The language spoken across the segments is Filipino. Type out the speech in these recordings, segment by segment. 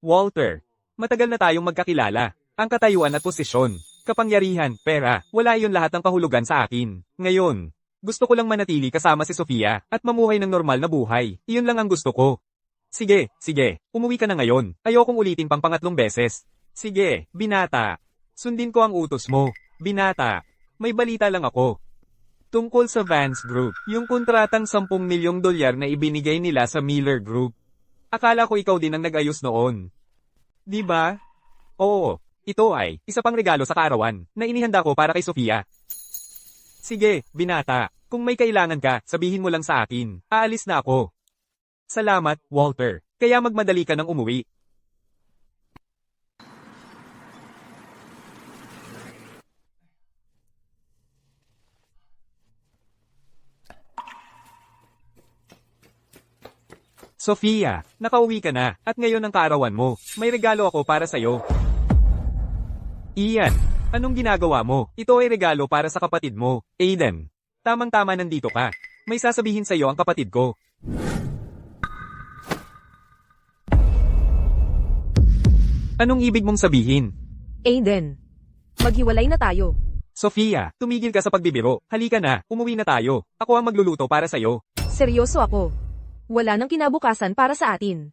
Walter, matagal na tayong magkakilala. Ang katayuan at posisyon, kapangyarihan, pera, wala iyon lahat ng kahulugan sa akin. Ngayon, gusto ko lang manatili kasama si Sofia at mamuhay ng normal na buhay. Iyon lang ang gusto ko. Sige, umuwi ka na ngayon. Ayokong ulitin pang pangatlong beses. Sige, binata. Sundin ko ang utos mo. Binata, may balita lang ako. Tungkol sa Vance Group, yung kontratang $10 milyong na ibinigay nila sa Miller Group. Akala ko ikaw din ang nag-ayos noon. Di ba? Oo, ito ay isa pang regalo sa kaarawan na inihanda ko para kay Sofia. Sige, binata, kung may kailangan ka, sabihin mo lang sa akin. Aalis na ako. Salamat, Walter. Kaya magmadali ka nang umuwi. Sofia, nakauwi ka na, at ngayon ang kaarawan mo. May regalo ako para sa'yo. Ian, anong ginagawa mo? Ito ay regalo para sa kapatid mo, Aiden. Tamang-tama nandito ka. May sasabihin sa'yo ang kapatid ko. Anong ibig mong sabihin? Aiden, maghiwalay na tayo. Sofia, tumigil ka sa pagbibiro. Halika na, umuwi na tayo. Ako ang magluluto para sa'yo. Seryoso ako. Wala nang kinabukasan para sa atin.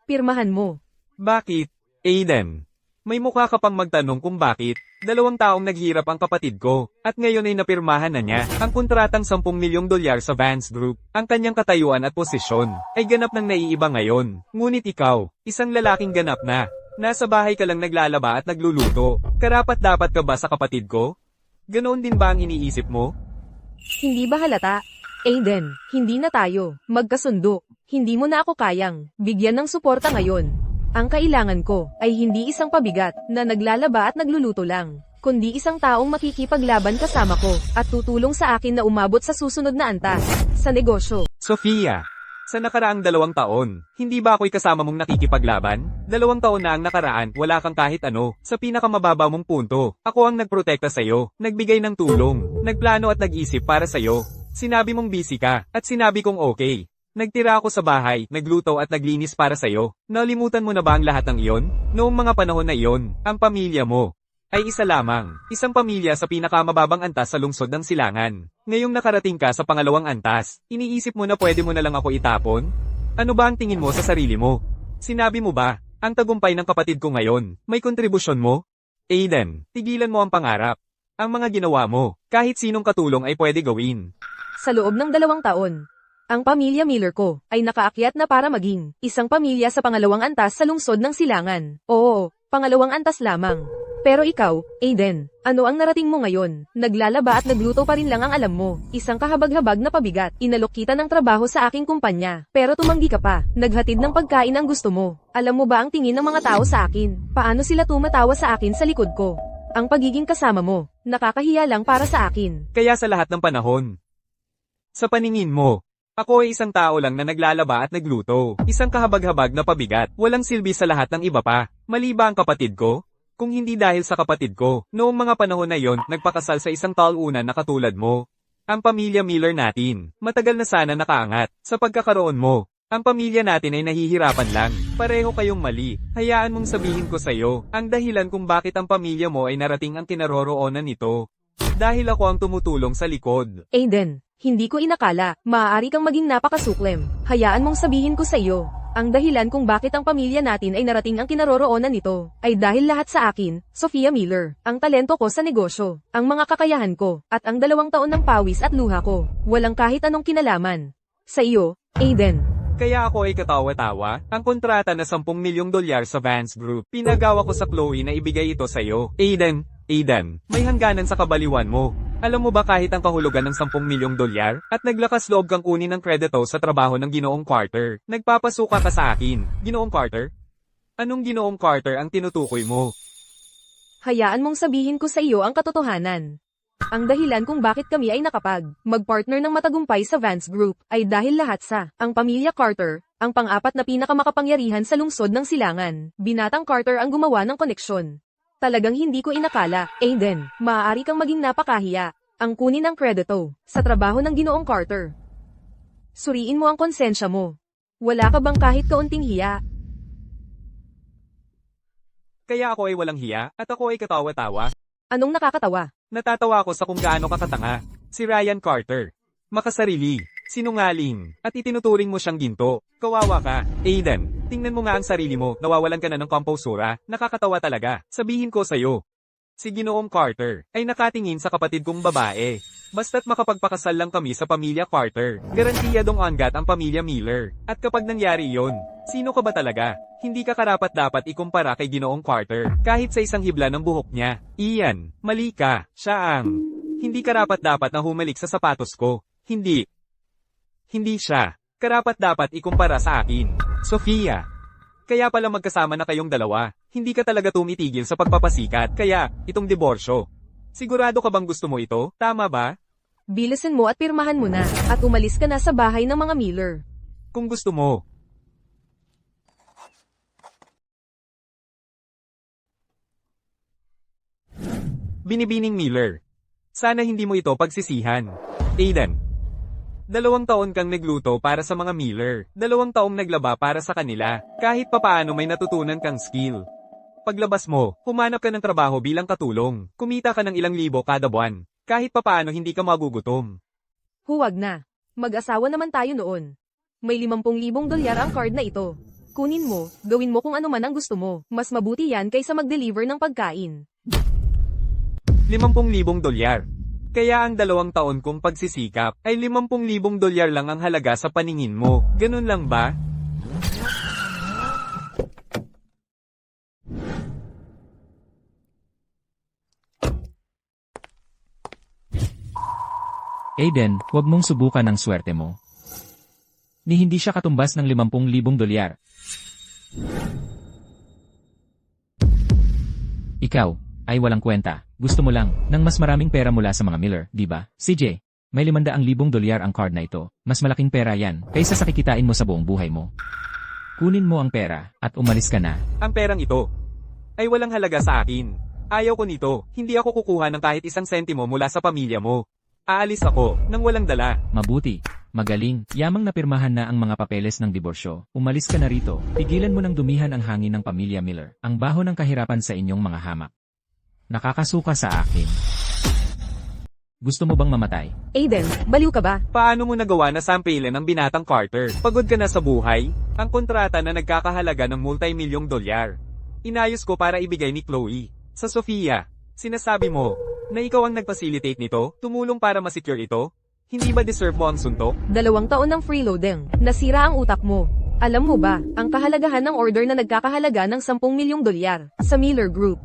Pirmahan mo. Bakit, Aiden? May mukha ka pang magtanong kung bakit. 2 taong naghirap ang kapatid ko, at ngayon ay napirmahan na niya ang kontratang $10 milyong sa Vance Group. Ang kanyang katayuan at posisyon ay ganap ng naiiba ngayon. Ngunit ikaw, isang lalaking ganap na. Nasa bahay ka lang naglalaba at nagluluto. Karapat-dapat ka ba sa kapatid ko? Ganoon din ba ang iniisip mo? Hindi ba halata? Aiden, hindi na tayo magkasundo. Hindi mo na ako kayang bigyan ng suporta ngayon. Ang kailangan ko ay hindi isang pabigat na naglalaba at nagluluto lang, kundi isang taong makikipaglaban kasama ko at tutulong sa akin na umabot sa susunod na antas sa negosyo. Sofia, sa nakaraang 2 taon, hindi ba ako'y kasama mong nakikipaglaban? 2 taon na ang nakaraan, wala kang kahit ano. Sa pinakamababa mong punto, ako ang nagprotekta sa'yo, nagbigay ng tulong, nagplano at nag-isip para sa'yo. Sinabi mong busy ka, at sinabi kong okay. Nagtira ako sa bahay, nagluto at naglinis para sa'yo. Nalimutan mo na ba ang lahat ng iyon? Noong mga panahon na iyon, ang pamilya mo ay isa lamang. Isang pamilya sa pinakamababang antas sa lungsod ng Silangan. Ngayong nakarating ka sa pangalawang antas, iniisip mo na pwede mo na lang ako itapon? Ano ba ang tingin mo sa sarili mo? Sinabi mo ba, ang tagumpay ng kapatid ko ngayon, may kontribusyon mo? Aiden, tigilan mo ang pangarap. Ang mga ginawa mo, kahit sinong katulong ay pwede gawin. Sa loob ng 2 taon, ang pamilya Miller ko ay nakaakyat na para maging isang pamilya sa pangalawang antas sa lungsod ng Silangan. Oo, pangalawang antas lamang. Pero ikaw, Aiden, ano ang narating mo ngayon? Naglalaba at nagluto pa rin lang ang alam mo. Isang kahabag-habag na pabigat. Inalok kita ng trabaho sa aking kumpanya. Pero tumanggi ka pa. Naghatid ng pagkain ang gusto mo. Alam mo ba ang tingin ng mga tao sa akin? Paano sila tumatawa sa akin sa likod ko? Ang pagiging kasama mo, nakakahiya lang para sa akin. Kaya sa lahat ng panahon, sa paningin mo, ako ay isang tao lang na naglalaba at nagluto. Isang kahabag-habag na pabigat. Walang silbi sa lahat ng iba pa. Mali ba ang kapatid ko? Kung hindi dahil sa kapatid ko, noong mga panahon na yon, nagpakasal sa isang talunan na katulad mo. Ang pamilya Miller natin, matagal na sana nakaangat. Sa pagkakaroon mo, ang pamilya natin ay nahihirapan lang. Pareho kayong mali. Hayaan mong sabihin ko sa'yo, ang dahilan kung bakit ang pamilya mo ay narating ang kinaroroonan nito. Dahil ako ang tumutulong sa likod. Aiden, hindi ko inakala, maaari kang maging napakasuklem. Hayaan mong sabihin ko sa iyo, ang dahilan kung bakit ang pamilya natin ay narating ang kinaroroonan nito, ay dahil lahat sa akin, Sofia Miller, ang talento ko sa negosyo, ang mga kakayahan ko, at ang 2 taon ng pawis at luha ko, walang kahit anong kinalaman. Sa iyo, Aiden. Kaya ako ay katawa-tawa, ang kontrata na $10 milyong sa Vance Group, pinagawa ko sa Chloe na ibigay ito sa'yo. Aiden, may hangganan sa kabaliwan mo. Alam mo ba kahit ang kahulugan ng $10 milyong at naglakas loob kang kunin ng kredito sa trabaho ng Ginoong Carter, nagpapasuka ka sa akin, Ginoong Carter? Anong Ginoong Carter ang tinutukoy mo? Hayaan mong sabihin ko sa iyo ang katotohanan. Ang dahilan kung bakit kami ay mag-partner ng matagumpay sa Vance Group, ay dahil lahat sa ang pamilya Carter, ang pang-4 na pinakamakapangyarihan sa lungsod ng Silangan. Binatang Carter ang gumawa ng koneksyon. Talagang hindi ko inakala, Aiden, maaari kang maging napakahiya. Ang kunin ng kredito sa trabaho ng Ginoong Carter. Suriin mo ang konsensya mo. Wala ka bang kahit kaunting hiya? Kaya ako ay walang hiya, at ako ay katawa-tawa. Anong nakakatawa? Natatawa ako sa kung gaano kakatanga. Si Ryan Carter. Makasarili, sinungaling, at itinuturing mo siyang ginto. Kawawa ka. Aiden, tingnan mo nga ang sarili mo, nawawalan ka na ng komposura, nakakatawa talaga. Sabihin ko sa'yo. Si Ginoong Carter ay nakatingin sa kapatid kong babae. Basta't makapagpakasal lang kami sa pamilya Carter, garantiya dong angat ang pamilya Miller. At kapag nangyari yon, sino ka ba talaga? Hindi ka karapat-dapat ikumpara kay Ginoong Carter, kahit sa isang hibla ng buhok niya. Ian, mali ka. Siya ang hindi karapat-dapat na humalik sa sapatos ko. Hindi. Hindi siya. Karapat-dapat ikumpara sa akin. Sofia. Kaya pala magkasama na kayong dalawa. Hindi ka talaga tumitigil sa pagpapasikat, kaya itong diborsyo. Sigurado ka bang gusto mo ito? Tama ba? Bilisan mo at pirmahan mo na, at umalis ka na sa bahay ng mga Miller. Kung gusto mo. Binibining Miller. Sana hindi mo ito pagsisihan. Aiden. 2 taon kang nagluto para sa mga Miller. 2 taong naglaba para sa kanila. Kahit papaano may natutunan kang skill. Paglabas mo, humanap ka ng trabaho bilang katulong. Kumita ka ng ilang libo kada buwan. Kahit papaano hindi ka magugutom. Huwag na. Mag-asawa naman tayo noon. May 50,000 dolyar ang card na ito. Kunin mo, gawin mo kung ano man ang gusto mo. Mas mabuti yan kaysa mag-deliver ng pagkain. 50,000 dolyar. Kaya ang 2 taon kong pagsisikap ay 50,000 dolyar lang ang halaga sa paningin mo. Ganun lang ba? Aiden, huwag mong subukan ang swerte mo. Ni hindi siya katumbas ng 50,000 dolyar. Ikaw, ay walang kwenta. Gusto mo lang, ng mas maraming pera mula sa mga Miller, di ba? CJ, may 500,000 dolyar ang card na ito. Mas malaking pera yan, kaysa sa kikitain mo sa buong buhay mo. Kunin mo ang pera, at umalis ka na. Ang perang ito ay walang halaga sa akin. Ayaw ko nito, hindi ako kukuha ng kahit 1 sentimo mula sa pamilya mo. Aalis ako, nang walang dala. Mabuti. Magaling. Yamang napirmahan na ang mga papeles ng diborsyo. Umalis ka na rito. Pigilan mo ng dumihan ang hangin ng pamilya Miller. Ang baho ng kahirapan sa inyong mga hamak. Nakakasuka sa akin. Gusto mo bang mamatay? Aiden, baliw ka ba? Paano mo nagawa na sampilin ang binatang Carter? Pagod ka na sa buhay? Ang kontrata na nagkakahalaga ng multi-milyong dolyar. Inayos ko para ibigay ni Chloe. Sa Sofia, sinasabi mo na ikaw ang nag-facilitate nito, tumulong para masecure ito? Hindi ba deserve mo ang suntok? 2 taon ng freeloading. Nasira ang utak mo. Alam mo ba, ang kahalagahan ng order na nagkakahalaga ng 10,000,000 dolyar sa Miller Group.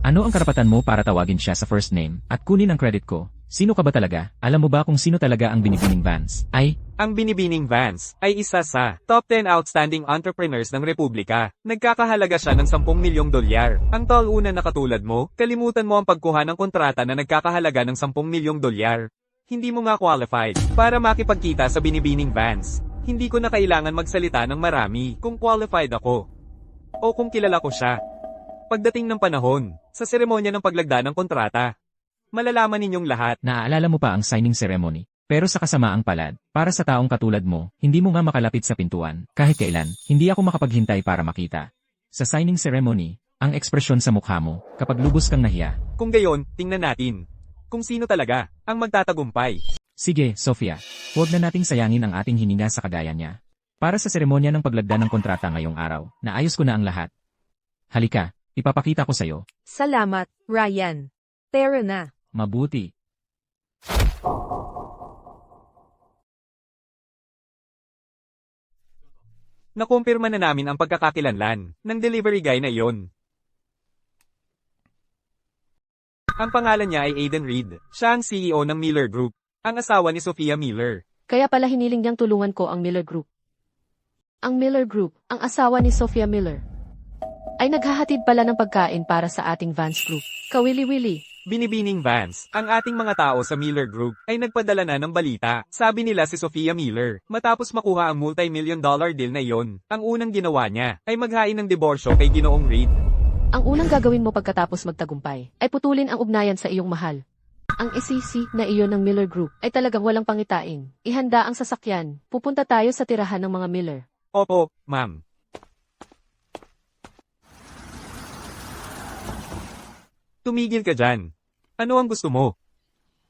Ano ang karapatan mo para tawagin siya sa first name at kunin ang credit ko? Sino ka ba talaga? Alam mo ba kung sino talaga ang binibining Vance? Ang binibining Vance ay isa sa top 10 outstanding entrepreneurs ng Republika. Nagkakahalaga siya ng 10,000,000 dolyar. Ang talunan na katulad mo, kalimutan mo ang pagkuha ng kontrata na nagkakahalaga ng 10,000,000 dolyar. Hindi mo nga qualified para makipagkita sa binibining Vance. Hindi ko na kailangan magsalita ng marami kung qualified ako. O kung kilala ko siya. Pagdating ng panahon, sa seremonya ng paglagda ng kontrata, malalaman ninyong lahat. Naaalala mo pa ang signing ceremony? Pero sa kasamaang palad, para sa taong katulad mo, hindi mo nga makalapit sa pintuan, kahit kailan, hindi ako makapaghintay para makita. Sa signing ceremony, ang ekspresyon sa mukha mo, kapag lubos kang nahiya. Kung gayon, tingnan natin kung sino talaga ang magtatagumpay. Sige, Sofia, huwag na nating sayangin ang ating hininga sa kagaya niya. Para sa seremonya ng paglagda ng kontrata ngayong araw, naayos ko na ang lahat. Halika, ipapakita ko sa'yo. Salamat, Ryan. Tara na. Mabuti. Nakumpirma na namin ang pagkakakilanlan ng delivery guy na iyon. Ang pangalan niya ay Aiden Reed. Siya ang CEO ng Miller Group, ang asawa ni Sofia Miller. Kaya pala hiniling niyang tulungan ko ang Miller Group. Ang Miller Group, ang asawa ni Sofia Miller, ay naghahatid pala ng pagkain para sa ating Vance Group. Kawili-wili. Binibining Vance, ang ating mga tao sa Miller Group ay nagpadala na ng balita. Sabi nila si Sofia Miller, matapos makuha ang multi-million dollar deal na iyon, ang unang ginawa niya ay maghain ng diborsyo kay Ginoong Reed. Ang unang gagawin mo pagkatapos magtagumpay ay putulin ang ugnayan sa iyong mahal. Ang isisi na iyon ng Miller Group ay talagang walang pangitain. Ihanda ang sasakyan. Pupunta tayo sa tirahan ng mga Miller. Opo, ma'am. Tumigil ka dyan. Ano ang gusto mo?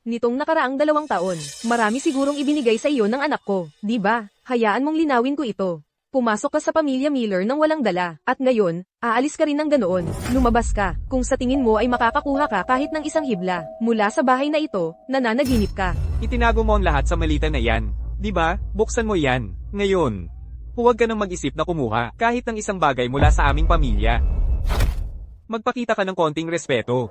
Nitong nakaraang 2 taon, marami sigurong ibinigay sa iyo ng anak ko, di ba? Hayaan mong linawin ko ito. Pumasok ka sa pamilya Miller nang walang dala, at ngayon, aalis ka rin ng ganoon. Lumabas ka, kung sa tingin mo ay makakakuha ka kahit ng isang hibla. Mula sa bahay na ito, nananaginip ka. Itinago mo ang lahat sa malita na yan. Di ba? Buksan mo yan. Ngayon. Huwag ka nang mag-isip na kumuha kahit ng isang bagay mula sa aming pamilya. Magpakita ka ng konting respeto.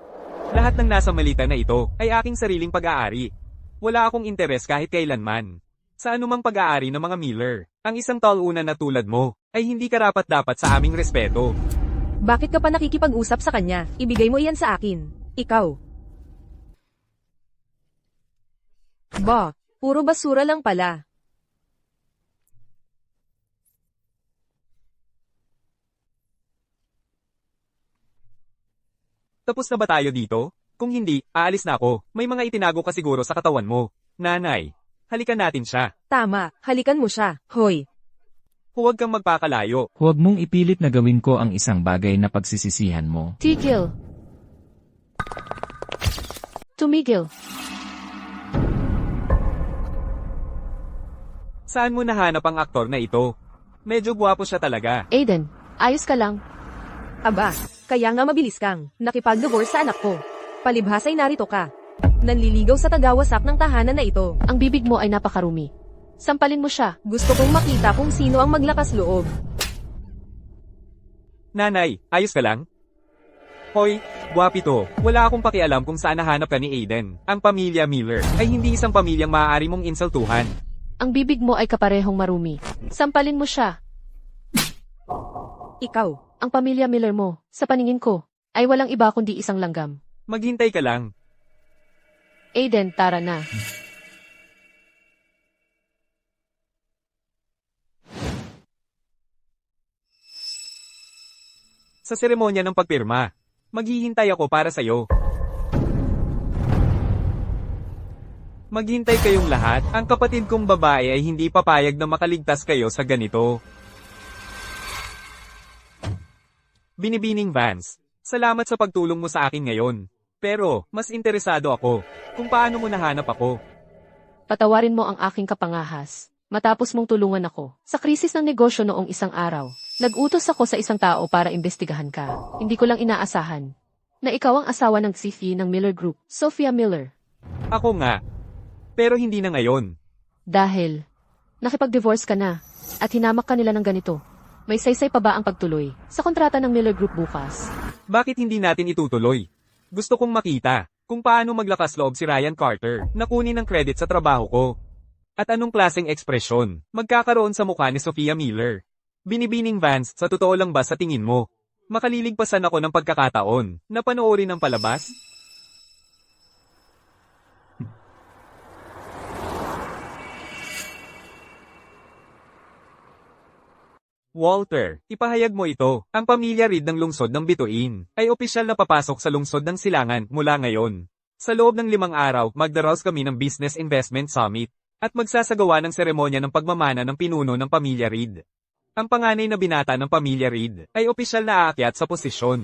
Lahat ng nasa malita na ito ay aking sariling pag-aari. Wala akong interes kahit kailanman sa anumang pag-aari ng mga Miller. Ang isang talunan na tulad mo ay hindi karapat-dapat sa aming respeto. Bakit ka pa nakikipag-usap sa kanya? Ibigay mo iyan sa akin. Ikaw. Ba, puro basura lang pala. Tapos na ba tayo dito? Kung hindi, aalis na ako. May mga itinago ka siguro sa katawan mo. Nanay, halikan natin siya. Tama, halikan mo siya. Hoy. Huwag kang magpakalayo. Huwag mong ipilit na gawin ko ang isang bagay na pagsisisihan mo. Tigil. Tumigil. Saan mo nahanap ang aktor na ito? Medyo gwapo siya talaga. Aiden, ayos ka lang. Aba, kaya nga mabilis kang nakipag-divorce sa anak ko. Palibhasay narito ka. Nanliligaw sa tagawasak ng tahanan na ito. Ang bibig mo ay napakarumi. Sampalin mo siya. Gusto kong makita kung sino ang maglakas loob. Nanay, ayos ka lang? Hoy, gwapito. Wala akong pakialam kung saan nahanap ka ni Aiden. Ang pamilya Miller ay hindi isang pamilyang maaari mong insultuhan. Ang bibig mo ay kaparehong marumi. Sampalin mo siya. Ikaw. Ang pamilya Miller mo, sa paningin ko, ay walang iba kundi isang langgam. Maghintay ka lang. Aiden, tara na. Sa seremonya ng pagpirma, maghihintay ako para sa'yo. Maghintay kayong lahat. Ang kapatid kong babae ay hindi papayag na makaligtas kayo sa ganito. Binibining Vance, salamat sa pagtulong mo sa akin ngayon. Pero, mas interesado ako kung paano mo nahanap ako. Patawarin mo ang aking kapangahas. Matapos mong tulungan ako sa krisis ng negosyo noong isang araw, nag-utos ako sa isang tao para imbestigahan ka. Hindi ko lang inaasahan na ikaw ang asawa ng CFI ng Miller Group, Sophia Miller. Ako nga. Pero hindi na ngayon. Dahil nakipag-divorce ka na at hinamak ka nila ng ganito. May saysay pa ba ang pagtuloy sa kontrata ng Miller Group bukas? Bakit hindi natin itutuloy? Gusto kong makita kung paano maglakas loob si Ryan Carter na kunin ng credit sa trabaho ko. At anong klaseng ekspresyon magkakaroon sa mukha ni Sophia Miller? Binibining Vance, sa totoo lang ba sa tingin mo? Makaliligpasan ako ng pagkakataon na panoorin ang palabas? Walter, ipahayag mo ito. Ang pamilya Reed ng lungsod ng Bituin ay opisyal na papasok sa lungsod ng Silangan mula ngayon. Sa loob ng 5 araw, magdaraos kami ng Business Investment Summit at magsasagawa ng seremonya ng pagmamana ng pinuno ng pamilya Reed. Ang panganay na binata ng pamilya Reed ay opisyal na aakyat sa posisyon.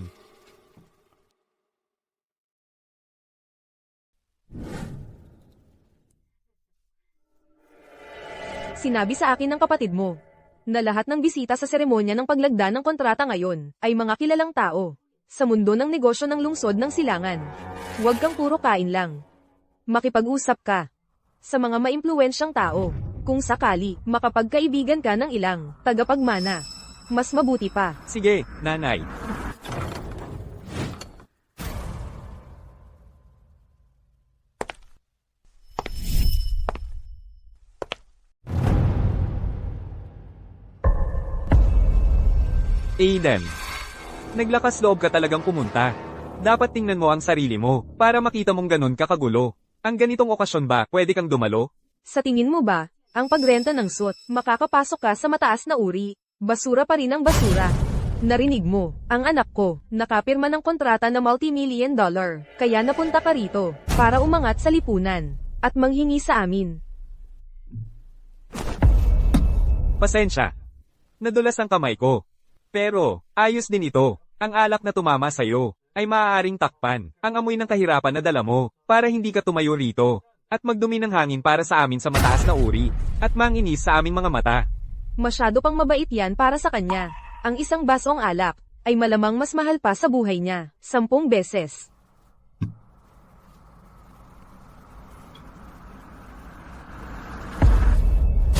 Sinabi sa akin ng kapatid mo na lahat ng bisita sa seremonya ng paglagda ng kontrata ngayon ay mga kilalang tao sa mundo ng negosyo ng lungsod ng Silangan. Huwag kang puro kain lang. Makipag-usap ka sa mga maimpluwensyang tao. Kung sakali, makapagkaibigan ka ng ilang tagapagmana. Mas mabuti pa. Sige, nanay. Aiden, naglakas loob ka talagang pumunta. Dapat tingnan mo ang sarili mo para makita mong ganun kakagulo. Ang ganitong okasyon ba, pwede kang dumalo? Sa tingin mo ba, ang pagrenta ng suit, makakapasok ka sa mataas na uri, basura pa rin ang basura. Narinig mo, ang anak ko, nakapirma ng kontrata na multi-million dollar, kaya napunta ka rito, para umangat sa lipunan, at manghingi sa amin. Pasensya. Nadulas ang kamay ko. Pero, ayos din ito. Ang alak na tumama sa'yo. ay maaaring takpan ang amoy ng kahirapan na dala mo para hindi ka tumayo rito at magdumi ng hangin para sa amin sa mataas na uri at manginis sa aming mga mata. Masyado pang mabait yan para sa kanya. Ang isang basong alak ay malamang mas mahal pa sa buhay niya, 10 beses.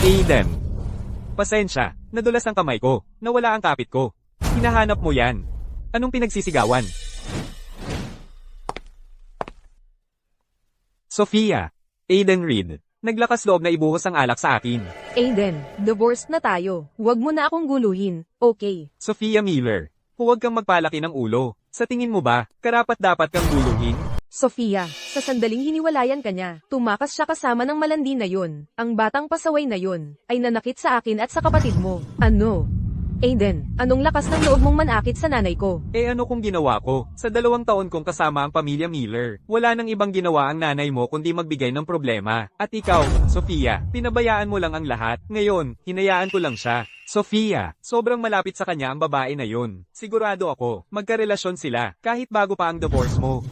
Aiden. Pasensya, nadulas ang kamay ko, nawala ang kapit ko. Hinahanap mo yan. Anong pinagsisigawan? Sophia. Aiden Reed. Naglakas loob na ibuhos ang alak sa akin. Aiden, divorced na tayo. Huwag mo na akong guluhin, okay? Sophia Miller. Huwag kang magpalaki ng ulo. Sa tingin mo ba, karapat-dapat kang guluhin? Sophia, sa sandaling hiniwalayan ka niya, tumakas siya kasama ng malandi na yun. Ang batang pasaway na yun, ay nanakit sa akin at sa kapatid mo. Ano? Aiden, anong lakas ng loob mong manakit sa nanay ko? Eh ano kung ginawa ko? Sa 2 taon kong kasama ang pamilya Miller, wala nang ibang ginawa ang nanay mo kundi magbigay ng problema. At ikaw, Sophia, pinabayaan mo lang ang lahat. Ngayon, hinayaan ko lang siya. Sophia, sobrang malapit sa kanya ang babae na yun. Sigurado ako, magkarelasyon sila, kahit bago pa ang divorce mo.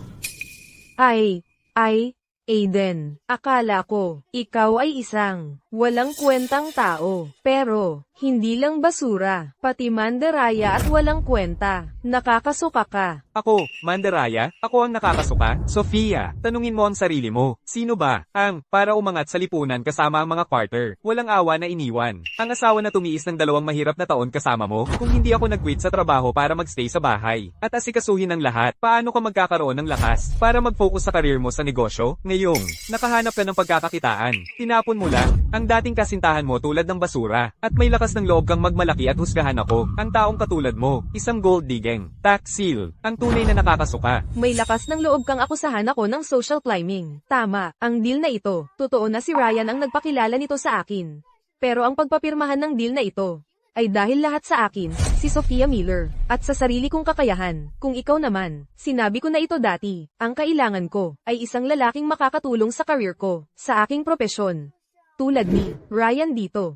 Aiden, akala ko, ikaw ay isang walang kwentang tao. Pero, hindi lang basura, pati mandaraya at walang kwenta. Nakakasuka ka. Ako, Mandaraya? Ako ang nakakasuka? Sophia, tanungin mo ang sarili mo. Sino ba ang para umangat sa lipunan kasama ang mga Carter? Walang awa na iniwan. Ang asawa na tumiis ng 2 mahirap na taon kasama mo? Kung hindi ako nag-quit sa trabaho para magstay sa bahay at asikasuhin ang lahat, paano ka magkakaroon ng lakas para mag-focus sa career mo sa negosyo? Ngayong, nakahanap ka ng pagkakakitaan. Tinapon mo lang ang dating kasintahan mo tulad ng basura at may lakas ng loob kang magmalaki at husgahan ako. Ang taong katulad mo, isang gold digging, tax seal, ang tunay na nakakasuka. May lakas ng loob kang akusahan ako ng social climbing. Tama, ang deal na ito. Totoo na si Ryan ang nagpakilala nito sa akin. Pero ang pagpapirmahan ng deal na ito ay dahil lahat sa akin, si Sophia Miller, at sa sarili kong kakayahan. Kung ikaw naman, sinabi ko na ito dati, ang kailangan ko ay isang lalaking makakatulong sa career ko, sa aking propesyon. Tulad ni Ryan dito.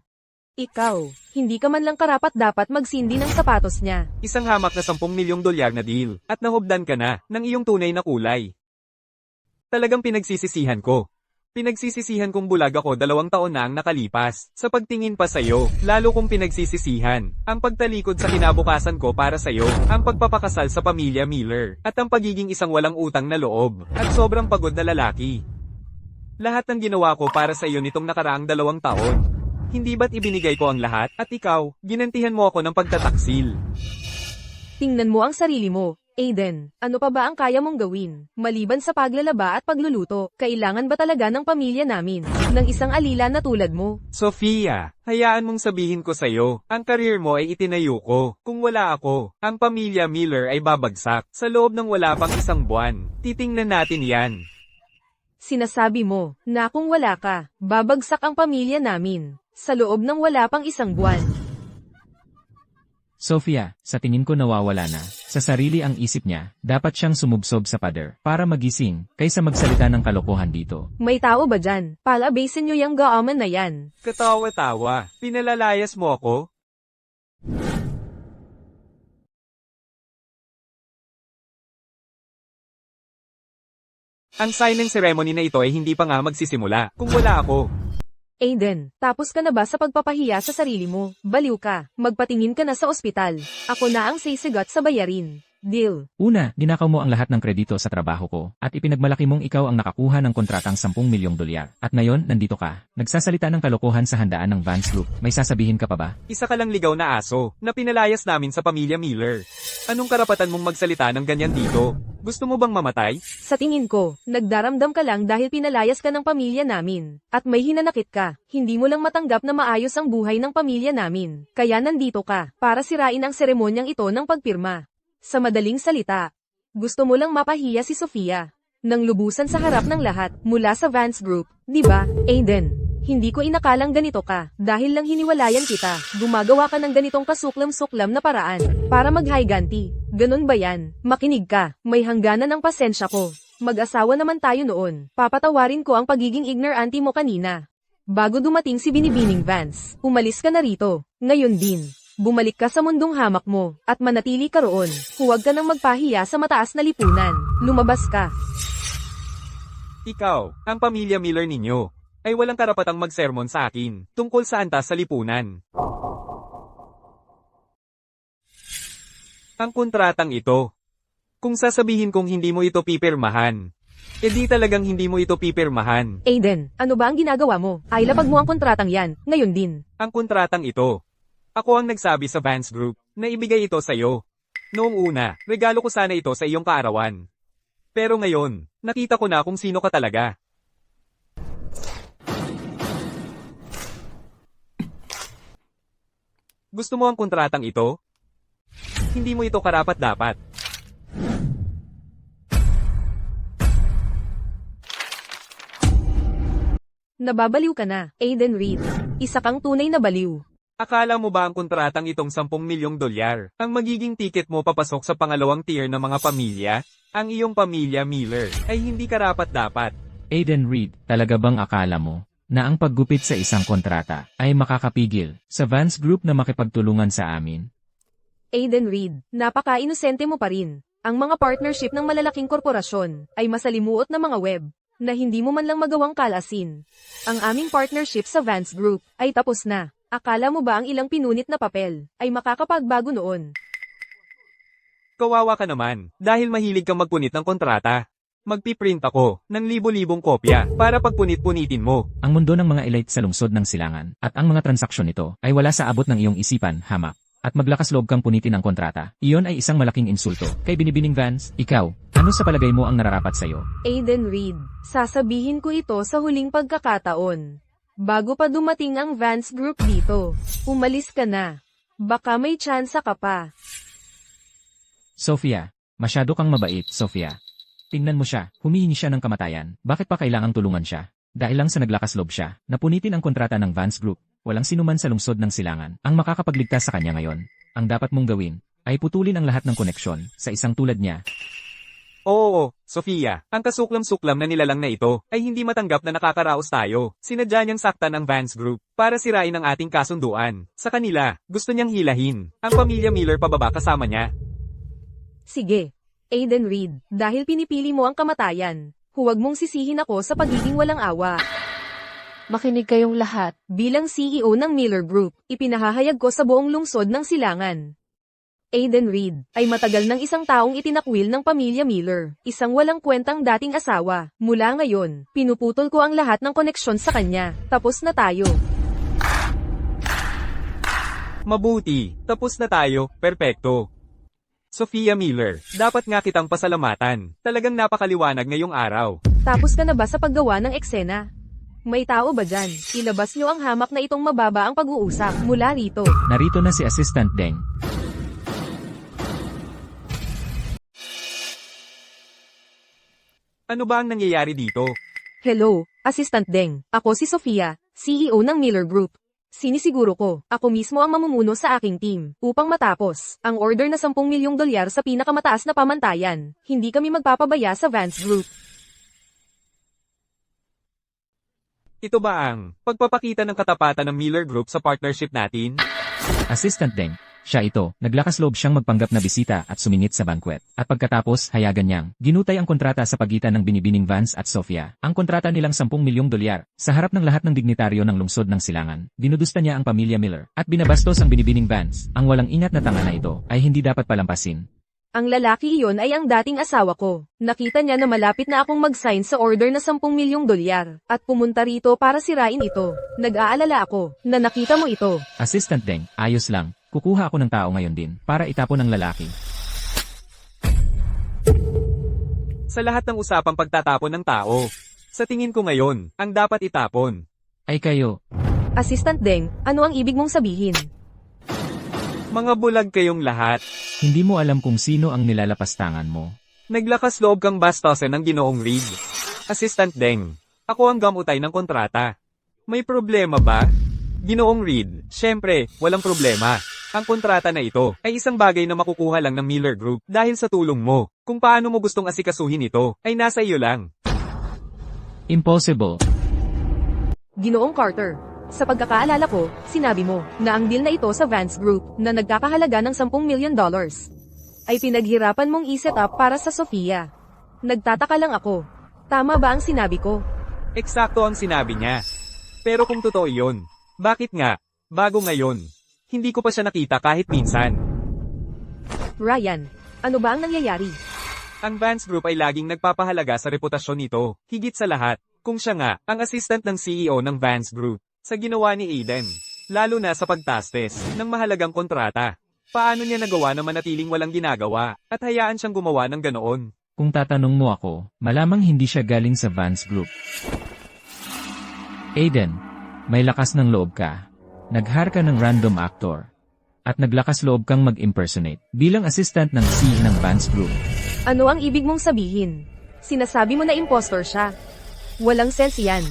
Ikaw, hindi ka man lang karapat-dapat magsindi ng sapatos niya. Isang hamak na $10 milyong na deal, at nahubdan ka na ng iyong tunay na kulay. Talagang pinagsisisihan ko. Pinagsisisihan kong bulag ako 2 taon na ang nakalipas, sa pagtingin pa sa'yo, lalo kong pinagsisisihan, ang pagtalikod sa kinabukasan ko para sa'yo, ang pagpapakasal sa pamilya Miller, at ang pagiging isang walang utang na loob, at sobrang pagod na lalaki. Lahat ng ginawa ko para sa'yo nitong nakaraang 2 taon. Hindi ba't ibinigay ko ang lahat, at ikaw, ginantihan mo ako ng pagtataksil? Tingnan mo ang sarili mo, Aiden. Ano pa ba ang kaya mong gawin? Maliban sa paglalaba at pagluluto, kailangan ba talaga ng pamilya namin ng isang alila na tulad mo? Sophia, hayaan mong sabihin ko sa'yo, ang career mo ay itinayo ko. Kung wala ako, ang pamilya Miller ay babagsak. Sa loob ng wala pang 1 buwan, titingnan natin yan. Sinasabi mo na kung wala ka, babagsak ang pamilya namin sa loob ng wala pang 1 buwan. Sophia, sa tingin ko nawawala na. Sa sarili ang isip niya, dapat siyang sumubsob sa pader para magising, kaysa magsalita ng kalokohan dito. May tao ba dyan? Palabasin nyo yung gaaman na yan. Katawa-tawa, pinalalayas mo ako? Ang signing ceremony na ito ay hindi pa nga magsisimula, kung wala ako. Aiden, tapos ka na ba sa pagpapahiya sa sarili mo? Baliw ka, magpatingin ka na sa ospital. Ako na ang sisigat sa bayarin. Deal. Una, dinakaw mo ang lahat ng kredito sa trabaho ko, at ipinagmalaki mong ikaw ang nakakuha ng kontratang $10 milyong. At ngayon, nandito ka. Nagsasalita ng kalokohan sa handaan ng Vance Group. May sasabihin ka pa ba? Isa ka lang ligaw na aso, na pinalayas namin sa pamilya Miller. Anong karapatan mong magsalita ng ganyan dito? Gusto mo bang mamatay? Sa tingin ko, nagdaramdam ka lang dahil pinalayas ka ng pamilya namin. At may hinanakit ka. Hindi mo lang matanggap na maayos ang buhay ng pamilya namin. Kaya nandito ka, para sirain ang seremonyang ito ng pagpirma. Sa madaling salita, gusto mo lang mapahiya si Sophia. Nang lubusan sa harap ng lahat, mula sa Vance Group, di ba, Aiden? Hindi ko inakalang ganito ka, dahil lang hiniwalayan kita. Gumagawa ka ng ganitong kasuklam-suklam na paraan, para mag-higanti. Ganun ba yan? Makinig ka, may hangganan ang pasensya ko. Mag-asawa naman tayo noon. Papatawarin ko ang pagiging ignorante mo kanina. Bago dumating si Binibining Vance, umalis ka na rito. Ngayon din. Bumalik ka sa mundong hamak mo, at manatili ka roon. Huwag ka nang magpahiya sa mataas na lipunan. Lumabas ka. Ikaw, ang pamilya Miller ninyo, ay walang karapatang magsermon sa akin tungkol sa antas sa lipunan. Ang kontratang ito. Kung sasabihin kong hindi mo ito pipirmahan, edi talagang hindi mo ito pipirmahan. Aiden, ano ba ang ginagawa mo? Ay lapag mo ang kontratang yan, ngayon din. Ang kontratang ito. Ako ang nagsabi sa Vance Group na ibigay ito sa iyo. Noong una, regalo ko sana ito sa iyong kaarawan. Pero ngayon, nakita ko na kung sino ka talaga. Gusto mo ang kontratang ito? Hindi mo ito karapat-dapat. Nababaliw ka na, Aiden Reed. Isa kang tunay na baliw. Akala mo ba ang kontratang itong 10 milyong dolyar ang magiging ticket mo papasok sa pangalawang tier ng mga pamilya? Ang iyong pamilya Miller ay hindi karapat-dapat. Aiden Reed, talaga bang akala mo na ang paggupit sa isang kontrata ay makakapigil sa Vance Group na makipagtulungan sa amin? Aiden Reed, napaka-inosente mo pa rin. Ang mga partnership ng malalaking korporasyon ay masalimuot na mga web na hindi mo man lang magawang kalasin. Ang aming partnership sa Vance Group ay tapos na. Akala mo ba ang ilang pinunit na papel ay makakapagbago noon? Kawawa ka naman, dahil mahilig kang magpunit ng kontrata. Magpiprint ako ng libo-libong kopya para pagpunit-punitin mo. Ang mundo ng mga elite sa lungsod ng silangan at ang mga transaksyon nito ay wala sa abot ng iyong isipan, hamak. At maglakas loob kang punitin ang kontrata. Iyon ay isang malaking insulto. Kay Binibining Vance, ikaw, ano sa palagay mo ang nararapat sa'yo? Aiden Reed, sasabihin ko ito sa huling pagkakataon. Bago pa dumating ang Vance Group dito, umalis ka na. Baka may tsansa ka pa. Sophia, masyado kang mabait, Sophia. Tingnan mo siya, humihingi siya ng kamatayan. Bakit pa kailangang tulungan siya? Dahil lang sa naglakas loob siya, napunitin ang kontrata ng Vance Group. Walang sinuman sa lungsod ng silangan ang makakapagligtas sa kanya ngayon. Ang dapat mong gawin ay putulin ang lahat ng koneksyon sa isang tulad niya. Oo, Sofia, ang kasuklam-suklam na nilalang na ito ay hindi matanggap na nakakaraos tayo. Sinadya niyang saktan ang Vance Group para sirain ang ating kasunduan. Sa kanila, gusto niyang hilahin ang pamilya Miller pababa kasama niya. Sige, Aiden Reed, dahil pinipili mo ang kamatayan, huwag mong sisihin ako sa pagiging walang awa. Makinig kayong lahat. Bilang CEO ng Miller Group, ipinahahayag ko sa buong lungsod ng silangan. Aiden Reed ay matagal ng isang taong itinakwil ng pamilya Miller, isang walang kwentang dating asawa. Mula ngayon, pinuputol ko ang lahat ng koneksyon sa kanya. Tapos na tayo. Mabuti, tapos na tayo, perpekto. Sophia Miller, dapat nga kitang pasalamatan. Talagang napakaliwanag ngayong araw. Tapos ka na ba sa paggawa ng eksena? May tao ba dyan? Ilabas nyo ang hamak na itong mababa ang pag-uusap mula rito. Narito na si Assistant Deng. Ano ba ang nangyayari dito? Hello, Assistant Deng. Ako si Sofia, CEO ng Miller Group. Sinisiguro ko, ako mismo ang mamumuno sa aking team, upang matapos ang order na 10 milyong dolyar sa pinakamataas na pamantayan. Hindi kami magpapabaya sa Vance Group. Ito ba ang pagpapakita ng katapatan ng Miller Group sa partnership natin? Assistant Deng. Siya ito, naglakas loob siyang magpanggap na bisita at sumingit sa banquet. At pagkatapos, hayagan niyang ginutay ang kontrata sa pagitan ng Binibining Vance at Sophia. Ang kontrata nilang 10 milyong dolyar. Sa harap ng lahat ng dignitaryo ng lungsod ng silangan, dinudusta niya ang pamilya Miller. At binabastos ang Binibining Vance. Ang walang ingat na tanga na ito ay hindi dapat palampasin. Ang lalaki iyon ay ang dating asawa ko. Nakita niya na malapit na akong mag-sign sa order na 10 milyong dolyar. At pumunta rito para sirain ito. Nag-aalala ako na nakita mo ito. Assistant Deng, ayos lang. Kukuha ako ng tao ngayon din para itapon ang lalaki. Sa lahat ng usapang pagtatapon ng tao, sa tingin ko ngayon, ang dapat itapon. Ay kayo, Assistant Deng, ano ang ibig mong sabihin? Mga bulag kayong lahat. hindi mo alam kung sino ang nilalapastangan mo. Naglakas loob kang bastosin ng Ginoong Reed. Assistant Deng, ako ang gamutay ng kontrata. May problema ba? Ginoong Reed, syempre, walang problema. Ang kontrata na ito ay isang bagay na makukuha lang ng Miller Group dahil sa tulong mo. Kung paano mo gustong asikasuhin ito, ay nasa iyo lang. Impossible. Ginoong Carter, Sa pagkakaalala ko, sinabi mo na ang deal na ito sa Vance Group na nagkakahalaga ng $10 million ay pinaghirapan mong i-set up para sa Sofia. Nagtataka lang ako. Tama ba ang sinabi ko? Eksakto ang sinabi niya. Pero kung totoo yun, bakit nga, bago ngayon, hindi ko pa siya nakita kahit minsan. Ryan, ano ba ang nangyayari? Ang Vance Group ay laging nagpapahalaga sa reputasyon nito, higit sa lahat, kung siya nga, ang assistant ng CEO ng Vance Group, sa ginawa ni Aiden. Lalo na sa pagtastes ng mahalagang kontrata. Paano niya nagawa na manatiling walang ginagawa, at hayaan siyang gumawa ng ganoon? Kung tatanong mo ako, malamang hindi siya galing sa Vance Group. Aiden, may lakas ng loob ka. Nag-hire ka ng random actor. At naglakas loob kang mag-impersonate bilang assistant ng CEO ng Vance Group. Ano ang ibig mong sabihin? Sinasabi mo na impostor siya. Walang sense yan.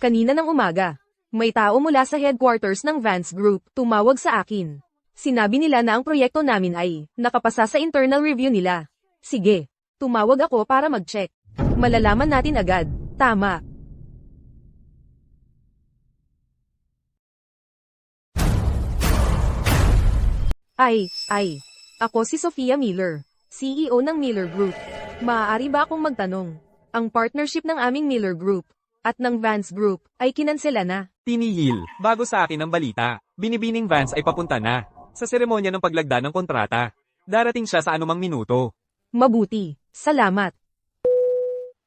Kanina ng umaga, may tao mula sa headquarters ng Vance Group tumawag sa akin. Sinabi nila na ang proyekto namin ay nakapasa sa internal review nila. Sige, tumawag ako para mag-check. Malalaman natin agad. Tama. Ako si Sofia Miller, CEO ng Miller Group. Maaari ba akong magtanong? Ang partnership ng aming Miller Group at ng Vance Group ay kinansela na. Tinihil, bago sa akin ang balita, binibining Vance ay papunta na, sa seremonya ng paglagda ng kontrata. Darating siya sa anumang minuto. Mabuti, salamat.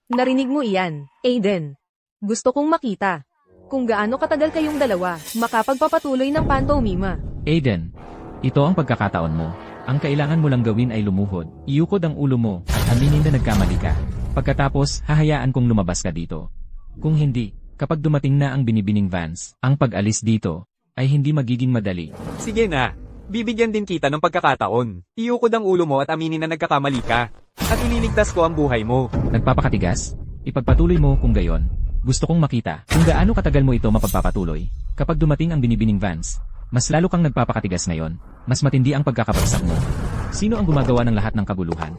Narinig mo iyan, Aiden. Gusto kong makita kung gaano katagal kayong dalawa makapagpapatuloy ng pantomima. Aiden, ito ang pagkakataon mo. Ang kailangan mo lang gawin ay lumuhod, iukod ang ulo mo, at aminin na nagkamali ka. Pagkatapos, hahayaan kong lumabas ka dito. Kung hindi, kapag dumating na ang binibining Vance, ang pag-alis dito ay hindi magiging madali. Sige na, bibigyan din kita ng pagkakataon. Iukod ang ulo mo at aminin na nagkakamali ka. At ililigtas ko ang buhay mo. Nagpapakatigas? Ipagpatuloy mo kung gayon. Gusto kong makita kung gaano katagal mo ito mapagpapatuloy. Kapag dumating ang binibining Vance, mas lalo kang nagpapakatigas ngayon, mas matindi ang pagkakabagsak mo. Sino ang gumagawa ng lahat ng kaguluhan?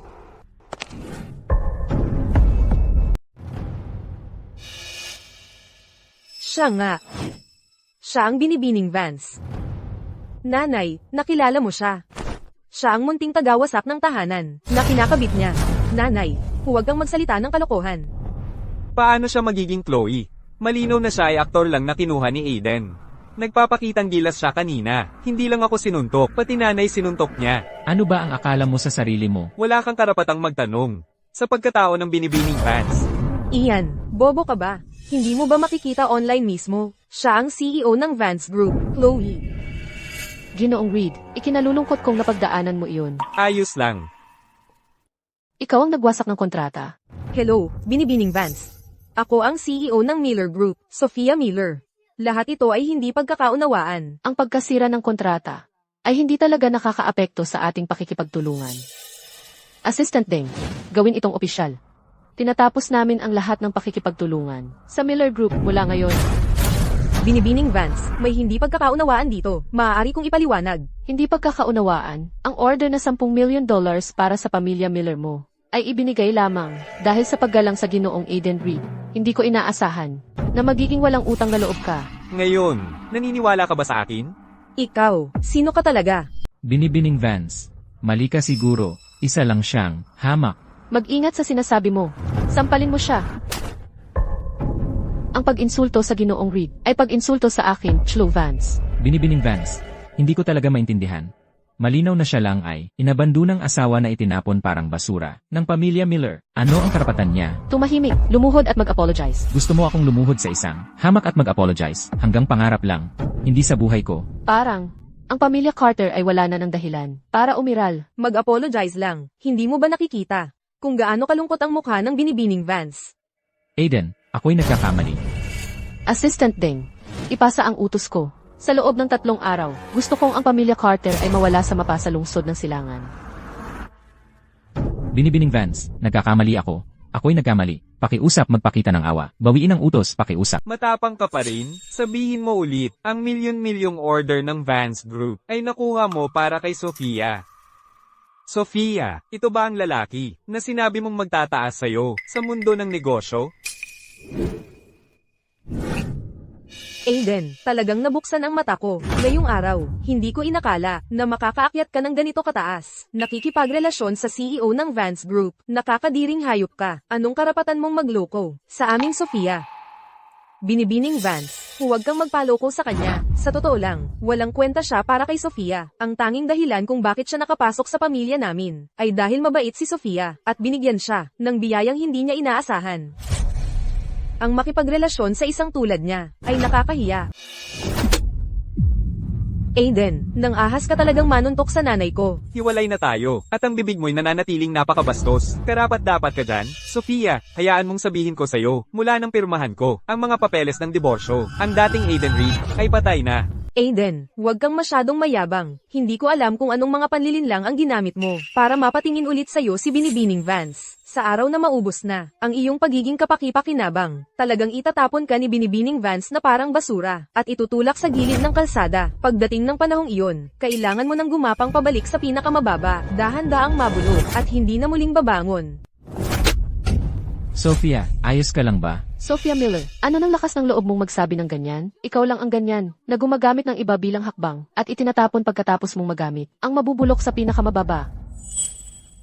Siya nga. Siya ang binibining Vance. Nanay, nakilala mo siya. Siya ang munting tagawasak ng tahanan na kinakabit niya. Nanay, huwag kang magsalita ng kalokohan. Paano siya magiging Chloe? Malinaw na siya ay aktor lang na kinuha ni Aiden. Nagpapakitang gilas siya kanina. Hindi lang ako sinuntok, pati nanay sinuntok niya. Ano ba ang akala mo sa sarili mo? Wala kang karapatang magtanong. Sa pagkatao ng binibining Vance. Ian, bobo ka ba? Hindi mo ba makikita online mismo? Siya ang CEO ng Vance Group, Chloe. Ginoong Reed, ikinalulungkot kong napagdaanan mo iyon. Ayos lang. Ikaw ang nagwasak ng kontrata. Hello, binibining Vance. Ako ang CEO ng Miller Group, Sofia Miller. Lahat ito ay hindi pagkakaunawaan. Ang pagkasira ng kontrata ay hindi talaga nakakaapekto sa ating pakikipagtulungan. Assistant Deng, gawin itong opisyal. Tinatapos namin ang lahat ng pakikipagtulungan sa Miller Group mula ngayon. Binibining Vance, may hindi pagkakaunawaan dito. Maaari kong ipaliwanag. Hindi pagkakaunawaan, ang order na $10 million para sa pamilya Miller mo ay ibinigay lamang dahil sa paggalang sa Ginoong Aiden Reed. Hindi ko inaasahan na magiging walang utang na loob ka. Ngayon, naniniwala ka ba sa akin? Ikaw, sino ka talaga? Binibining Vance. Mali ka siguro, isa lang siyang hamak. Mag-ingat sa sinasabi mo. Sampalin mo siya. Ang pag-insulto sa Ginoong Reed ay pag-insulto sa akin, Chlo Vance. Binibining Vance. Hindi ko talaga maintindihan. Malinaw na siya lang ay inabando ng asawa na itinapon parang basura ng pamilya Miller. Ano ang karapatan niya? Tumahimik, lumuhod at mag-apologize. Gusto mo akong lumuhod sa isang hamak at mag-apologize hanggang pangarap lang, hindi sa buhay ko. Parang, ang pamilya Carter ay wala na ng dahilan para umiral. Mag-apologize lang. Hindi mo ba nakikita kung gaano kalungkot ang mukha ng binibining Vance? Aiden, ako'y nagkakamali. Assistant Deng, ipasa ang utos ko. Sa loob ng 3 araw, gusto kong ang pamilya Carter ay mawala sa mapasalungsod ng silangan. Binibining Vance, nagkakamali ako. Ako'y nagkamali. Pakiusap magpakita ng awa. Bawiin ang utos, pakiusap. Matapang ka pa rin? Sabihin mo ulit, ang milyon-milyong order ng Vance Group ay nakuha mo para kay Sofia. Sofia, ito ba ang lalaki na sinabi mong magtataas sa'yo sa mundo ng negosyo? Aiden, talagang nabuksan ang mata ko. Ngayong araw, hindi ko inakala na makakaakyat ka ng ganito kataas. Nakikipagrelasyon sa CEO ng Vance Group. Nakakadiring hayop ka. Anong karapatan mong magloko? Sa aming Sofia. Binibining Vance, huwag kang magpaloko sa kanya. Sa totoo lang, walang kwenta siya para kay Sofia. Ang tanging dahilan kung bakit siya nakapasok sa pamilya namin, ay dahil mabait si Sofia, at binigyan siya ng biyayang hindi niya inaasahan. Ang makipagrelasyon sa isang tulad niya, ay nakakahiya. Aiden, nang ahas ka talagang manuntok sa nanay ko. Hiwalay na tayo, at ang bibig mo'y nananatiling napakabastos. Karapat dapat ka dyan? Sofia, hayaan mong sabihin ko sa'yo, mula nang pirmahan ko, ang mga papeles ng diborsyo, ang dating Aiden Reed, ay patay na. Aiden, huwag kang masyadong mayabang. Hindi ko alam kung anong mga panlilinlang ang ginamit mo, para mapatingin ulit sa'yo si Binibining Vance. Sa araw na maubos na, ang iyong pagiging kapakipakinabang, talagang itatapon ka ni Binibining Vance na parang basura, at itutulak sa gilid ng kalsada. Pagdating ng panahong iyon, kailangan mo nang gumapang pabalik sa pinakamababa, dahan-daang mabulok, at hindi na muling babangon. Sophia, ayos ka lang ba? Sophia Miller, ano nang lakas ng loob mong magsabi ng ganyan? Ikaw lang ang ganyan, na gumagamit ng iba bilang hakbang, at itinatapon pagkatapos mong magamit, ang mabubulok sa pinakamababa.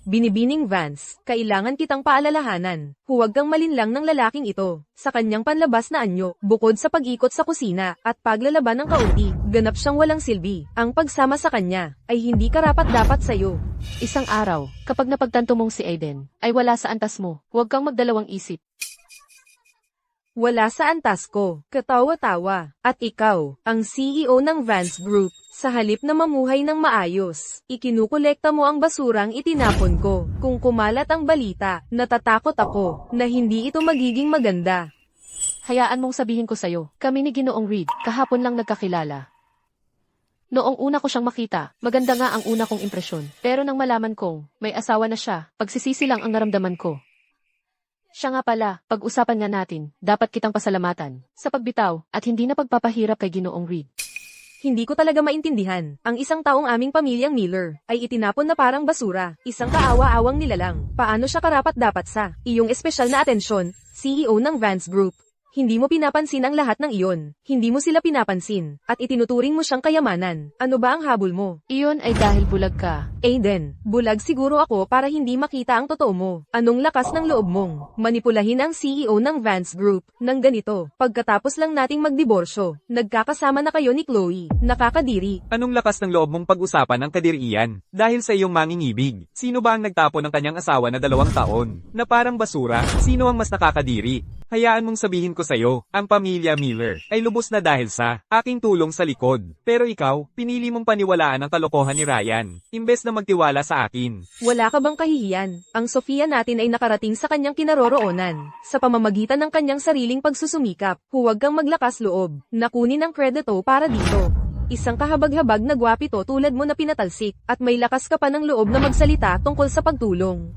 Binibining Vance, kailangan kitang paalalahanan. Huwag kang malinlang ng lalaking ito. Sa kanyang panlabas na anyo, bukod sa pag-ikot sa kusina at paglalaban ng kaunti, ganap siyang walang silbi. Ang pagsama sa kanya ay hindi karapat-dapat sa'yo. Isang araw, kapag napagtanto mong si Aiden, ay wala sa antas mo, huwag kang magdalawang isip. Wala sa antas ko, katawa-tawa. At ikaw, ang CEO ng Vance Group, sa halip na mamuhay ng maayos, ikinukolekta mo ang basurang itinapon ko. Kung kumalat ang balita, natatakot ako, na hindi ito magiging maganda. Hayaan mong sabihin ko sa'yo, kami ni Ginoong Reed, kahapon lang nagkakilala. Noong una ko siyang makita, maganda nga ang una kong impresyon. Pero nang malaman kong, may asawa na siya, pagsisisi lang ang naramdaman ko. Siya nga pala, pag-usapan nga natin, dapat kitang pasalamatan, sa pagbitaw, at hindi na pagpapahirap kay Ginoong Reed. Hindi ko talaga maintindihan. Ang isang taong aming pamilyang Miller ay itinapon na parang basura, isang kaawa-awang nilalang. Paano siya karapat-dapat sa iyong espesyal na atensyon, CEO ng Vance Group? Hindi mo pinapansin ang lahat ng iyon. Hindi mo sila pinapansin, at itinuturing mo siyang kayamanan. Ano ba ang habol mo? Iyon ay dahil bulag ka. Aiden, bulag siguro ako para hindi makita ang totoo mo. Anong lakas ng loob mong manipulahin ang CEO ng Vance Group ng ganito? Pagkatapos lang nating magdiborsyo, nagkakasama na kayo ni Chloe. Nakakadiri. Anong lakas ng loob mong pag-usapan ang kadirian? Dahil sa iyong mangingibig, sino ba ang nagtapon ng kanyang asawa na 2 taon? Na parang basura? Sino ang mas nakakadiri? Hayaan mong sabihin ko sa'yo, ang pamilya Miller ay lubos na dahil sa aking tulong sa likod. Pero ikaw, pinili mong paniwalaan ang kalokohan ni Ryan, imbes na magtiwala sa akin. Wala ka bang kahihiyan? Ang Sofia natin ay nakarating sa kanyang kinaroroonan. Sa pamamagitan ng kanyang sariling pagsusumikap, huwag kang maglakas loob. Nakunin ang kredito para dito. Isang kahabag-habag na gwapito tulad mo na pinatalsik, at may lakas ka pa ng loob na magsalita tungkol sa pagtulong.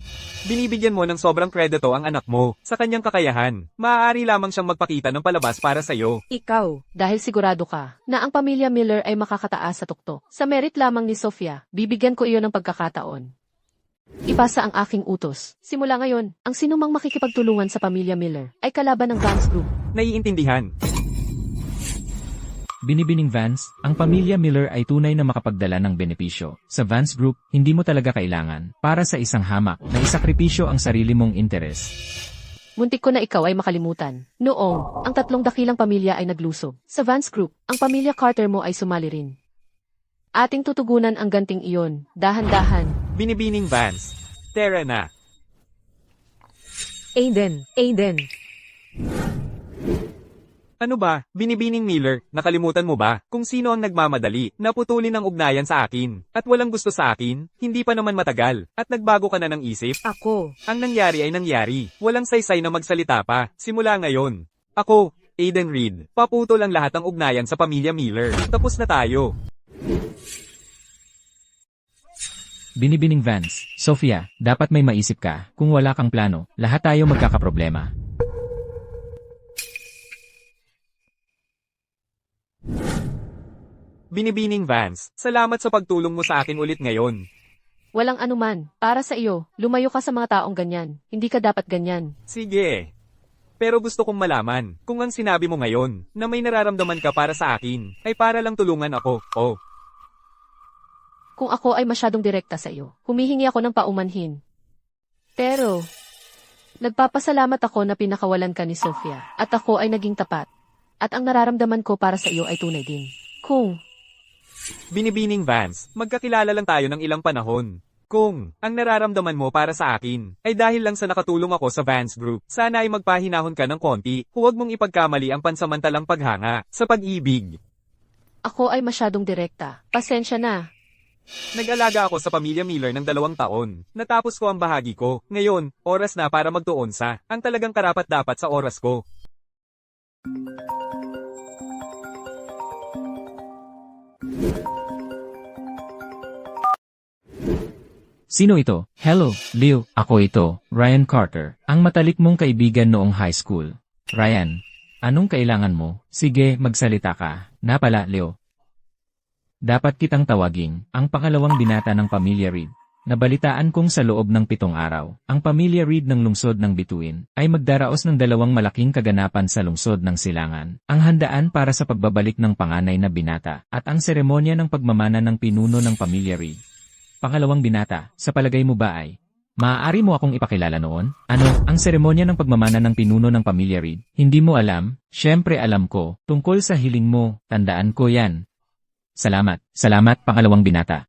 Binibigyan mo ng sobrang kredito ang anak mo sa kanyang kakayahan. Maaari lamang siyang magpakita ng palabas para sa'yo. Ikaw, Dahil sigurado ka, na ang pamilya Miller ay makakataas sa tuktok. Sa merit lamang ni Sofia, bibigyan ko iyon ng pagkakataon. Ipasa ang aking utos. Simula ngayon, ang sinumang makikipagtulungan sa pamilya Miller ay kalaban ng Vance Group. Naiintindihan. Binibining Vance, ang pamilya Miller ay tunay na makapagdala ng benepisyo. Sa Vance Group, hindi mo talaga kailangan, para sa isang hamak, na isakripisyo ang sarili mong interes. Muntik ko na ikaw ay makalimutan. Noong, ang 3 dakilang pamilya ay naglusob. Sa Vance Group, ang pamilya Carter mo ay sumali rin. Ating tutugunan ang ganting iyon, dahan-dahan. Binibining Vance. Tara na. Aiden, Ano ba, Binibining Miller, nakalimutan mo ba kung sino ang nagmamadali, naputulin ang ugnayan sa akin, at walang gusto sa akin, hindi pa naman matagal, at nagbago ka na ng isip? ako. Ang nangyari ay nangyari, walang saysay na magsalita pa, simula ngayon. Ako, Aiden Reed, paputol ang lahat ng ugnayan sa pamilya Miller, tapos na tayo. Binibining Vance, Sophia, dapat may maisip ka. Kung wala kang plano, lahat tayo magkakaproblema. Binibining Vance, salamat sa pagtulong mo sa akin ulit ngayon. Walang anuman, para sa iyo, lumayo ka sa mga taong ganyan. Hindi ka dapat ganyan. Sige. Pero gusto kong malaman, kung ang sinabi mo ngayon, na may nararamdaman ka para sa akin, ay para lang tulungan ako, oh. Kung ako ay masyadong direkta sa iyo, humihingi ako ng paumanhin. Pero, nagpapasalamat ako na pinakawalan ka ni Sofia, at ako ay naging tapat. At ang nararamdaman ko para sa iyo ay tunay din. Kung Binibining Vance, magkakilala lang tayo ng ilang panahon. Kung ang nararamdaman mo para sa akin ay dahil lang sa nakatulong ako sa Vance Group, sana ay magpahinahon ka ng konti, huwag mong ipagkamali ang pansamantalang paghanga sa pag-ibig. ako ay masyadong direkta, pasensya na. Nag-alaga ako sa pamilya Miller ng 2 taon. Natapos ko ang bahagi ko. Ngayon, oras na para magtuon sa ang talagang karapat-dapat sa oras ko. Sino ito? Hello, Leo. Ako ito, Ryan Carter, ang matalik mong kaibigan noong high school. Ryan, anong kailangan mo? Sige, magsalita ka. Napala, Leo. Dapat kitang tawaging, ang pangalawang binata ng pamilya Reed. Nabalitaan kong sa loob ng 7 araw, ang pamilya Reed ng lungsod ng Bituin ay magdaraos ng 2 malaking kaganapan sa lungsod ng Silangan. Ang handaan para sa pagbabalik ng panganay na binata at ang seremonya ng pagmamana ng pinuno ng pamilya Reed. Pangalawang binata, sa palagay mo ba ay maaari mo akong ipakilala noon? Ano, ang seremonya ng pagmamana ng pinuno ng pamilya Reed? Hindi mo alam? Siyempre alam ko, tungkol sa hiling mo, tandaan ko yan. Salamat, salamat pangalawang binata.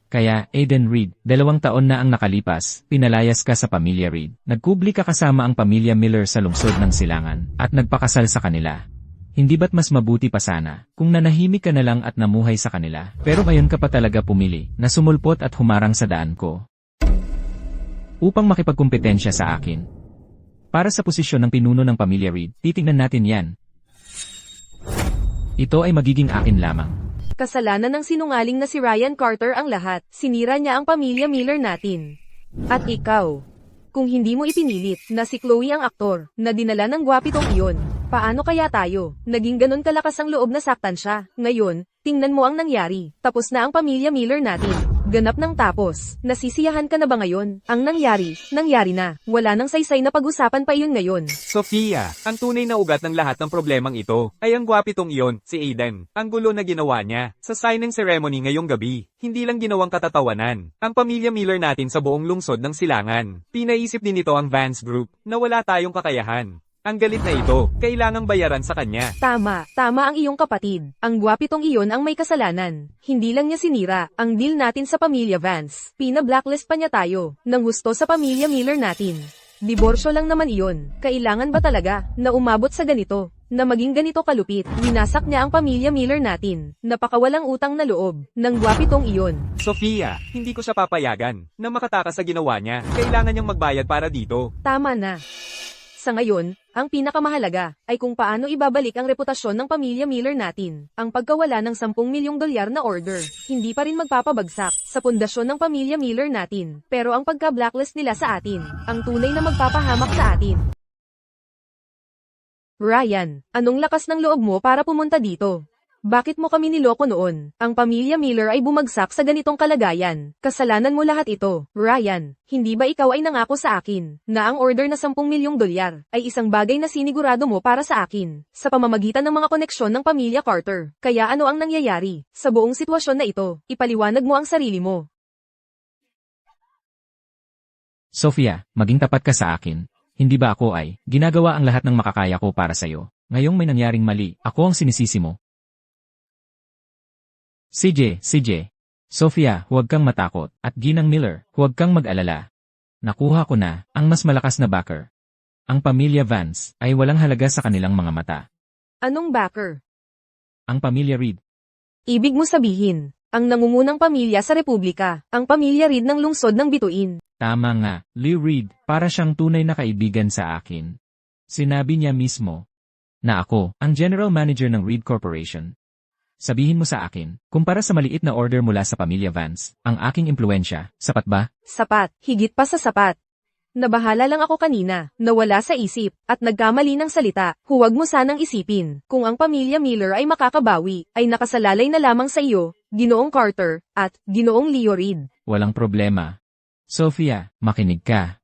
Kaya, Aiden Reed, 2 taon na ang nakalipas, pinalayas ka sa pamilya Reed. Nagkubli ka kasama ang pamilya Miller sa lungsod ng Silangan, at nagpakasal sa kanila. Hindi ba't mas mabuti pa sana, kung nanahimik ka na lang at namuhay sa kanila? Pero ngayon ka pa talaga pumili, na sumulpot at humarang sa daan ko. Upang makipagkumpetensya sa akin. Para sa posisyon ng pinuno ng pamilya Reed, titignan natin yan. Ito ay magiging akin lamang. Kasalanan ng sinungaling na si Ryan Carter ang lahat. Sinira niya ang pamilya Miller natin. At ikaw, kung hindi mo ipinilit na si Chloe ang aktor na dinala ng gwapitong iyon, paano kaya tayo? Naging ganon kalakas ang loob na saktan siya. Ngayon, tingnan mo ang nangyari. Tapos na ang pamilya Miller natin. Ganap ng tapos. Nasisiyahan ka na ba ngayon? Ang nangyari na. Wala nang saysay na pag-usapan pa iyon ngayon. Sofia, ang tunay na ugat ng lahat ng problemang ito ay ang gwapitong iyon, si Aiden. Ang gulo na ginawa niya sa signing ceremony ngayong gabi. Hindi lang ginawang katatawanan ang pamilya Miller natin sa buong lungsod ng Silangan. Pinaisip din ito ang Vance Group na wala tayong kakayahan. Ang galit na ito, kailangang bayaran sa kanya. Tama ang iyong kapatid. Ang gwapitong iyon ang may kasalanan. Hindi lang niya sinira ang deal natin sa pamilya Vance. Pina-blacklist pa niya tayo ng gusto sa pamilya Miller natin. Diborsyo lang naman iyon. Kailangan ba talaga na umabot sa ganito? Na maging ganito kalupit? Winasak niya ang pamilya Miller natin. Napakawalang utang na loob ng gwapitong iyon. Sofia, hindi ko siya papayagan na makatakas sa ginawa niya. Kailangan niyang magbayad para dito. Tama na. Sa ngayon, ang pinakamahalaga ay kung paano ibabalik ang reputasyon ng pamilya Miller natin. Ang pagkawala ng $10 milyong na order, hindi pa rin magpapabagsak sa pundasyon ng pamilya Miller natin. Pero ang pagka-blacklist nila sa atin, ang tunay na magpapahamak sa atin. Ryan, anong lakas ng loob mo para pumunta dito? Bakit mo kami niloko noon? Ang pamilya Miller ay bumagsak sa ganitong kalagayan. Kasalanan mo lahat ito. Ryan, hindi ba ikaw ay nangako sa akin na ang order na $10 milyong ay isang bagay na sinigurado mo para sa akin sa pamamagitan ng mga koneksyon ng pamilya Carter? Kaya ano ang nangyayari sa buong sitwasyon na ito? Ipaliwanag mo ang sarili mo. Sofia, maging tapat ka sa akin. Hindi ba ako ay ginagawa ang lahat ng makakaya ko para sa'yo? Ngayong may nangyaring mali, ako ang sinisisi mo. CJ, Sofia, huwag kang matakot, at Ginang Miller, huwag kang mag-alala. Nakuha ko na, ang mas malakas na backer. Ang pamilya Vance, ay walang halaga sa kanilang mga mata. Anong backer? Ang pamilya Reed. Ibig mo sabihin, ang nangungunang pamilya sa Republika, ang pamilya Reed ng lungsod ng Bituin. Tama nga, Leo Reed, para siyang tunay na kaibigan sa akin. Sinabi niya mismo, na ako, ang General Manager ng Reed Corporation. Sabihin mo sa akin, kumpara sa maliit na order mula sa pamilya Vance, ang aking impluensya, sapat ba? Sapat, higit pa sa sapat. Nabahala lang ako kanina, nawala sa isip, at nagkamali ng salita. Huwag mo sanang isipin, kung ang pamilya Miller ay makakabawi, ay nakasalalay na lamang sa iyo, Ginoong Carter, at Ginoong Leo Reed. Walang problema. Sofia, makinig ka.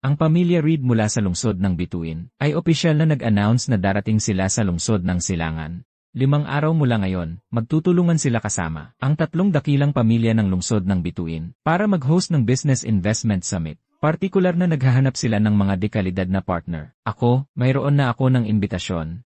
Ang pamilya Reed mula sa lungsod ng Bituin ay opisyal na nag-announce na darating sila sa lungsod ng Silangan. 5 araw mula ngayon, magtutulungan sila kasama ang 3 dakilang pamilya ng lungsod ng Bituin para mag-host ng Business Investment Summit. Partikular na naghahanap sila ng mga dekalidad na partner. Ako, mayroon na ako ng imbitasyon.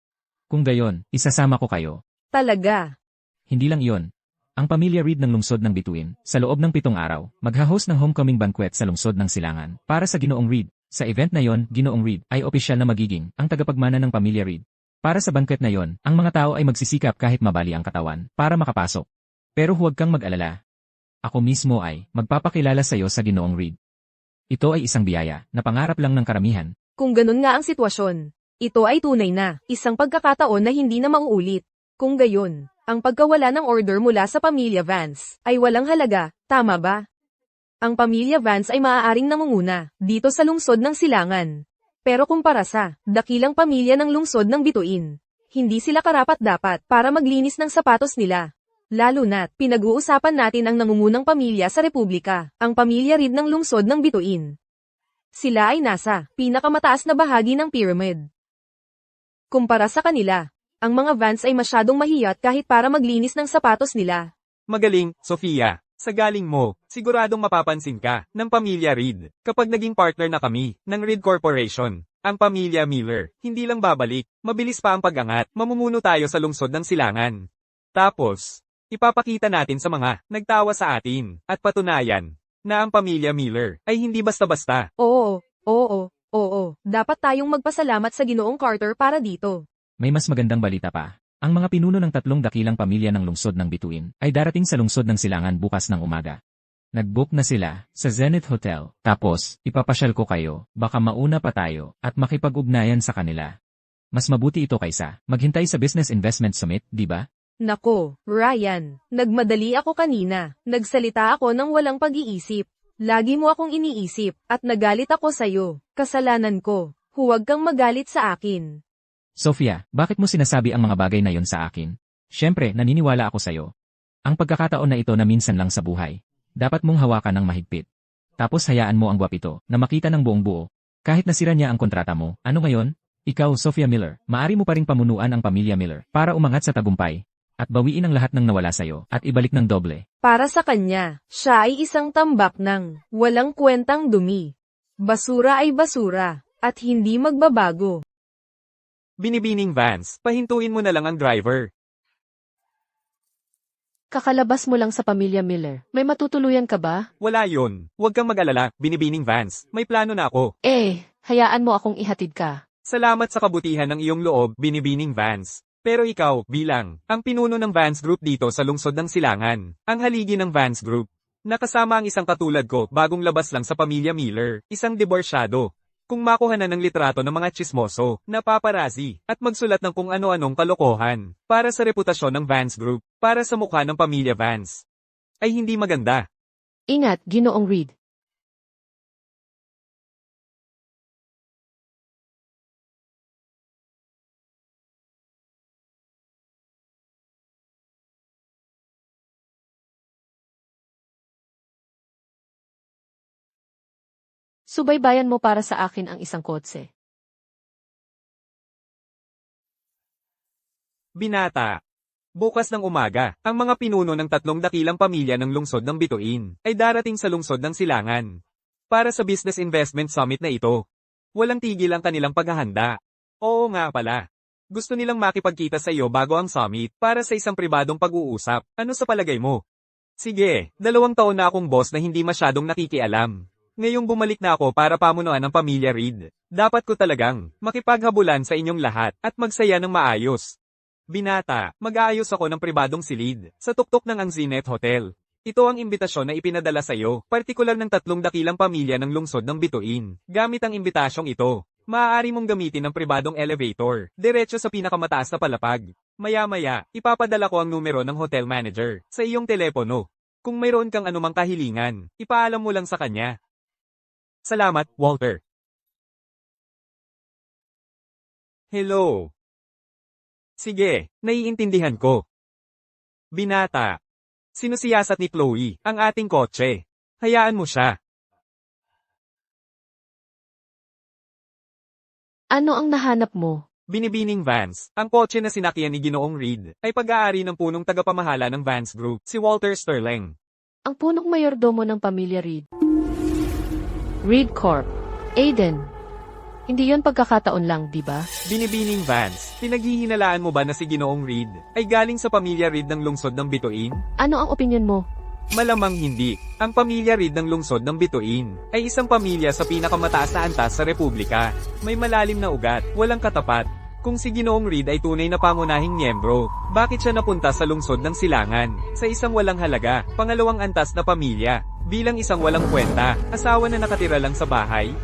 Kung gayon, isasama ko kayo. Talaga. Hindi lang iyon. Ang pamilya Reed ng lungsod ng Bituin, sa loob ng 7 araw, magha-host ng homecoming banquet sa lungsod ng Silangan para sa Ginoong Reed. Sa event na yon, Ginoong Reed ay opisyal na magiging ang tagapagmana ng pamilya Reed. Para sa banquet na yon, ang mga tao ay magsisikap kahit mabali ang katawan para makapasok. Pero huwag kang mag-alala. Ako mismo ay magpapakilala sa iyo sa Ginoong Reed. Ito ay isang biyaya na pangarap lang ng karamihan. Kung ganun nga ang sitwasyon, ito ay tunay na isang pagkakataon na hindi na mauulit. Kung gayon, ang pagkawala ng order mula sa pamilya Vance ay walang halaga, tama ba? Ang pamilya Vance ay maaaring nangunguna dito sa lungsod ng Silangan. Pero kumpara sa dakilang pamilya ng lungsod ng Bituin, hindi sila karapat-dapat para maglinis ng sapatos nila. Lalo na't pinag-uusapan natin ang nangungunang pamilya sa Republika, ang pamilya Reed ng lungsod ng Bituin. Sila ay nasa pinakamataas na bahagi ng pyramid. Kumpara sa kanila, ang mga Vance ay masyadong mahiyat kahit para maglinis ng sapatos nila. Magaling, Sofia. Sa galing mo, siguradong mapapansin ka ng pamilya Reed. Kapag naging partner na kami ng Reed Corporation, ang pamilya Miller, hindi lang babalik, mabilis pa ang pag-angat, mamumuno tayo sa lungsod ng Silangan. Tapos, ipapakita natin sa mga nagtawa sa atin at patunayan na ang pamilya Miller ay hindi basta-basta. Oo. Dapat tayong magpasalamat sa Ginoong Carter para dito. May mas magandang balita pa. Ang mga pinuno ng 3 dakilang pamilya ng lungsod ng Bituin ay darating sa lungsod ng Silangan bukas ng umaga. Nag-book na sila sa Zenith Hotel. Tapos, ipapasyal ko kayo, baka mauna pa tayo at makipag-ugnayan sa kanila. Mas mabuti ito kaysa maghintay sa Business Investment Summit, di ba? Nako, Ryan, nagmadali ako kanina. Nagsalita ako ng walang pag-iisip. Lagi mo akong iniisip at nagalit ako sa'yo. Kasalanan ko. Huwag kang magalit sa akin. Sofia, bakit mo sinasabi ang mga bagay na yon sa akin? Siyempre, naniniwala ako sa'yo. Ang pagkakataon na ito na minsan lang sa buhay. Dapat mong hawakan ng mahigpit. Tapos hayaan mo ang gwapito na makita ng buong buo. Kahit nasira niya ang kontrata mo, ano ngayon? Ikaw, Sophia Miller, maari mo pa ring pamunuan ang pamilya Miller para umangat sa tagumpay at bawiin ang lahat ng nawala sa'yo at ibalik ng doble. Para sa kanya, siya ay isang tambak ng walang kwentang dumi. Basura ay basura at hindi magbabago. Binibining Vance, pahintuin mo na lang ang driver. Kakalabas mo lang sa pamilya Miller. May matutuluyan ka ba? Wala yon. Huwag kang mag-alala, Binibining Vance. May plano na ako. Hayaan mo akong ihatid ka. Salamat sa kabutihan ng iyong loob, Binibining Vance. Pero ikaw, bilang ang pinuno ng Vance Group dito sa lungsod ng Silangan, ang haligi ng Vance Group. Nakasama ang isang katulad ko, bagong labas lang sa pamilya Miller, isang diborsyado. Kung makuha na ng litrato ng mga tsismoso, napaparazi, at magsulat ng kung ano-anong kalokohan, para sa reputasyon ng Vance Group, para sa mukha ng pamilya Vance, ay hindi maganda. Ingat, Ginoong Reed. Subaybayan mo para sa akin ang isang kotse. Binata. Bukas ng umaga, ang mga pinuno ng 3 dakilang pamilya ng lungsod ng Bituin ay darating sa lungsod ng Silangan. Para sa Business Investment Summit na ito. Walang tigil ang kanilang paghahanda. Oo nga pala. Gusto nilang makipagkita sa iyo bago ang summit para sa isang pribadong pag-uusap. Ano sa palagay mo? Sige, 2 taon na akong boss na hindi masyadong nakikialam. Ngayong bumalik na ako para pamunuan ang pamilya Reed. Dapat ko talagang makipaghabulan sa inyong lahat at magsaya ng maayos. Binata, mag-aayos ako ng pribadong silid sa tuktok ng ang Zenith Hotel. Ito ang imbitasyon na ipinadala sa iyo, partikular ng 3 dakilang pamilya ng lungsod ng Bituin. Gamit ang imbitasyong ito, maaari mong gamitin ang pribadong elevator, diretso sa pinakamataas na palapag. Maya-maya, ipapadala ko ang numero ng hotel manager sa iyong telepono. Kung mayroon kang anumang kahilingan, ipaalam mo lang sa kanya. Salamat, Walter. Hello. Sige, naiintindihan ko. Binata. Sinusiyasat ni Chloe ang ating kotse. Hayaan mo siya. Ano ang nahanap mo? Binibining Vance, ang kotse na sinakyan ni Ginoong Reed, ay pag-aari ng punong tagapamahala ng Vance Group, si Walter Sterling. Ang punong mayordomo ng pamilya Reed. Reed Corp. Aiden. Hindi yon pagkakataon lang, di ba? Binibining Vance, pinaghihinalaan mo ba na si Ginoong Reed ay galing sa pamilya Reed ng lungsod ng Bituin? Ano ang opinyon mo? Malamang hindi. Ang pamilya Reed ng lungsod ng Bituin ay isang pamilya sa pinakamataas na antas sa Republika. May malalim na ugat, walang katapat. Kung si Ginoong Reed ay tunay na pangunahing miyembro, bakit siya napunta sa lungsod ng Silangan, sa isang walang halaga, pangalawang antas na pamilya, bilang isang walang kwenta, asawa na nakatira lang sa bahay?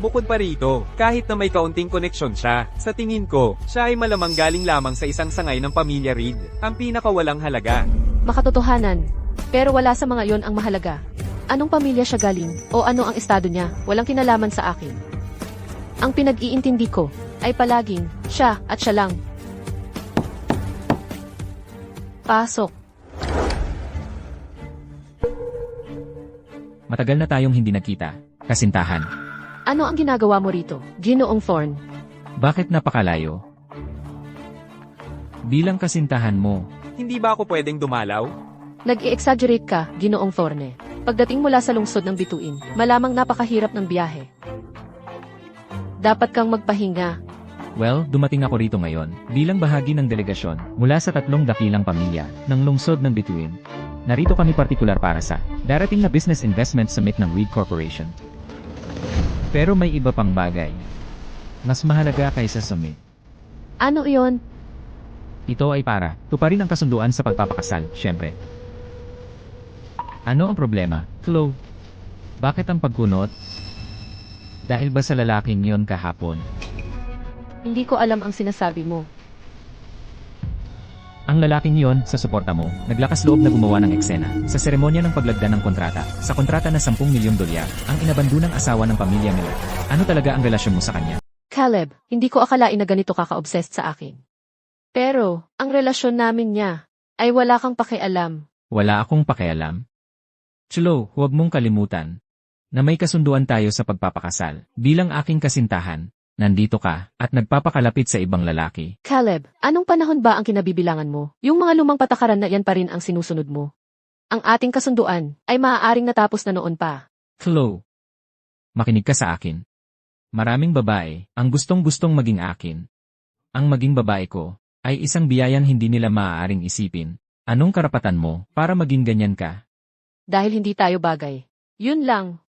Bukod pa rito, kahit na may kaunting koneksyon siya, sa tingin ko, siya ay malamang galing lamang sa isang sangay ng pamilya Reed, ang pinakawalang halaga. Makatotohanan. Pero wala sa mga yon ang mahalaga. Anong pamilya siya galing, o ano ang estado niya, walang kinalaman sa akin. Ang pinag-iintindi ko, ay palaging, siya at siya lang. Pasok. Matagal na tayong hindi nakita. Kasintahan. Ano ang ginagawa mo rito, Ginoong Thorn? Bakit napakalayo? Bilang kasintahan mo, Hindi ba ako pwedeng dumalaw? Nag-i-exaggerate ka, Ginoong Thorne. Pagdating mula sa lungsod ng Bituin, malamang napakahirap ng biyahe. Dapat kang magpahinga. well, dumating ako rito ngayon, bilang bahagi ng delegasyon, mula sa 3 dakilang pamilya, ng lungsod ng Bituin. Narito kami partikular para sa darating na Business Investment Summit ng Reed Corporation. Pero may iba pang bagay. Mas mahalaga kaysa summit. Ano iyon? Ito ay para tuparin ang kasunduan sa pagpapakasal, syempre. Ano ang problema, Chloe? Bakit ang pagkunot? Dahil ba sa lalaking yon kahapon? Hindi ko alam ang sinasabi mo. Ang lalaking yon, sa suporta mo, naglakas loob na gumawa ng eksena sa seremonya ng paglagda ng kontrata, sa kontrata na $10 milyon, ang inabandunang asawa ng pamilya Miller. Ano talaga ang relasyon mo sa kanya? Caleb, hindi ko akalain na ganito kaka-obsessed sa akin. Pero, ang relasyon namin niya, ay wala kang pakialam. Wala akong pakialam. Chloe, huwag mong kalimutan na may kasunduan tayo sa pagpapakasal. Bilang aking kasintahan, nandito ka, at nagpapakalapit sa ibang lalaki. Caleb, anong panahon ba ang kinabibilangan mo? Yung mga lumang patakaran na yan pa rin ang sinusunod mo. Ang ating kasunduan, ay maaaring natapos na noon pa. Chloe, makinig ka sa akin. Maraming babae, ang gustong-gustong maging akin. Ang maging babae ko, ay isang biyayang hindi nila maaaring isipin. Anong karapatan mo, para maging ganyan ka? Dahil hindi tayo bagay. Yun lang.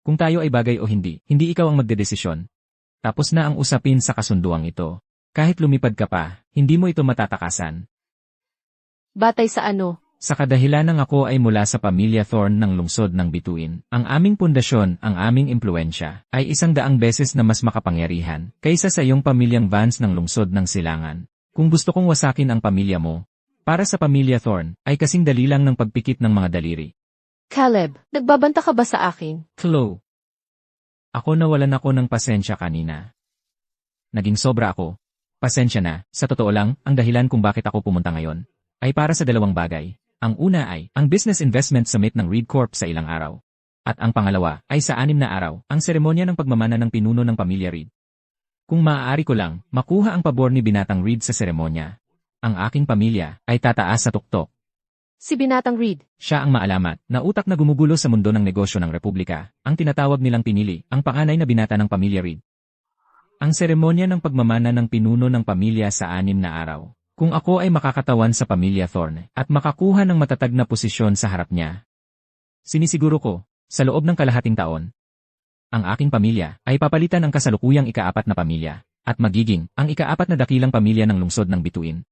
Kung tayo ay bagay o hindi, hindi ikaw ang magdedesisyon. Tapos na ang usapin sa kasunduang ito. Kahit lumipad ka pa, hindi mo ito matatakasan. Batay sa ano? Sa kadahilanang ako ay mula sa pamilya Thorn ng lungsod ng Bituin, ang aming pundasyon, ang aming impluensya, ay 100 beses na mas makapangyarihan kaysa sa iyong pamilyang Vance ng lungsod ng Silangan. Kung gusto kong wasakin ang pamilya mo, para sa pamilya Thorn, ay kasing dali lang ng pagpikit ng mga daliri. Caleb, nagbabanta ka ba sa akin? Chloe. Ako nawalan ako ng pasensya kanina. Naging sobra ako. Pasensya na, sa totoo lang, ang dahilan kung bakit ako pumunta ngayon, ay para sa 2 bagay. Ang una ay, ang Business Investment Summit ng Reed Corp sa ilang araw. At ang pangalawa, ay sa 6 na araw, ang seremonya ng pagmamana ng pinuno ng pamilya Reed. Kung maaari ko lang, makuha ang pabor ni Binatang Reed sa seremonya. Ang aking pamilya, ay tataas sa tuktok. Si Binatang Reed. Siya ang maalamat, na utak na gumugulo sa mundo ng negosyo ng Republika, ang tinatawag nilang pinili, ang panganay na binata ng pamilya Reed. Ang seremonya ng pagmamana ng pinuno ng pamilya sa 6 na araw. Kung ako ay makakatawan sa pamilya Thorne, at makakuha ng matatag na posisyon sa harap niya, sinisiguro ko, sa loob ng kalahating taon, ang aking pamilya ay papalitan ang kasalukuyang ika-4 na pamilya, at magiging ang ika-4 na dakilang pamilya ng lungsod ng Bituin.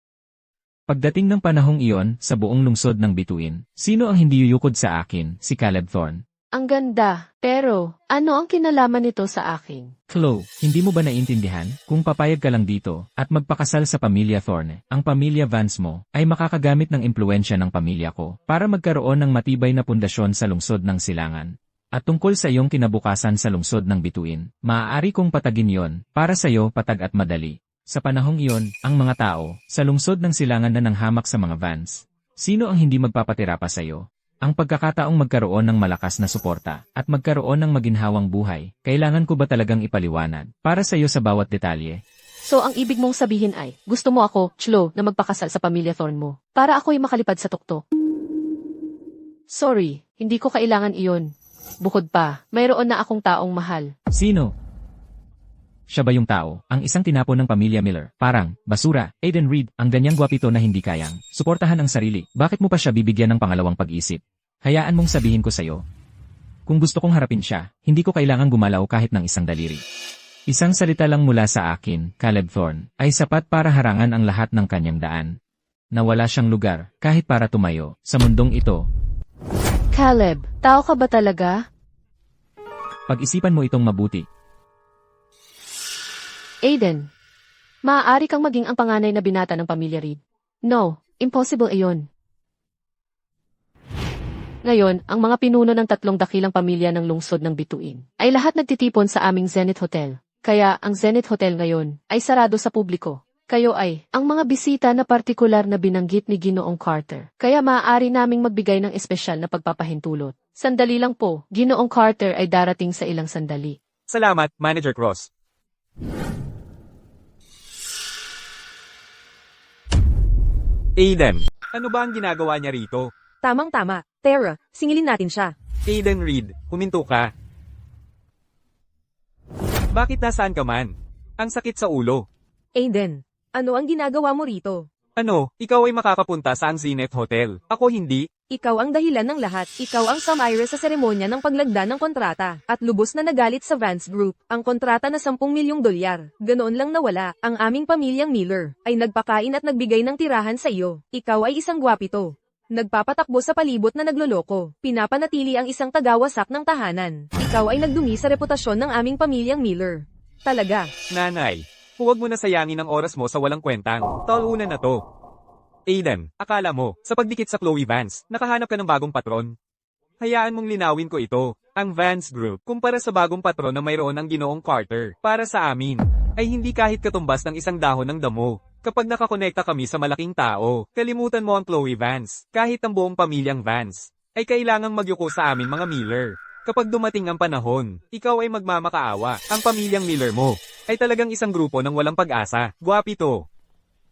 Pagdating ng panahong iyon sa buong lungsod ng Bituin, sino ang hindi yuyukod sa akin, si Caleb Thorne? Ang ganda. Pero, ano ang kinalaman nito sa akin? Chloe, hindi mo ba naintindihan? Kung papayag ka lang dito, at magpakasal sa pamilya Thorne, ang pamilya Vance mo, ay makakagamit ng impluensya ng pamilya ko, para magkaroon ng matibay na pundasyon sa lungsod ng Silangan. At tungkol sa iyong kinabukasan sa lungsod ng Bituin, maaari kong patagin yon, para sa iyo patag at madali. Sa panahong iyon, ang mga tao, sa lungsod ng Silangan na nanghamak sa mga Vance. Sino ang hindi magpapatira pa sa iyo? Ang pagkakataong magkaroon ng malakas na suporta at magkaroon ng maginhawang buhay, kailangan ko ba talagang ipaliwanag para sa iyo sa bawat detalye? So ang ibig mong sabihin ay, gusto mo ako, Chlo, na magpakasal sa pamilya Thorn mo, para ako'y makalipad sa tuktok. Sorry, hindi ko kailangan iyon. Bukod pa, mayroon na akong taong mahal. Sino? Siya ba yung tao, ang isang tinapon ng pamilya Miller? Parang, basura, Aiden Reed, ang ganyang gwapito na hindi kayang suportahan ang sarili. Bakit mo pa siya bibigyan ng pangalawang pag-isip? Hayaan mong sabihin ko sa'yo. Kung gusto kong harapin siya, hindi ko kailangang gumalaw kahit ng isang daliri. Isang salita lang mula sa akin, Caleb Thorne, ay sapat para harangan ang lahat ng kanyang daan. Nawala siyang lugar, kahit para tumayo, sa mundong ito. Caleb, tao ka ba talaga? Pag-isipan mo itong mabuti. Aiden, maaari kang maging ang panganay na binata ng pamilya Reed. No, impossible iyon. Ngayon, ang mga pinuno ng 3 dakilang pamilya ng lungsod ng Bituin ay lahat nagtitipon sa aming Zenith Hotel. Kaya, ang Zenith Hotel ngayon ay sarado sa publiko. Kayo ay ang mga bisita na partikular na binanggit ni Ginoong Carter. Kaya maaari naming magbigay ng espesyal na pagpapahintulot. Sandali lang po, Ginoong Carter ay darating sa ilang sandali. Salamat, Manager Cross. Aiden, ano ba ang ginagawa niya rito? Tamang-tama. Tara, singilin natin siya. Aiden Reed, huminto ka. Bakit nasaan ka man? Ang sakit sa ulo. Aiden, ano ang ginagawa mo rito? Ano, ikaw ay makakapunta sa ang Zenith Hotel. Ako hindi. Ikaw ang dahilan ng lahat. Ikaw ang sumire sa seremonya ng paglagda ng kontrata. At lubos na nagalit sa Vance Group. Ang kontrata na $10 milyong. Ganoon lang nawala. Ang aming pamilyang Miller ay nagpakain at nagbigay ng tirahan sa iyo. Ikaw ay isang gwapito. Nagpapatakbo sa palibot na nagloloko. Pinapanatili ang isang tagawasak ng tahanan. Ikaw ay nagdumi sa reputasyon ng aming pamilyang Miller. Talaga. Nanay, huwag mo na sayangin ang oras mo sa walang kwentang. Talunan na to. Aiden, akala mo, sa pagdikit sa Chloe Vance, nakahanap ka ng bagong patron? Hayaan mong linawin ko ito. Ang Vance Group, kumpara sa bagong patron na mayroon ang Ginoong Carter, para sa amin, ay hindi kahit katumbas ng isang dahon ng damo. Kapag nakakonekta kami sa malaking tao, kalimutan mo ang Chloe Vance, kahit ang buong pamilyang Vance, ay kailangang magyuko sa amin mga Miller. Kapag dumating ang panahon, ikaw ay magmamakaawa. Ang pamilyang Miller mo ay talagang isang grupo ng walang pag-asa. Gwapito.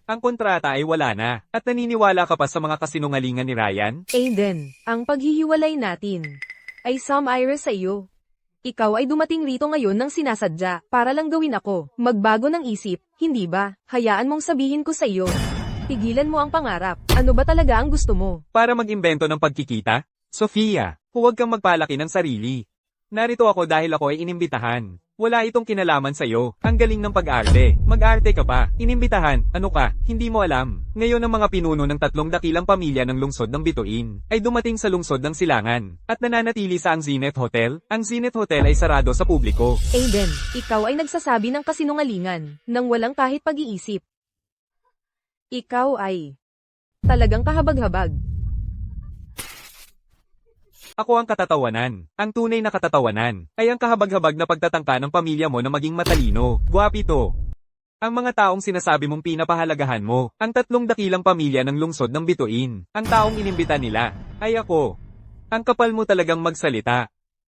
Ang kontrata ay wala na, at naniniwala ka pa sa mga kasinungalingan ni Ryan? Aiden, ang paghihiwalay natin ay sumire sa iyo. Ikaw ay dumating rito ngayon ng sinasadya para lang gawin ako magbago ng isip, hindi ba? Hayaan mong sabihin ko sa iyo. Tigilan mo ang pangarap. Ano ba talaga ang gusto mo? Para mag-imbento ng pagkikita? Sofia, huwag kang magpalaki ng sarili. Narito ako dahil ako ay inimbitahan. Wala itong kinalaman sa'yo. Ang galing ng pag-arte. Mag-arte ka pa. Inimbitahan. Ano ka? Hindi mo alam. Ngayon ang mga pinuno ng 3 dakilang pamilya ng lungsod ng Bituin ay dumating sa lungsod ng Silangan at nananatili sa ang Zenith Hotel. Ang Zenith Hotel ay sarado sa publiko. Aiden, ikaw ay nagsasabi ng kasinungalingan nang walang kahit pag-iisip. Ikaw ay talagang kahabag-habag. Ako ang katatawanan. Ang tunay na katatawanan ay ang kahabag-habag na pagtatangka ng pamilya mo na maging matalino. Gwapito. Ang mga taong sinasabi mong pinapahalagahan mo, ang 3 dakilang pamilya ng lungsod ng Bituin, ang taong inimbita nila, ay ako. Ang kapal mo talagang magsalita.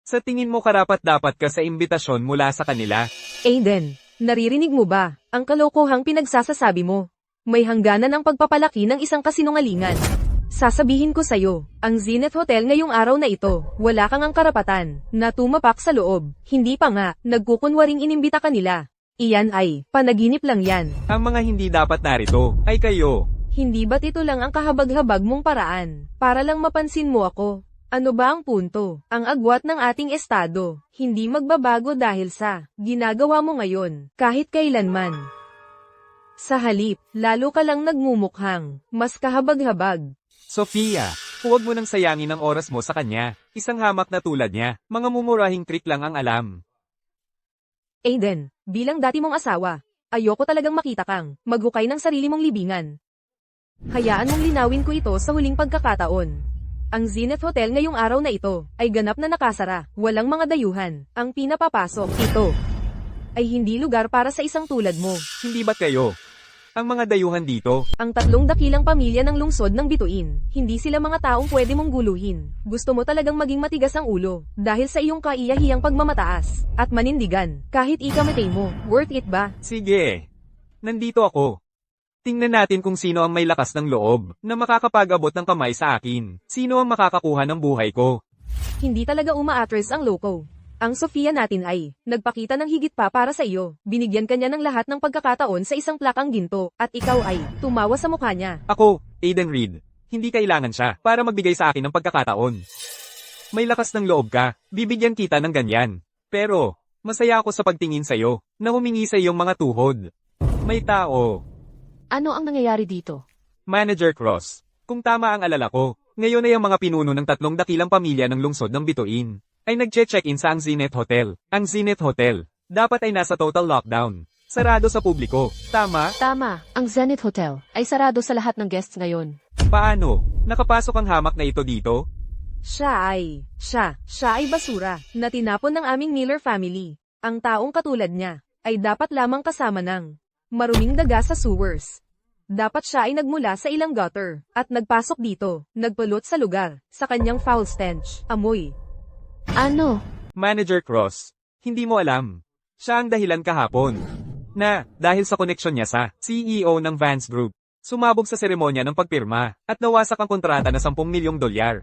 Sa tingin mo karapat-dapat ka sa imbitasyon mula sa kanila? Aiden, naririnig mo ba ang kalokohang pinagsasasabi mo? May hangganan ang pagpapalaki ng isang kasinungalingan. Sasabihin ko sa'yo, ang Zenith Hotel ngayong araw na ito, wala kang ang karapatan na tumapak sa loob. Hindi pa nga, nagkukunwaring inimbita ka nila. Iyan ay, panaginip lang yan. Ang mga hindi dapat narito, ay kayo. Hindi ba't ito lang ang kahabag-habag mong paraan? Para lang mapansin mo ako. Ano ba ang punto? Ang agwat ng ating estado, hindi magbabago dahil sa ginagawa mo ngayon, kahit kailanman. Sa halip, lalo ka lang nagmumukhang mas kahabag-habag. Sofia, huwag mo nang sayangin ang oras mo sa kanya. Isang hamak na tulad niya, mga mumurahing trick lang ang alam. Aiden, bilang dati mong asawa, ayoko talagang makita kang maghukay ng sarili mong libingan. Hayaan mong linawin ko ito sa huling pagkakataon. Ang Zenith Hotel ngayong araw na ito ay ganap na nakasara, walang mga dayuhan. Ang pinapapasok, ito ay hindi lugar para sa isang tulad mo. Hindi ba't kayo? ang mga dayuhan dito. Ang tatlong dakilang pamilya ng lungsod ng bituin, hindi sila mga taong pwede mong guluhin. Gusto mo talagang maging matigas ang ulo, dahil sa iyong kaiyahiyang pagmamataas, at manindigan, kahit ikamatay mo, worth it ba? Sige. Nandito ako. Tingnan natin kung sino ang may lakas ng loob, na makakapag-abot ng kamay sa akin. Sino ang makakakuha ng buhay ko? Hindi talaga umaatres ang loko. Ang Sofia natin ay, nagpakita ng higit pa para sa iyo. Binigyan kanya ng lahat ng pagkakataon sa isang plakang ginto, at ikaw ay, tumawa sa mukha niya. Ako, Aiden Reed. Hindi kailangan siya, para magbigay sa akin ng pagkakataon. May lakas ng loob ka, bibigyan kita ng ganyan. Pero, masaya ako sa pagtingin sa'yo, na humingi sa iyong mga tuhod. May tao. Ano ang nangyayari dito? Manager Cross. Kung tama ang alala ko, ngayon ay ang mga pinuno ng tatlong dakilang pamilya ng lungsod ng Bituin ay nagche-check-in sa ang Zenith Hotel. Ang Zenith Hotel, dapat ay nasa total lockdown. Sarado sa publiko. Tama? Tama, ang Zenith Hotel ay sarado sa lahat ng guests ngayon. Paano? Nakapasok ang hamak na ito dito? Siya ay basura, na tinapon ng aming Miller family. Ang taong katulad niya, ay dapat lamang kasama ng maruming daga sa sewers. Dapat siya ay nagmula sa ilang gutter, at nagpasok dito, nagpulot sa lugar, sa kanyang foul stench, amoy. Ano? Manager Cross, hindi mo alam. Siya ang dahilan kahapon. Na, dahil sa koneksyon niya sa CEO ng Vance Group, sumabog sa seremonya ng pagpirma, at nawasak ang kontrata na $10 milyong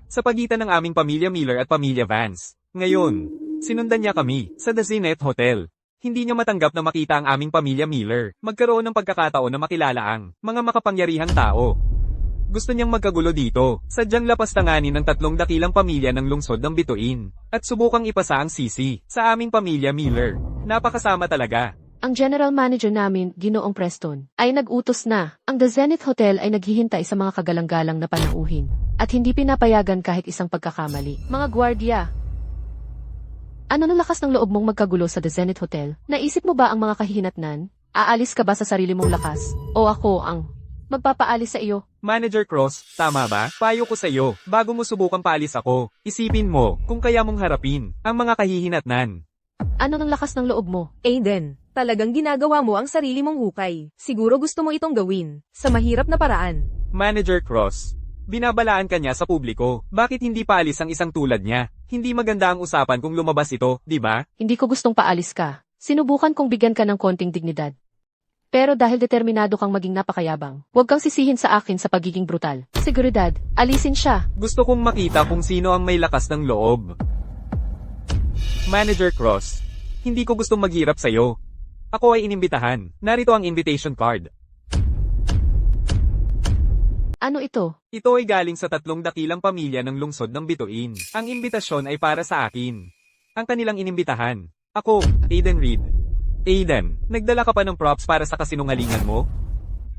sa pagitan ng aming pamilya Miller at pamilya Vance. Ngayon, sinundan niya kami sa The Zenith Hotel. Hindi niya matanggap na makita ang aming pamilya Miller, magkaroon ng pagkakataon na makilala ang mga makapangyarihang tao. Gusto niyang magkagulo dito, sadyang lapastanganin ng tatlong dakilang pamilya ng lungsod ng Bituin, at subukang ipasa ang sisi sa aming pamilya Miller. Napakasama talaga. Ang general manager namin, Ginoong Preston, ay nag-utos na ang The Zenith Hotel ay naghihintay sa mga kagalang-galang na panauhin, at hindi pinapayagan kahit isang pagkakamali. Mga gwardiya, ano ng lakas ng loob mong magkagulo sa The Zenith Hotel? Naisip mo ba ang mga kahihinatnan? Aalis ka ba sa sarili mong lakas? O ako ang magpapaalis sa iyo? Manager Cross, tama ba? Payo ko sa iyo, bago mo subukang paalis ako, isipin mo kung kaya mong harapin ang mga kahihinatnan. Ano ng lakas ng loob mo? Aiden, talagang ginagawa mo ang sarili mong hukay. Siguro gusto mo itong gawin, sa mahirap na paraan. Manager Cross, binabalaan ka niya sa publiko. Bakit hindi paalis ang isang tulad niya? Hindi maganda ang usapan kung lumabas ito, di ba? Hindi ko gustong paalis ka. Sinubukan kong bigyan ka ng konting dignidad. Pero dahil determinado kang maging napakayabang, huwag kang sisihin sa akin sa pagiging brutal. Seguridad, alisin siya. Gusto kong makita kung sino ang may lakas ng loob. Manager Cross, hindi ko gustong maghirap sa'yo. Ako ay inimbitahan. Narito ang invitation card. Ano ito? Ito ay galing sa tatlong dakilang pamilya ng lungsod ng Bituin. Ang imbitasyon ay para sa akin. Ang kanilang inimbitahan. Ako, Aiden Reed. Aiden, nagdala ka pa ng props para sa kasinungalingan mo?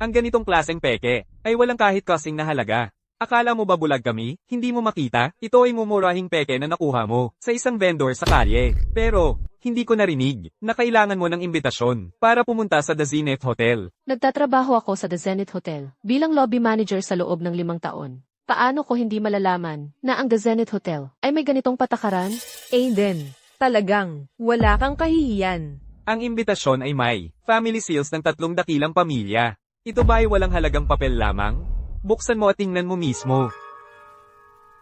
Ang ganitong klaseng peke, ay walang kahit kasing na halaga. Akala mo ba bulag kami? Hindi mo makita? Ito ay mumurahing peke na nakuha mo sa isang vendor sa kalye. Pero, hindi ko narinig na kailangan mo ng imbitasyon para pumunta sa The Zenith Hotel. Nagtatrabaho ako sa The Zenith Hotel bilang lobby manager sa loob ng 5 taon. Paano ko hindi malalaman na ang The Zenith Hotel ay may ganitong patakaran? Aiden, talagang, wala kang kahihiyan. Ang imbitasyon ay may family seals ng tatlong dakilang pamilya. Ito ba ay walang halagang papel lamang? Buksan mo at tingnan mo mismo.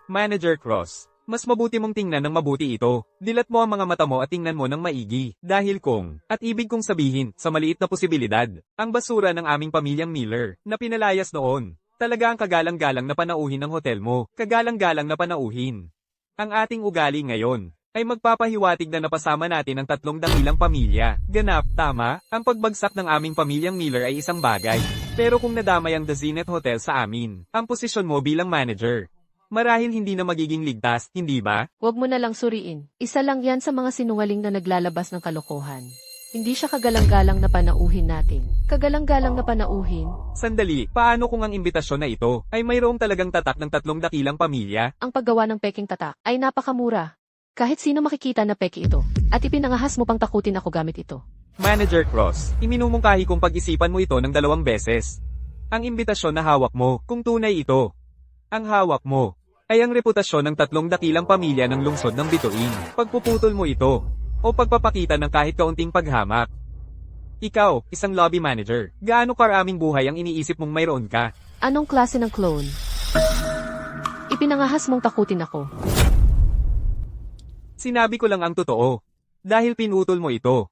Manager Cross, mas mabuti mong tingnan ng mabuti ito. Dilat mo ang mga mata mo at tingnan mo ng maigi. Dahil kung, at ibig kong sabihin, sa maliit na posibilidad, ang basura ng aming pamilyang Miller, na pinalayas noon. Talaga ang kagalang-galang na panauhin ng hotel mo. Kagalang-galang na panauhin. Ang ating ugali ngayon ay magpapahiwatig na napasama natin ang tatlong dakilang pamilya. Ganap, tama, ang pagbagsak ng aming pamilyang Miller ay isang bagay. Pero kung nadamay ang The Zenith Hotel sa amin, ang posisyon mo bilang manager, marahil hindi na magiging ligtas, hindi ba? Huwag mo na lang suriin. Isa lang yan sa mga sinungaling na naglalabas ng kalokohan. Hindi siya kagalang-galang na panauhin natin. Kagalang-galang na panauhin? Sandali, paano kung ang imbitasyon na ito ay mayroong talagang tatak ng tatlong dakilang pamilya? Ang paggawa ng peking tatak ay napakamura. Kahit sino makikita na peke ito, at ipinangahas mo pang takutin ako gamit ito. Manager Cross, iminumungkahi kong pag-isipan mo ito ng 2 beses. Ang imbitasyon na hawak mo, kung tunay ito. Ang hawak mo, ay ang reputasyon ng tatlong dakilang pamilya ng lungsod ng Bituin. Pagpuputol mo ito, o pagpapakita ng kahit kaunting paghamak. Ikaw, isang lobby manager. Gaano karaming buhay ang iniisip mong mayroon ka? Anong klase ng clone? Ipinangahas mong takutin ako. Sinabi ko lang ang totoo. Dahil pinutol mo ito.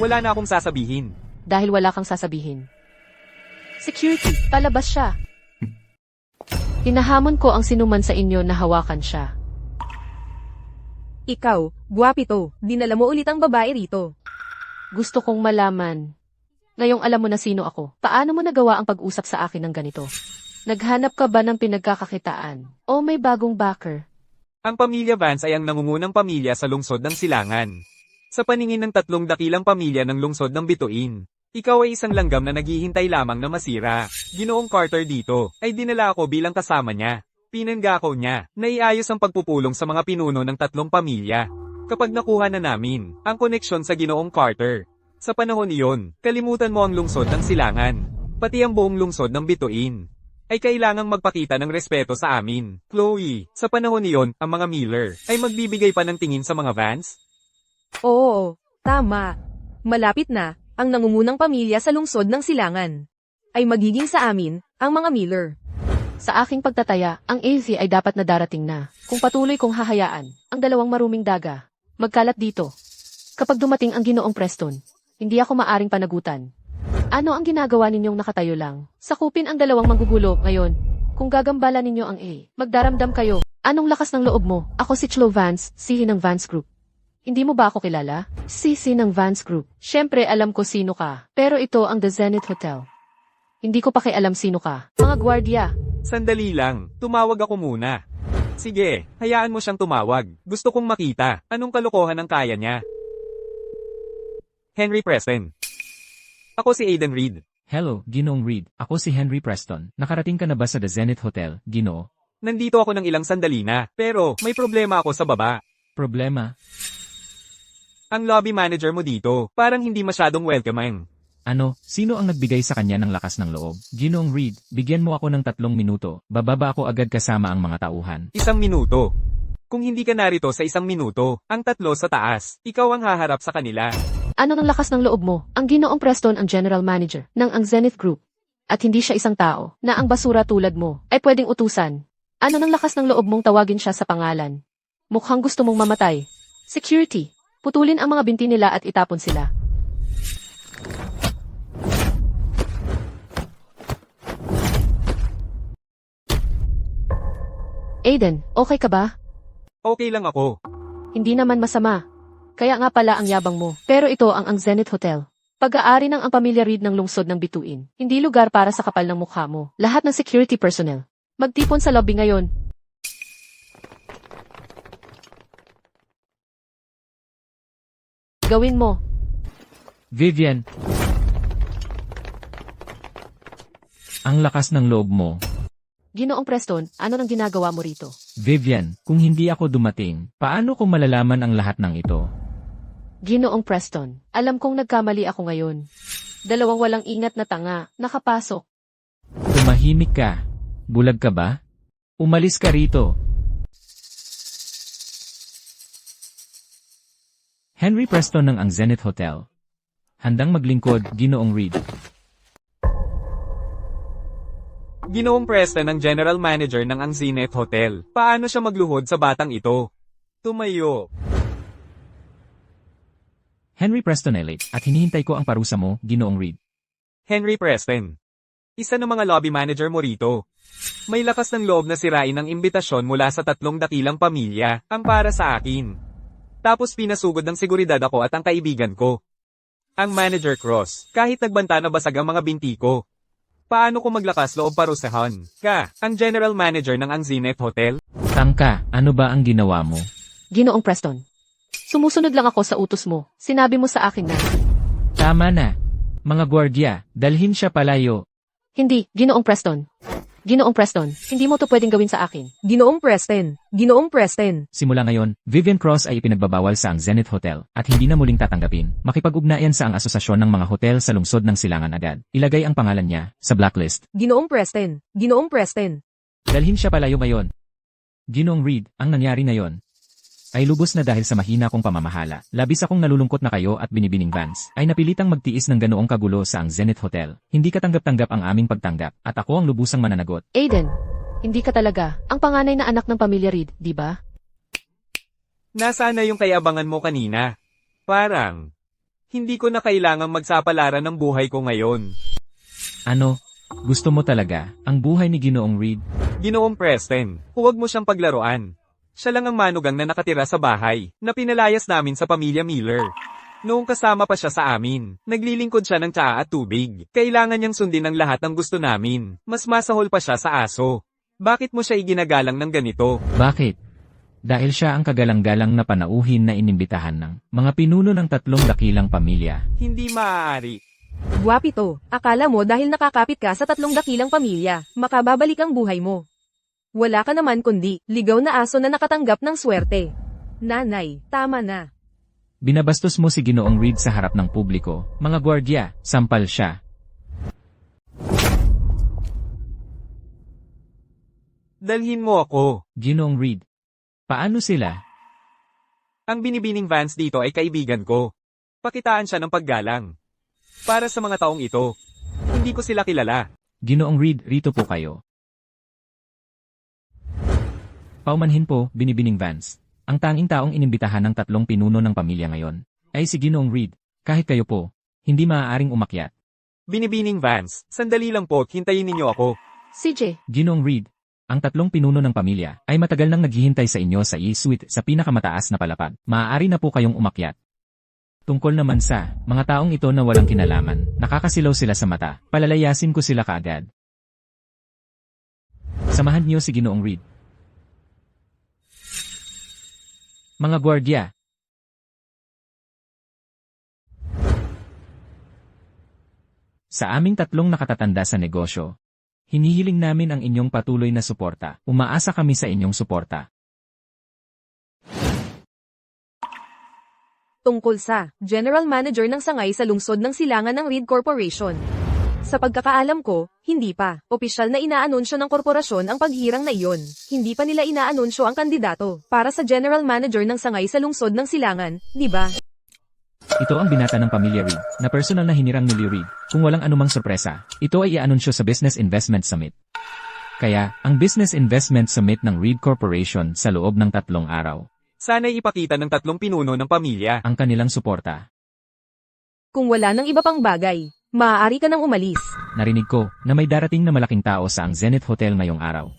Wala na akong sasabihin. Dahil wala kang sasabihin. Security, palabas siya. Hinahamon ko ang sinuman sa inyo na hawakan siya. Ikaw, gwapito, dinala mo ulit ang babae rito. Gusto kong malaman. Ngayong alam mo na sino ako, paano mo nagawa ang pag-usap sa akin ng ganito? Naghanap ka ba ng pinagkakakitaan? O may bagong backer? Ang pamilya Vance ay ang nangungunang pamilya sa lungsod ng Silangan. Sa paningin ng tatlong dakilang pamilya ng lungsod ng Bituin, ikaw ay isang langgam na naghihintay lamang na masira. Ginoong Carter dito, ay dinala ako bilang kasama niya. Pinanggako niya, na iayos ang pagpupulong sa mga pinuno ng tatlong pamilya. Kapag nakuha na namin, ang koneksyon sa Ginoong Carter. Sa panahon iyon, kalimutan mo ang lungsod ng Silangan. Pati ang buong lungsod ng Bituin. Ay kailangang magpakita ng respeto sa amin. Chloe, sa panahon iyon, ang mga Miller, ay magbibigay pa ng tingin sa mga Vance? Oo, tama. Malapit na, ang nangungunang pamilya sa lungsod ng Silangan. Ay magiging sa amin, ang mga Miller. Sa aking pagtataya, ang AZ ay dapat na darating na. Kung patuloy kong hahayaan, ang dalawang maruming daga. Magkalat dito. Kapag dumating ang Ginoong Preston, hindi ako maaring panagutan. Ano ang ginagawa ninyong nakatayo lang? Sakupin ang dalawang manggugulo ngayon. Kung gagambala ninyo ang A, magdaramdam kayo. Anong lakas ng loob mo? Ako si Chlo Vance, sihi ng Vance Group. Hindi mo ba ako kilala? Sisi ng Vance Group. Siyempre alam ko sino ka. Pero ito ang The Zenith Hotel. Hindi ko pakialam sino ka. Mga gwardiya. Sandali lang, tumawag ako muna. Sige, hayaan mo siyang tumawag. Gusto kong makita, anong kalokohan ang kaya niya. Henry Preston. Ako si Aiden Reed. Hello, Ginoong Reed. Ako si Henry Preston. Nakarating ka na ba sa The Zenith Hotel, Ginoo? Nandito ako ng ilang sandali na, pero may problema ako sa baba. Problema? Ang lobby manager mo dito, parang hindi masyadong welcoming. Ano, sino ang nagbigay sa kanya ng lakas ng loob? Ginoong Reed, bigyan mo ako ng 3 minuto. Bababa ako agad kasama ang mga tauhan. 1 minuto. Kung hindi ka narito sa 1 minuto, ang 3 sa taas, ikaw ang haharap sa kanila. Ano ng lakas ng loob mo? Ang Ginoong Preston ang general manager ng ang Zenith Group. At hindi siya isang tao na ang basura tulad mo ay pwedeng utusan. Ano ng lakas ng loob mong tawagin siya sa pangalan? Mukhang gusto mong mamatay. Security. Putulin ang mga binti nila at itapon sila. Aiden, okay ka ba? Okay lang ako. Hindi naman masama. Kaya nga pala ang yabang mo. Pero ito ang Zenith Hotel. Pag-aari ng ang pamilya Reed ng lungsod ng Bituin. Hindi lugar para sa kapal ng mukha mo. Lahat ng security personnel. Magtipon sa lobby ngayon. Gawin mo. Vivian! Ang lakas ng loob mo. Ginoong Preston, ano nang ginagawa mo rito? Vivian, kung hindi ako dumating, paano ko malalaman ang lahat ng ito? Ginoong Preston, alam kong nagkamali ako ngayon. Dalawang walang ingat na tanga, nakapasok. Tumahimik ka. Bulag ka ba? Umalis ka rito. Henry Preston ng ang Zenith Hotel. Handang maglingkod, Ginoong Reed. Ginoong Preston ang general manager ng ang Zenith Hotel. Paano siya magluhod sa batang ito? Tumayo. Henry Preston ay late at hinihintay ko ang parusa mo, Ginoong Reed. Henry Preston. Isa ng mga lobby manager mo rito. May lakas ng loob na sirain ang imbitasyon mula sa 3 dakilang pamilya, ang para sa akin. Tapos pinasugod ng seguridad ako at ang kaibigan ko. Ang manager Cross, kahit nagbanta na basag ang mga binti ko. Paano ko maglakas loob parusahan? Ang general manager ng ang Zenith Hotel? Tangka, ano ba ang ginawa mo? Ginoong Preston. Sumusunod lang ako sa utos mo. Sinabi mo sa akin na. Tama na. Mga gwardya, dalhin siya palayo. Hindi, Ginoong Preston. Ginoong Preston, hindi mo to pwedeng gawin sa akin. Ginoong Preston, Ginoong Preston. Simula ngayon, Vivian Cross ay ipinagbabawal sa ang Zenith Hotel at hindi na muling tatanggapin. Makipag-ugnayan sa ang asosasyon ng mga hotel sa lungsod ng Silangan agad. Ilagay ang pangalan niya sa blacklist. Ginoong Preston, Ginoong Preston. Dalhin siya palayo ngayon. Ginoong Reed, ang nangyari ngayon. ay lubos na dahil sa mahina kong pamamahala. Labis akong nalulungkot na kayo at Binibining Vance ay napilitang magtiis ng ganoong kagulo sa ang Zenith Hotel. Hindi katanggap-tanggap ang aming pagtanggap at ako ang lubusang mananagot. Aiden, hindi ka talaga ang panganay na anak ng pamilya Reed, di ba? Nasaan na yung kayabangan mo kanina? Parang, hindi ko na kailangang magsapalaran ng buhay ko ngayon. Ano? Gusto mo talaga ang buhay ni Ginoong Reed? Ginoong Preston, huwag mo siyang paglaruan. Siya lang ang manugang na nakatira sa bahay, na pinalayas namin sa pamilya Miller. Noong kasama pa siya sa amin, naglilingkod siya ng tsaa at tubig. Kailangan niyang sundin ang lahat ng gusto namin. Mas masahol pa siya sa aso. Bakit mo siya iginagalang ng ganito? Bakit? Dahil siya ang kagalang-galang na panauhin na inimbitahan ng mga pinuno ng 3 dakilang pamilya. Hindi maaari. Guwapito, akala mo dahil nakakapit ka sa 3 dakilang pamilya, makababalik ang buhay mo. Wala ka naman kundi, ligaw na aso na nakatanggap ng swerte. Nanay, tama na. Binabastos mo si Ginoong Reed sa harap ng publiko. Mga gwardya, sampal siya. Dalhin mo ako. Ginoong Reed. Paano sila? Ang Binibining Vance dito ay kaibigan ko. Pakitaan siya ng paggalang. Para sa mga taong ito, hindi ko sila kilala. Ginoong Reed, rito po kayo. Paumanhin po, Binibining Vance. Ang tanging taong inimbitahan ng 3 pinuno ng pamilya ngayon ay si Ginoong Reed. Kahit kayo po, hindi maaaring umakyat. Binibining Vance, sandali lang po, hintayin ninyo ako. CJ, Ginoong Reed, ang 3 pinuno ng pamilya ay matagal nang naghihintay sa inyo sa E-Suite sa pinakamataas na palapag. Maaari na po kayong umakyat. Tungkol naman sa mga taong ito na walang kinalaman, nakakasilaw sila sa mata, palalayasin ko sila kaagad. Samahan niyo si Ginoong Reed. Mga gwardya. Sa aming 3 nakatatanda sa negosyo, hinihiling namin ang inyong patuloy na suporta. Umaasa kami sa inyong suporta. Tungkol sa General Manager ng sangay sa lungsod ng silangan ng Reed Corporation. Sa pagkakaalam ko, hindi pa. Opisyal na inaanunsyo ng korporasyon ang paghirang na iyon. Hindi pa nila inaanunsyo ang kandidato para sa General Manager ng sangay sa lungsod ng silangan, di ba? Ito ang binata ng pamilya Reed, na personal na hinirang ni Lee Reed. Kung walang anumang sorpresa, ito ay iaanunsyo sa Business Investment Summit. Kaya, ang Business Investment Summit ng Reed Corporation sa loob ng 3 araw. Sana'y ipakita ng 3 pinuno ng pamilya. Ang kanilang suporta. Kung wala ng iba pang bagay, maaari ka nang umalis. Narinig ko na may darating na malaking tao sa ang Zenith Hotel ngayong araw.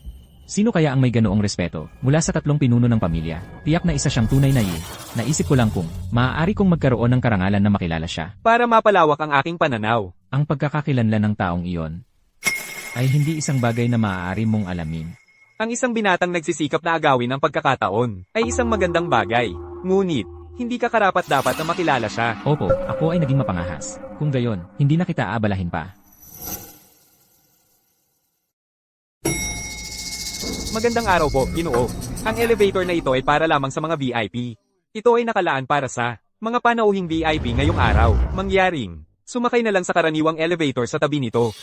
Sino kaya ang may ganoong respeto mula sa 3 pinuno ng pamilya? Tiyak na isa siyang tunay na yun. Naisip ko lang kung maaari kong magkaroon ng karangalan na makilala siya. Para mapalawak ang aking pananaw. Ang pagkakakilanlan ng taong iyon ay hindi isang bagay na maaari mong alamin. Ang isang binatang nagsisikap na agawin ang pagkakataon ay isang magandang bagay. Ngunit, hindi ka karapat-dapat na makilala siya. Opo, ako ay naging mapangahas. Kung gayon, hindi na kita aabalahin pa. Magandang araw po, Ginoo. Ang elevator na ito ay para lamang sa mga VIP. Ito ay nakalaan para sa mga panauhing VIP ngayong araw. Mangyaring, sumakay na lang sa karaniwang elevator sa tabi nito.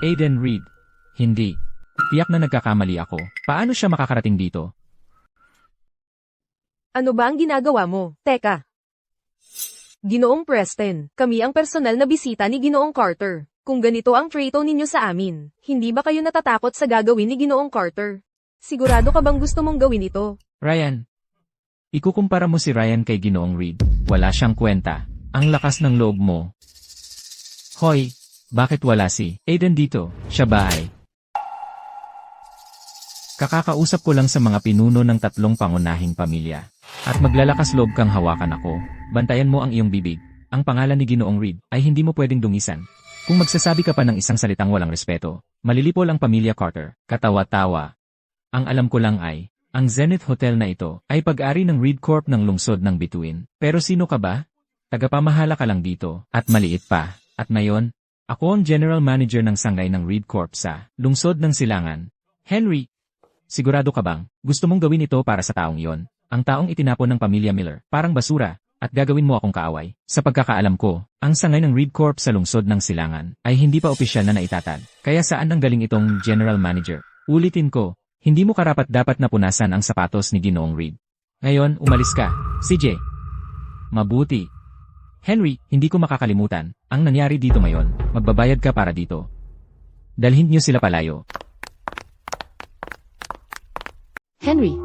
Aiden Reed. Hindi. Tiyak na nagkakamali ako. Paano siya makakarating dito? Ano ba ang ginagawa mo? Teka. Ginoong Preston, kami ang personal na bisita ni Ginoong Carter. Kung ganito ang trato ninyo sa amin, hindi ba kayo natatakot sa gagawin ni Ginoong Carter? Sigurado ka bang gusto mong gawin ito? Ryan. Ikukumpara mo si Ryan kay Ginoong Reed. Wala siyang kwenta. Ang lakas ng loob mo. Hoy, bakit wala si Aiden dito? Siya ba ay? Kakakausap ko lang sa mga pinuno ng 3 pangunahing pamilya. At maglalakas loob kang hawakan ako. Bantayan mo ang iyong bibig. Ang pangalan ni Ginoong Reed ay hindi mo pwedeng dungisan. Kung magsasabi ka pa ng isang salitang walang respeto, malilipol ang pamilya Carter. Katawa-tawa. Ang alam ko lang ay, ang Zenith Hotel na ito ay pag-ari ng Reed Corp ng lungsod ng Bituin. Pero sino ka ba? Tagapamahala ka lang dito, at maliit pa. At ngayon, ako ang General Manager ng sangay ng Reed Corp sa lungsod ng Silangan. Henry, sigurado ka bang gusto mong gawin ito para sa taong iyon? Ang taong itinapon ng pamilya Miller, parang basura, at gagawin mo akong kaaway. Sa pagkakaalam ko, ang sangay ng Reed Corp sa lungsod ng Silangan ay hindi pa opisyal na naitatag. Kaya saan ang galing itong General Manager? Ulitin ko, hindi mo karapat-dapat na punasan ang sapatos ni Ginoong Reed. Ngayon, umalis ka. CJ. Mabuti. Henry, hindi ko makakalimutan. Ang nangyari dito ngayon, magbabayad ka para dito. Dalhin niyo sila palayo. Henry,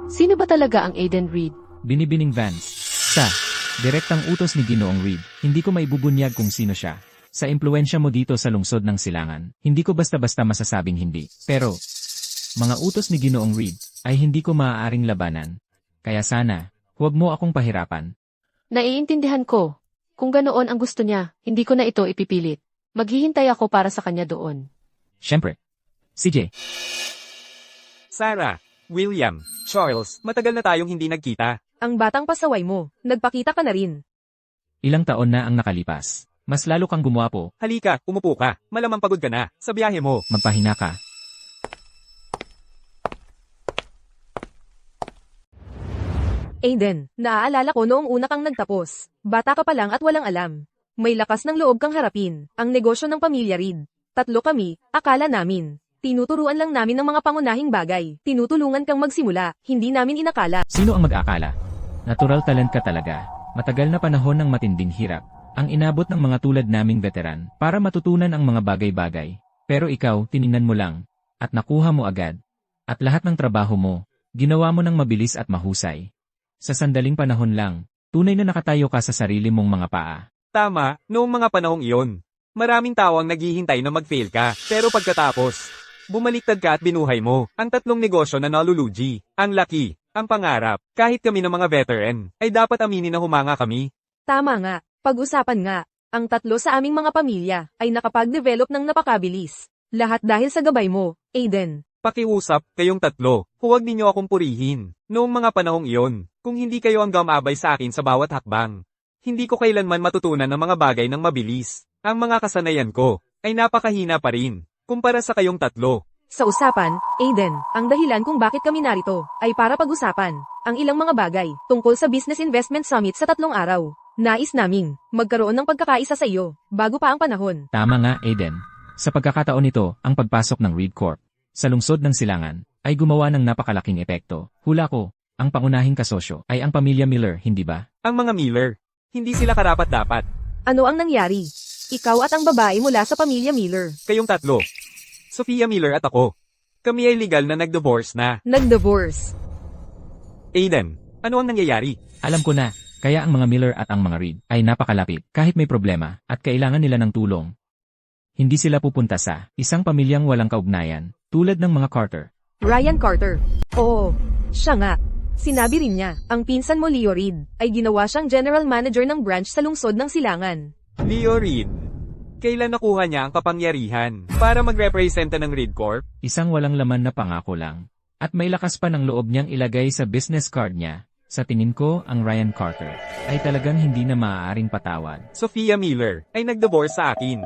sino ba talaga ang Aiden Reed? Binibining Vance. Sa direktang utos ni Ginoong Reed, hindi ko maibubunyag kung sino siya. Sa impluensya mo dito sa lungsod ng Silangan, hindi ko basta-basta masasabing hindi. Pero, mga utos ni Ginoong Reed ay hindi ko maaaring labanan. Kaya sana, huwag mo akong pahirapan. Naiintindihan ko. Kung ganoon ang gusto niya, hindi ko na ito ipipilit. Maghihintay ako para sa kanya doon. Siyempre. CJ. Sarah, William, Charles, matagal na tayong hindi nagkita. Ang batang pasaway mo, nagpakita ka na rin. Ilang taon na ang nakalipas. Mas lalo kang gumwapo. Halika, umupo ka. Malamang pagod ka na. Sa biyahe mo. Magpahina ka. Aiden, naaalala ko noong una kang nagtapos. Bata ka pa lang at walang alam. May lakas ng loob kang harapin. Ang negosyo ng pamilya Reed. 3 kami, akala namin. Tinuturuan lang namin ng mga pangunahing bagay. Tinutulungan kang magsimula, hindi namin inakala. Sino ang mag-akala? Natural talent ka talaga. Matagal na panahon ng matinding hirap. Ang inabot ng mga tulad naming veteran para matutunan ang mga bagay-bagay. Pero ikaw, tiningnan mo lang. At nakuha mo agad. At lahat ng trabaho mo, ginawa mo ng mabilis at mahusay. Sa sandaling panahon lang, tunay na nakatayo ka sa sarili mong mga paa. Tama, noong mga panahong iyon. Maraming tao ang naghihintay na mag-fail ka. Pero pagkatapos, bumaliktad ka at binuhay mo ang 3 negosyo na nalulugi. Ang laki, ang pangarap. Kahit kami ng mga veteran, ay dapat aminin na humanga kami. Tama nga, pag-usapan nga. Ang 3 sa aming mga pamilya ay nakapag-develop ng napakabilis. Lahat dahil sa gabay mo, Aiden. Pakiusap, kayong 3. Huwag ninyo akong purihin. Noong mga panahong iyon, kung hindi kayo ang gumabay sa akin sa bawat hakbang, hindi ko kailanman matutunan ng mga bagay ng mabilis. Ang mga kasanayan ko ay napakahina pa rin, kumpara sa kayong 3. Sa usapan, Aiden, ang dahilan kung bakit kami narito ay para pag-usapan ang ilang mga bagay tungkol sa Business Investment Summit sa 3 araw. Nais naming magkaroon ng pagkakaisa sa iyo bago pa ang panahon. Tama nga, Aiden. Sa pagkakataon nito, ang pagpasok ng Reed Corp sa lungsod ng Silangan ay gumawa ng napakalaking epekto. Hula ko, ang pangunahing kasosyo ay ang pamilya Miller, hindi ba? Ang mga Miller, hindi sila karapat-dapat. Ano ang nangyari? Ikaw at ang babae mula sa pamilya Miller. Kayong 3. Sophia Miller at ako. Kami ay legal na nag-divorce na. Nag-divorce. Aiden, ano ang nangyayari? Alam ko na, kaya ang mga Miller at ang mga Reed ay napakalapit kahit may problema at kailangan nila ng tulong. Hindi sila pupunta sa isang pamilyang walang kaugnayan, tulad ng mga Carter. Ryan Carter. Oo, siya nga. Sinabi rin niya, ang pinsan mo Leo Reed, ay ginawa siyang general manager ng branch sa lungsod ng Silangan. Leo Reed. Kailan nakuha niya ang kapangyarihan para magrepresenta ng Reed Corp? Isang walang laman na pangako lang. At may lakas pa ng loob niyang ilagay sa business card niya. Sa tingin ko, ang Ryan Carter ay talagang hindi na maaaring patawad. Sophia Miller ay nag-divorce sa akin.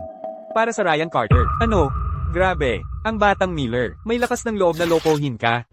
Para sa Ryan Carter. Ano? Grabe, ang batang Miller, may lakas ng loob na lokohin ka.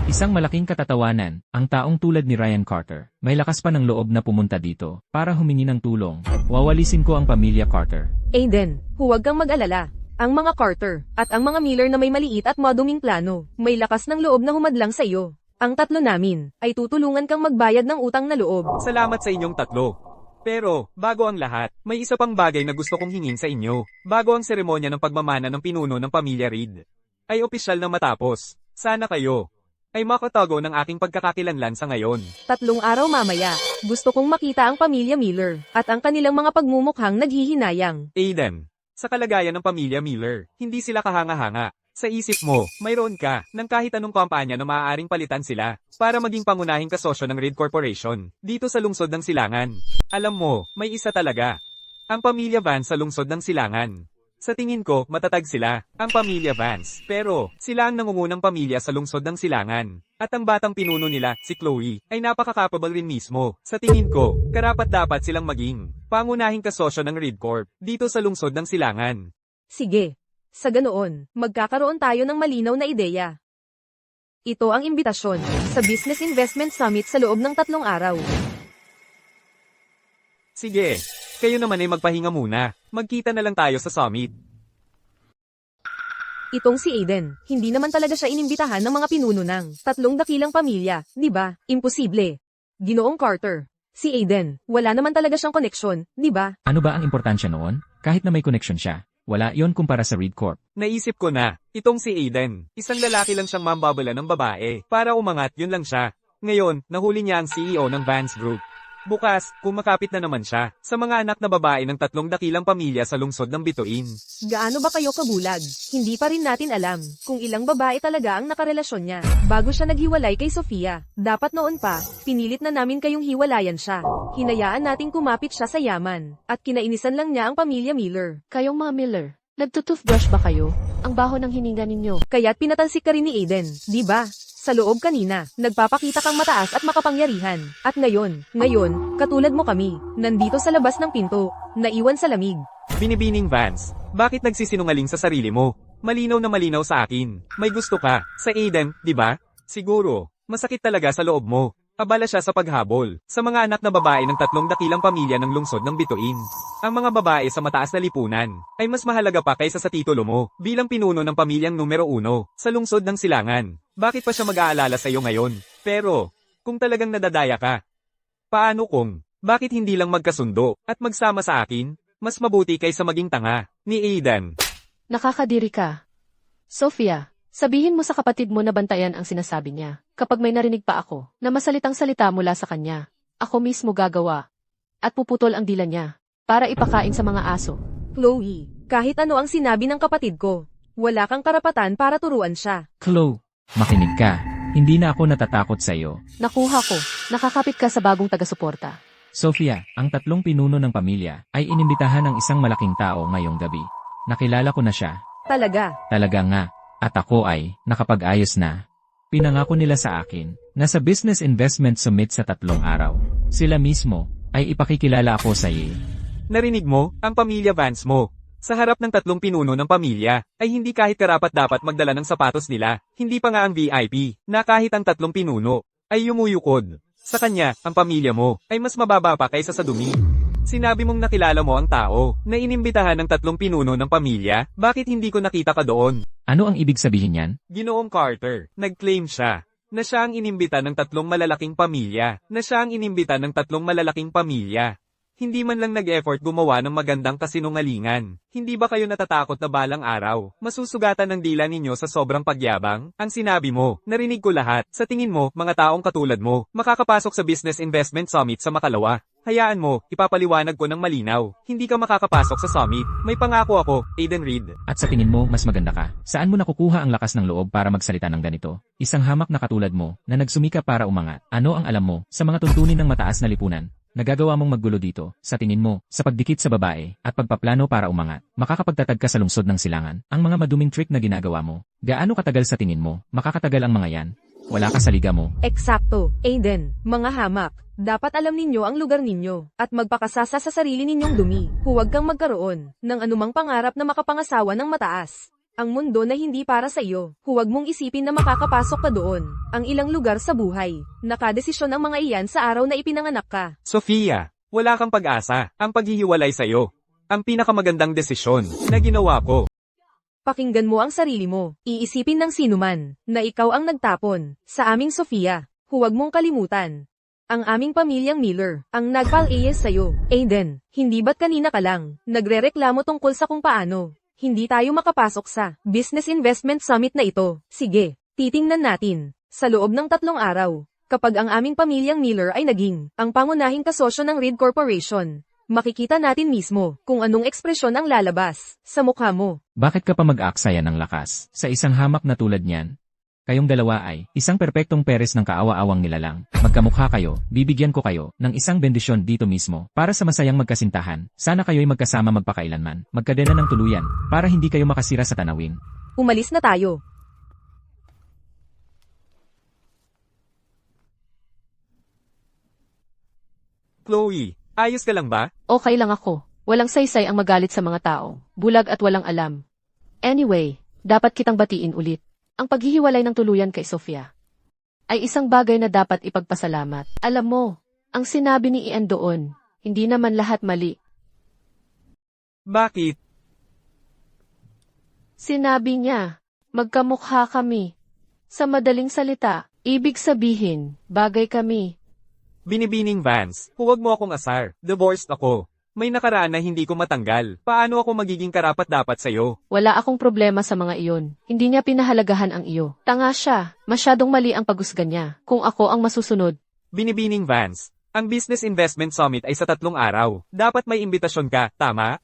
Isang malaking katatawanan, ang taong tulad ni Ryan Carter, may lakas pa ng loob na pumunta dito para humingi ng tulong. Wawalisin ko ang pamilya Carter. Aiden, huwag kang mag-alala. Ang mga Carter, at ang mga Miller na may maliit at maduming plano, may lakas ng loob na humadlang sa iyo. Ang 3 namin, ay tutulungan kang magbayad ng utang na loob. Salamat sa inyong 3. Pero, bago ang lahat, may isa pang bagay na gusto kong hingin sa inyo. Bago ang seremonya ng pagmamana ng pinuno ng pamilya Reed, ay opisyal na matapos. Sana kayo ay makatago ng aking pagkakakilanlan sa ngayon. 3 araw mamaya, gusto kong makita ang pamilya Miller, at ang kanilang mga pagmumukhang naghihinayang. Aiden, sa kalagayan ng pamilya Miller, hindi sila kahanga-hanga. Sa isip mo, mayroon ka ng kahit anong kampanya na maaaring palitan sila para maging pangunahing kasosyo ng Reed Corporation dito sa lungsod ng Silangan. Alam mo, may isa talaga. Ang pamilya Vance sa lungsod ng Silangan. Sa tingin ko, matatag sila, ang pamilya Vance. Pero, sila ang nangungunang pamilya sa lungsod ng Silangan. At ang batang pinuno nila, si Chloe, ay napaka-capable rin mismo. Sa tingin ko, karapat-dapat silang maging pangunahing kasosyo ng Reed Corp dito sa lungsod ng Silangan. Sige. Sa ganoon, magkakaroon tayo ng malinaw na ideya. Ito ang imbitasyon sa Business Investment Summit sa loob ng 3 araw. Sige, kayo naman ay magpahinga muna. Magkita na lang tayo sa summit. Itong si Aiden, hindi naman talaga siya inimbitahan ng mga pinuno ng 3 dakilang pamilya, di ba? Imposible. Ginoong Carter. Si Aiden, wala naman talaga siyang koneksyon, di ba? Ano ba ang importansya noon? Kahit na may connection siya, wala yon kumpara sa Reed Corp. Naisip ko na, itong si Aiden, isang lalaki lang siyang mambabala ng babae. Para umangat, yun lang siya. Ngayon, nahuli niya ang CEO ng Vance Group. Bukas, kumakapit na naman siya sa mga anak na babae ng 3 dakilang pamilya sa lungsod ng Bituin. Gaano ba kayo kabulag? Hindi pa rin natin alam kung ilang babae talaga ang nakarelasyon niya. Bago siya naghiwalay kay Sofia, dapat noon pa, pinilit na namin kayong hiwalayan siya. Hinayaan nating kumapit siya sa yaman, at kinainisan lang niya ang pamilya Miller. Kayong mga Miller, nagtutoothbrush ba kayo? Ang baho ng hininga ninyo. Kaya't pinatalsik ka rin ni Aiden, di ba? Sa loob kanina, nagpapakita kang mataas at makapangyarihan. At ngayon, katulad mo kami, nandito sa labas ng pinto, naiwan sa lamig. Binibining Vance, bakit nagsisinungaling sa sarili mo? Malinaw na malinaw sa akin. May gusto ka, sa Aiden, di ba? Siguro, masakit talaga sa loob mo. Abala siya sa paghabol, sa mga anak na babae ng 3 dakilang pamilya ng lungsod ng Bituin. Ang mga babae sa mataas na lipunan, ay mas mahalaga pa kaysa sa titulo mo, bilang pinuno ng pamilyang numero 1, sa lungsod ng Silangan. Bakit pa siya mag-aalala sa iyo ngayon? Pero, kung talagang nadadaya ka, paano kung, bakit hindi lang magkasundo, at magsama sa akin? Mas mabuti kaysa maging tanga, ni Aiden. Nakakadiri ka. Sophia, sabihin mo sa kapatid mo na bantayan ang sinasabi niya. Kapag may narinig pa ako, na masalitang salita mula sa kanya, ako mismo gagawa. At puputol ang dila niya, para ipakain sa mga aso. Chloe, kahit ano ang sinabi ng kapatid ko, wala kang karapatan para turuan siya. Chloe, makinig ka. Hindi na ako natatakot sa iyo. Nakuha ko, nakakapit ka sa bagong taga-suporta. Sophia, ang 3 pinuno ng pamilya, ay inimbitahan ng isang malaking tao ngayong gabi. Nakilala ko na siya. Talaga. Talaga nga. At ako ay, nakapag-ayos na. Pinangako nila sa akin, na sa Business Investment Summit sa 3 araw, sila mismo, ay ipakikilala ako sa iyo. Narinig mo, ang pamilya Vance mo. Sa harap ng 3 pinuno ng pamilya, ay hindi kahit karapat-dapat magdala ng sapatos nila, hindi pa nga ang VIP, na kahit ang 3 pinuno, ay yumuyukod. Sa kanya, ang pamilya mo, ay mas mababa pa kaysa sa dumi. Sinabi mong nakilala mo ang tao, na inimbitahan ng 3 pinuno ng pamilya, bakit hindi ko nakita ka doon? Ano ang ibig sabihin niyan? Ginoong Carter, nag-claim siya, na siya ang inimbita ng 3 malalaking pamilya, na siya ang inimbita ng 3 malalaking pamilya. Hindi man lang nag-effort gumawa ng magandang kasinungalingan. Hindi ba kayo natatakot na balang araw, masusugatan ng dila ninyo sa sobrang pagyabang? Ang sinabi mo, narinig ko lahat. Sa tingin mo, mga taong katulad mo, makakapasok sa Business Investment Summit sa Makalawa. Hayaan mo, ipapaliwanag ko ng malinaw. Hindi ka makakapasok sa summit. May pangako ako, Aiden Reed. At sa tingin mo, mas maganda ka. Saan mo nakukuha ang lakas ng loob para magsalita ng ganito? Isang hamak na katulad mo, na nagsumika para umangat. Ano ang alam mo, sa mga tuntunin ng mataas na lipunan? Nagagawa mong maggulo dito, sa tingin mo, sa pagdikit sa babae, at pagpaplano para umangat. Makakapagtatag ka sa lungsod ng Silangan. Ang mga maduming trick na ginagawa mo. Gaano katagal sa tingin mo? Makakatagal ang mga yan? Wala ka sa liga mo. Eksakto, Aiden, mga hamak. Dapat alam ninyo ang lugar ninyo, at magpakasasa sa sarili ninyong dumi. Huwag kang magkaroon ng anumang pangarap na makapangasawa ng mataas. Ang mundo na hindi para sa iyo, huwag mong isipin na makakapasok ka doon. Ang ilang lugar sa buhay, nakadesisyon ang mga iyan sa araw na ipinanganak ka. Sofia, wala kang pag-asa. Ang paghihiwalay sa'yo. Ang pinakamagandang desisyon na ginawa ko. Pakinggan mo ang sarili mo. Iisipin ng sinuman na ikaw ang nagtapon sa aming Sofia. Huwag mong kalimutan. Ang aming pamilyang Miller, ang nagpal-AS sa'yo. Aiden, hindi ba't kanina ka lang nagrereklamo tungkol sa kung paano hindi tayo makapasok sa Business Investment Summit na ito? Sige, titingnan natin. Sa loob ng 3 araw, kapag ang aming pamilyang Miller ay naging ang pangunahing kasosyo ng Reed Corporation, makikita natin mismo kung anong ekspresyon ang lalabas sa mukha mo. Bakit ka pa mag-aaksaya ng lakas sa isang hamak na tulad niyan? Kayong dalawa ay isang perpektong peres ng kaawa-awang nilalang. Magkamukha kayo, bibigyan ko kayo ng isang bendisyon dito mismo para sa masayang magkasintahan. Sana kayo'y magkasama magpakailanman, magkadena ng tuluyan, para hindi kayo makasira sa tanawin. Umalis na tayo. Chloe, ayos ka lang ba? Okay lang ako. Walang saysay ang magalit sa mga tao. Bulag at walang alam. Anyway, dapat kitang batiin ulit. Ang paghihiwalay ng tuluyan kay Sofia ay isang bagay na dapat ipagpasalamat. Alam mo, ang sinabi ni Ian doon, hindi naman lahat mali. Bakit? Sinabi niya, magkamukha kami. Sa madaling salita, ibig sabihin, bagay kami. Binibining Vance, huwag mo akong asar. Divorced ako. May nakaraan na hindi ko matanggal. Paano ako magiging karapat-dapat sa'yo? Wala akong problema sa mga iyon. Hindi niya pinahalagahan ang iyo. Tanga siya, masyadong mali ang pagusga niya. Kung ako ang masusunod, Binibining Vance, ang Business Investment Summit ay sa 3 araw. Dapat may imbitasyon ka, tama?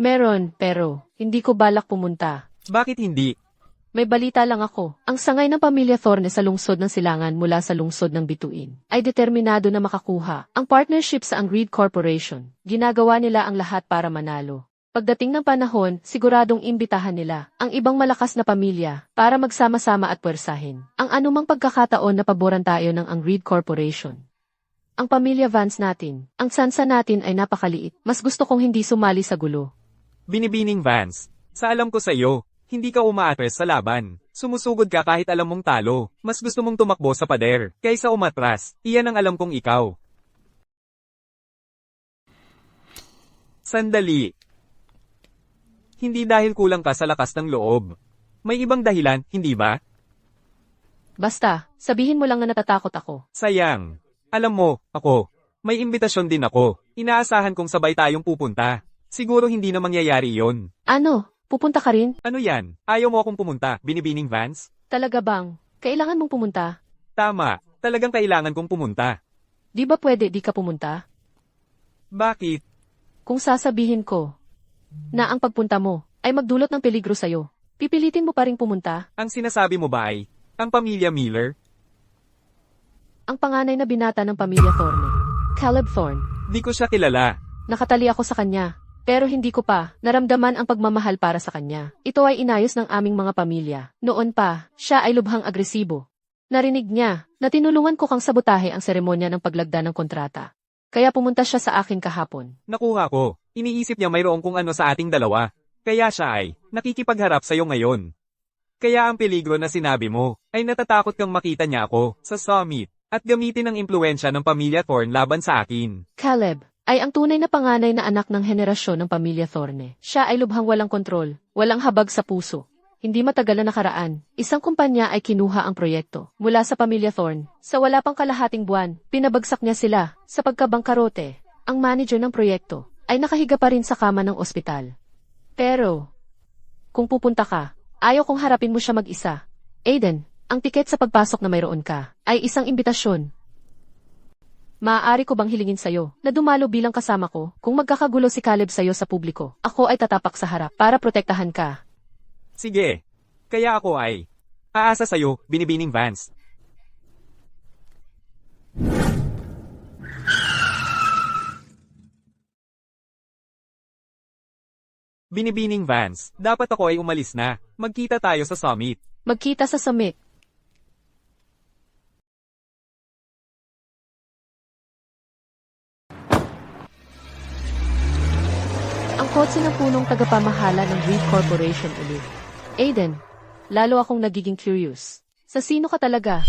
meron, pero hindi ko balak pumunta. Bakit hindi? May balita lang ako. Ang sangay ng pamilya Thorne sa lungsod ng Silangan mula sa lungsod ng Bituin ay determinado na makakuha ang partnership sa Angreed Corporation. Ginagawa nila ang lahat para manalo. Pagdating ng panahon, siguradong imbitahan nila ang ibang malakas na pamilya para magsama-sama at puwersahin ang anumang pagkakataon na paboran tayo ng Angreed Corporation. Ang pamilya Vance natin, ang tsansa natin ay napakaliit. Mas gusto kong hindi sumali sa gulo. Binibining Vance, sa alam ko sa'yo, hindi ka umaatres sa laban. Sumusugod ka kahit alam mong talo. Mas gusto mong tumakbo sa pader, kaysa umatras. Iyan ang alam kong ikaw. Sandali. Hindi dahil kulang ka sa lakas ng loob. May ibang dahilan, hindi ba? Basta, sabihin mo lang na natatakot ako. Sayang. Alam mo, ako, may imbitasyon din ako. Inaasahan kong sabay tayong pupunta. Siguro hindi na mangyayari yon. Ano? Pupunta ka rin? Ano yan? Ayaw mo akong pumunta, Binibining Vance? Talaga bang? Kailangan mong pumunta? Tama, talagang kailangan kong pumunta. Di ba pwede di ka pumunta? Bakit? Kung sasabihin ko na ang pagpunta mo ay magdulot ng peligro sa'yo, pipilitin mo pa ring pumunta? Ang sinasabi mo ba ay, ang pamilya Miller? Ang panganay na binata ng pamilya Thorne, Caleb Thorne. Di ko siya kilala. Nakatali ako sa kanya, pero hindi ko pa naramdaman ang pagmamahal para sa kanya. Ito ay inayos ng aming mga pamilya. Noon pa, siya ay lubhang agresibo. Narinig niya na tinulungan ko kang sabotahe ang seremonya ng paglagda ng kontrata. Kaya pumunta siya sa akin kahapon. Nakuha ko. Iniisip niya mayroong kung ano sa ating dalawa. Kaya siya ay, nakikipagharap sa'yo ngayon. Kaya ang peligro na sinabi mo, ay natatakot kang makita niya ako, sa summit, at gamitin ang impluensya ng pamilya Thorne laban sa akin. Caleb ay ang tunay na panganay na anak ng henerasyon ng pamilya Thorne. Siya ay lubhang walang kontrol, walang habag sa puso. Hindi matagal na nakaraan, isang kumpanya ay kinuha ang proyekto mula sa pamilya Thorne. Sa wala pang kalahating buwan, pinabagsak niya sila sa pagkabangkarote. Ang manager ng proyekto ay nakahiga pa rin sa kama ng ospital. Pero, kung pupunta ka, ayaw kong harapin mo siya mag-isa. Aiden, ang tiket sa pagpasok na mayroon ka ay isang imbitasyon. Maaari ko bang hilingin sa'yo na dumalo bilang kasama ko kung magkakagulo si Caleb sa'yo sa publiko? Ako ay tatapak sa harap para protektahan ka. Sige. Kaya ako ay, aasa sa'yo, Binibining Vance. Binibining Vance, dapat ako ay umalis na. Magkita tayo sa summit. Magkita sa summit. Ang kotse ng punong tagapamahala ng Reed Corporation ulit. Aiden, lalo akong nagiging curious. Sa sino ka talaga?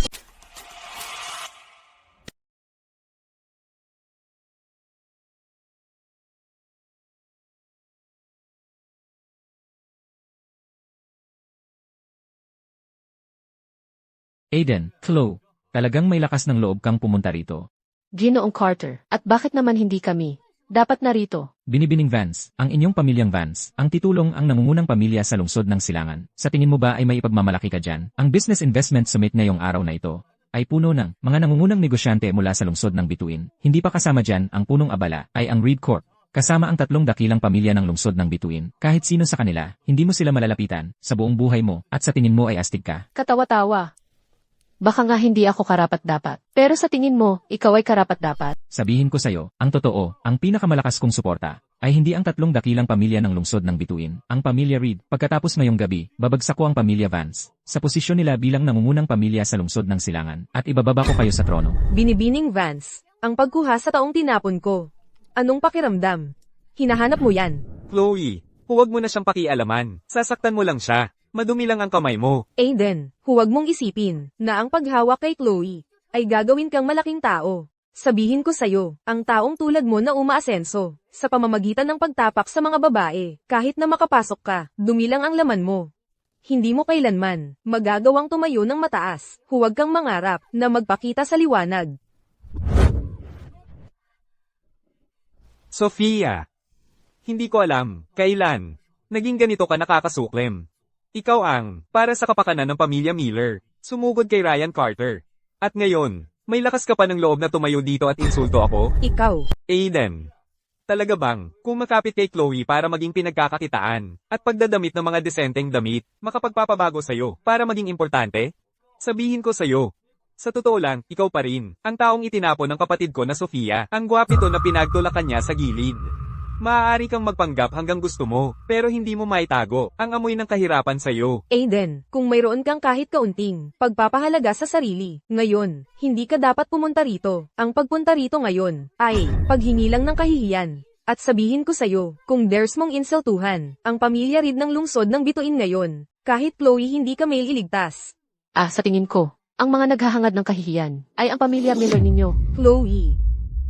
Aiden, Chloe, talagang may lakas ng loob kang pumunta rito. Ginoong Carter, at bakit naman hindi kami? Dapat narito. Binibining Vance, ang inyong pamilyang Vance, ang titulong ang nangungunang pamilya sa lungsod ng Silangan. Sa tingin mo ba ay may ipagmamalaki ka dyan? Ang Business Investment Summit ngayong araw na ito ay puno ng mga nangungunang negosyante mula sa lungsod ng Bituin. Hindi pa kasama dyan ang punong abala ay ang Reed Corp. Kasama ang 3 dakilang pamilya ng lungsod ng Bituin. Kahit sino sa kanila, hindi mo sila malalapitan sa buong buhay mo at sa tingin mo ay astig ka. Katawa-tawa. Baka nga hindi ako karapat-dapat. Pero sa tingin mo, ikaw ay karapat-dapat. Sabihin ko sa'yo, ang totoo, ang pinakamalakas kong suporta, ay hindi ang 3 dakilang pamilya ng lungsod ng Bituin, ang pamilya Reed. Pagkatapos ngayong gabi, babagsak ko ang pamilya Vance, sa posisyon nila bilang nangungunang pamilya sa lungsod ng Silangan, at ibababa ko kayo sa trono. Binibining Vance, ang pagkuha sa taong tinapon ko. Anong pakiramdam? Hinahanap mo yan. Chloe, huwag mo na siyang pakialaman. Sasaktan mo lang siya. Madumi lang ang kamay mo. Aiden, huwag mong isipin na ang paghawak kay Chloe ay gagawin kang malaking tao. Sabihin ko sa'yo, ang taong tulad mo na umaasenso, sa pamamagitan ng pagtapak sa mga babae, kahit na makapasok ka, dumilang ang laman mo. Hindi mo kailanman magagawang tumayo ng mataas. Huwag kang mangarap na magpakita sa liwanag. Sofia! Hindi ko alam, kailan. Naging ganito ka nakakasuklem. Ikaw ang, para sa kapakanan ng pamilya Miller, sumugod kay Ryan Carter. At ngayon, may lakas ka pa ng loob na tumayo dito at insulto ako? Ikaw, Aiden. Talaga bang, kung makapit kay Chloe para maging pinagkakakitaan, at pagdadamit ng mga desenteng damit, makapagpapabago sa'yo, para maging importante? Sabihin ko sa'yo. Sa totoo lang, ikaw pa rin, ang taong itinapon ng kapatid ko na Sofia, ang gwapito na pinagtulakan niya sa gilid. Maaari kang magpanggap hanggang gusto mo, pero hindi mo maitago ang amoy ng kahirapan sa'yo. Aiden, kung mayroon kang kahit kaunting pagpapahalaga sa sarili, ngayon, hindi ka dapat pumunta rito. Ang pagpunta rito ngayon, ay, paghingi lang ng kahihiyan. At sabihin ko sa'yo, kung dares mong insultuhan, ang pamilya Reed ng lungsod ng bituin ngayon, kahit Chloe hindi ka may iligtas. Sa tingin ko, ang mga naghahangad ng kahihiyan ay ang pamilya Miller ninyo. Chloe,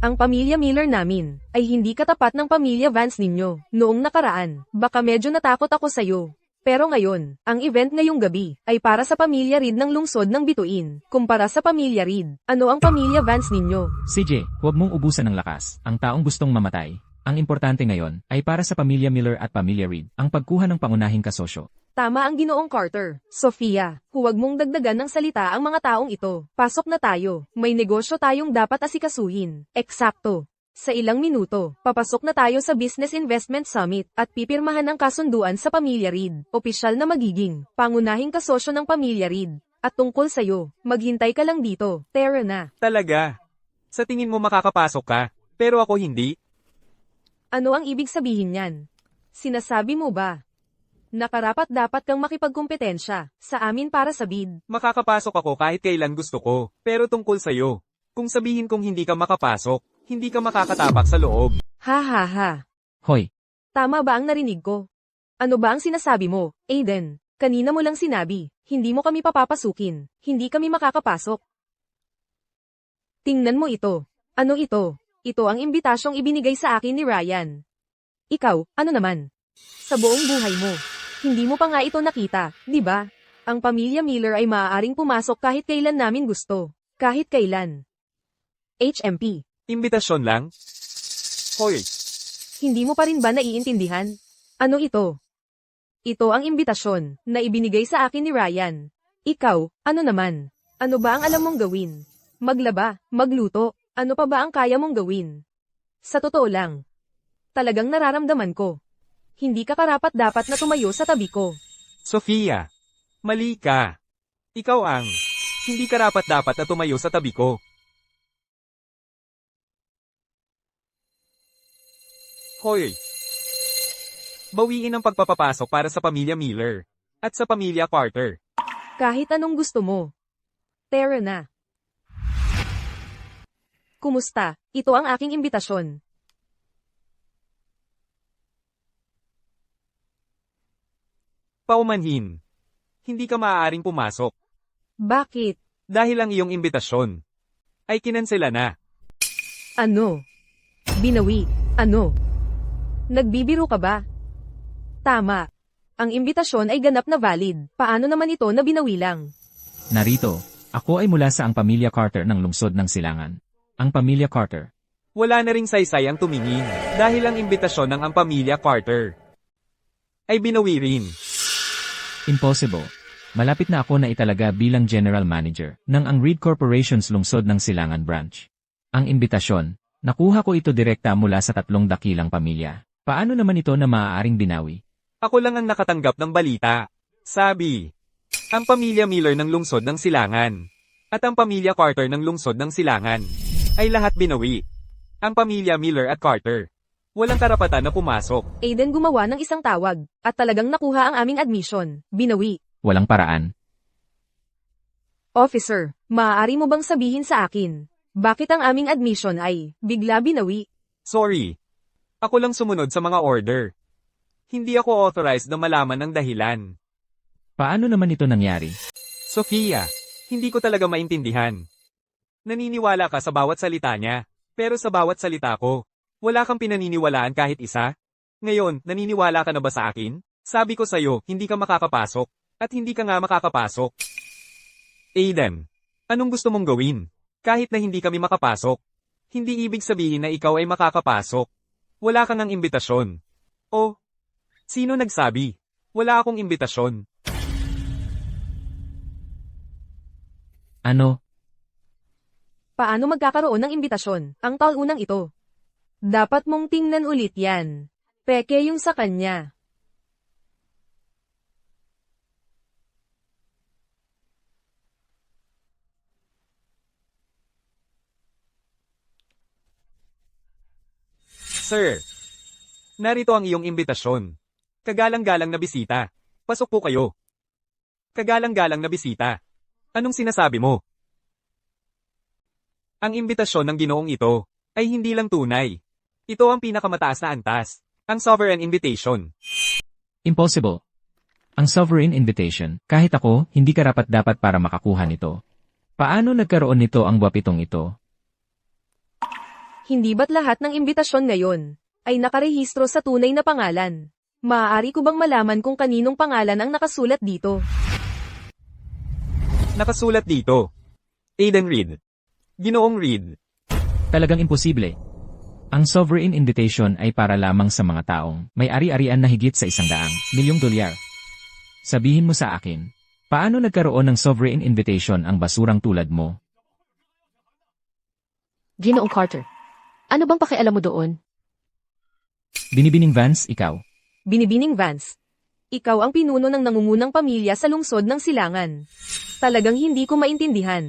ang pamilya Miller namin, ay hindi katapat ng pamilya Vance ninyo. Noong nakaraan, baka medyo natakot ako sa'yo. Pero ngayon, ang event ngayong gabi, ay para sa pamilya Reed ng lungsod ng bituin, kumpara sa pamilya Reed. Ano ang pamilya Vance ninyo? CJ, huwag mong ubusan ng lakas. Ang taong gustong mamatay. Ang importante ngayon ay para sa pamilya Miller at pamilya Reed, ang pagkuha ng pangunahing kasosyo. Tama ang Ginoong Carter. Sofia, huwag mong dagdagan ng salita ang mga taong ito. Pasok na tayo. May negosyo tayong dapat asikasuhin. Eksakto. Sa ilang minuto, papasok na tayo sa Business Investment Summit at pipirmahan ang kasunduan sa pamilya Reed. Opisyal na magiging pangunahing kasosyo ng pamilya Reed. At tungkol sa'yo, maghintay ka lang dito. Tara na. Talaga. Sa tingin mo makakapasok ka, pero ako hindi? Ano ang ibig sabihin niyan? Sinasabi mo ba? Nakarapat dapat kang makipagkumpetensya sa amin para sa bid. Makakapasok ako kahit kailan gusto ko, pero tungkol sa'yo. Kung sabihin kong hindi ka makapasok, hindi ka makakatapak sa loob. Ha ha ha. Hoy, Tama ba ang narinig ko? Ano ba ang sinasabi mo, Aiden? Kanina mo lang sinabi, hindi mo kami papapasukin, hindi kami makakapasok. Tingnan mo ito. Ano ito? Ito ang imbitasyong ibinigay sa akin ni Ryan. Ikaw, ano naman? Sa buong buhay mo. Hindi mo pa nga ito nakita, di ba? Ang pamilya Miller ay maaaring pumasok kahit kailan namin gusto. Kahit kailan. HMP. Imbitasyon lang? Hoy, Hindi mo pa rin ba naiintindihan? Ano ito? Ito ang imbitasyon na ibinigay sa akin ni Ryan. Ikaw, ano naman? Ano ba ang alam mong gawin? Maglaba, magluto, ano pa ba ang kaya mong gawin? Sa totoo lang. Talagang nararamdaman ko. Hindi ka karapat dapat na tumayo sa tabi ko. Sofia. Mali ka. Ikaw ang, hindi karapat dapat na tumayo sa tabi ko. Hoy. Bawiin ang pagpapapasok para sa pamilya Miller. At sa pamilya Carter. Kahit anong gusto mo. Tara na. Kumusta? Ito ang aking imbitasyon. Paumanhin. Hindi ka maaaring pumasok. Bakit? Dahil ang iyong imbitasyon ay kinansela na. Ano? Binawi. Ano? Nagbibiro ka ba? Tama. Ang imbitasyon ay ganap na valid. Paano naman ito na binawi lang? narito, ako ay mula sa ang pamilya Carter ng lungsod ng Silangan. Ang pamilya Carter. Wala na ring saysay ang tumingin dahil ang imbitasyon ng ang pamilya Carter ay binawi rin. Impossible. Malapit na ako na italaga bilang General Manager ng ang Reed Corporation's lungsod ng Silangan Branch. Ang imbitasyon, nakuha ko ito direkta mula sa 3 dakilang pamilya. Paano naman ito na maaaring binawi? Ako lang ang nakatanggap ng balita. Sabi, ang pamilya Miller ng lungsod ng Silangan at ang pamilya Carter ng lungsod ng Silangan ay lahat binawi. Ang pamilya Miller at Carter walang karapatan na pumasok. Aiden gumawa ng isang tawag, at talagang nakuha ang aming admission. Binawi. Walang paraan. Officer, maaari mo bang sabihin sa akin, bakit ang aming admission ay bigla binawi? Sorry. Ako lang sumunod sa mga order. Hindi ako authorized na malaman ng dahilan. Paano naman ito nangyari? Sofia, hindi ko talaga maintindihan. Naniniwala ka sa bawat salita niya. Pero sa bawat salita ko, wala kang pinaniniwalaan kahit isa. Ngayon, naniniwala ka na ba sa akin? Sabi ko sa'yo, hindi ka makakapasok. At hindi ka nga makakapasok. Aiden, anong gusto mong gawin? Kahit na hindi kami makapasok. Hindi ibig sabihin na ikaw ay makakapasok. Wala kang ang imbitasyon. O, sino nagsabi? Wala akong imbitasyon. Ano? Paano magkakaroon ng imbitasyon ang taunang ito? Dapat mong tingnan ulit yan. Peke yung sa kanya. Sir, narito ang iyong imbitasyon. Kagalang-galang na bisita. Pasok po kayo. Kagalang-galang na bisita. Anong sinasabi mo? Ang imbitasyon ng ginoong ito ay hindi lang tunay. Ito ang pinakamataas na antas, ang sovereign invitation. Impossible. Ang sovereign invitation, kahit ako, hindi karapat-dapat para makakuha nito. Paano nagkaroon nito ang wapitong ito? Hindi ba't lahat ng imbitasyon ngayon ay nakarehistro sa tunay na pangalan? Maaari ko bang malaman kung kaninong pangalan ang nakasulat dito? Nakasulat dito. Aiden Reed. Ginoong Reed. Talagang imposible. Ang sovereign invitation ay para lamang sa mga taong may ari-arian na higit sa $100,000,000. Sabihin mo sa akin, paano nagkaroon ng sovereign invitation ang basurang tulad mo? Ginoong Carter. Ano bang pakialam mo doon? Binibining Vance, ikaw. Binibining Vance. Ikaw ang pinuno ng nangungunang pamilya sa lungsod ng Silangan. Talagang hindi ko maintindihan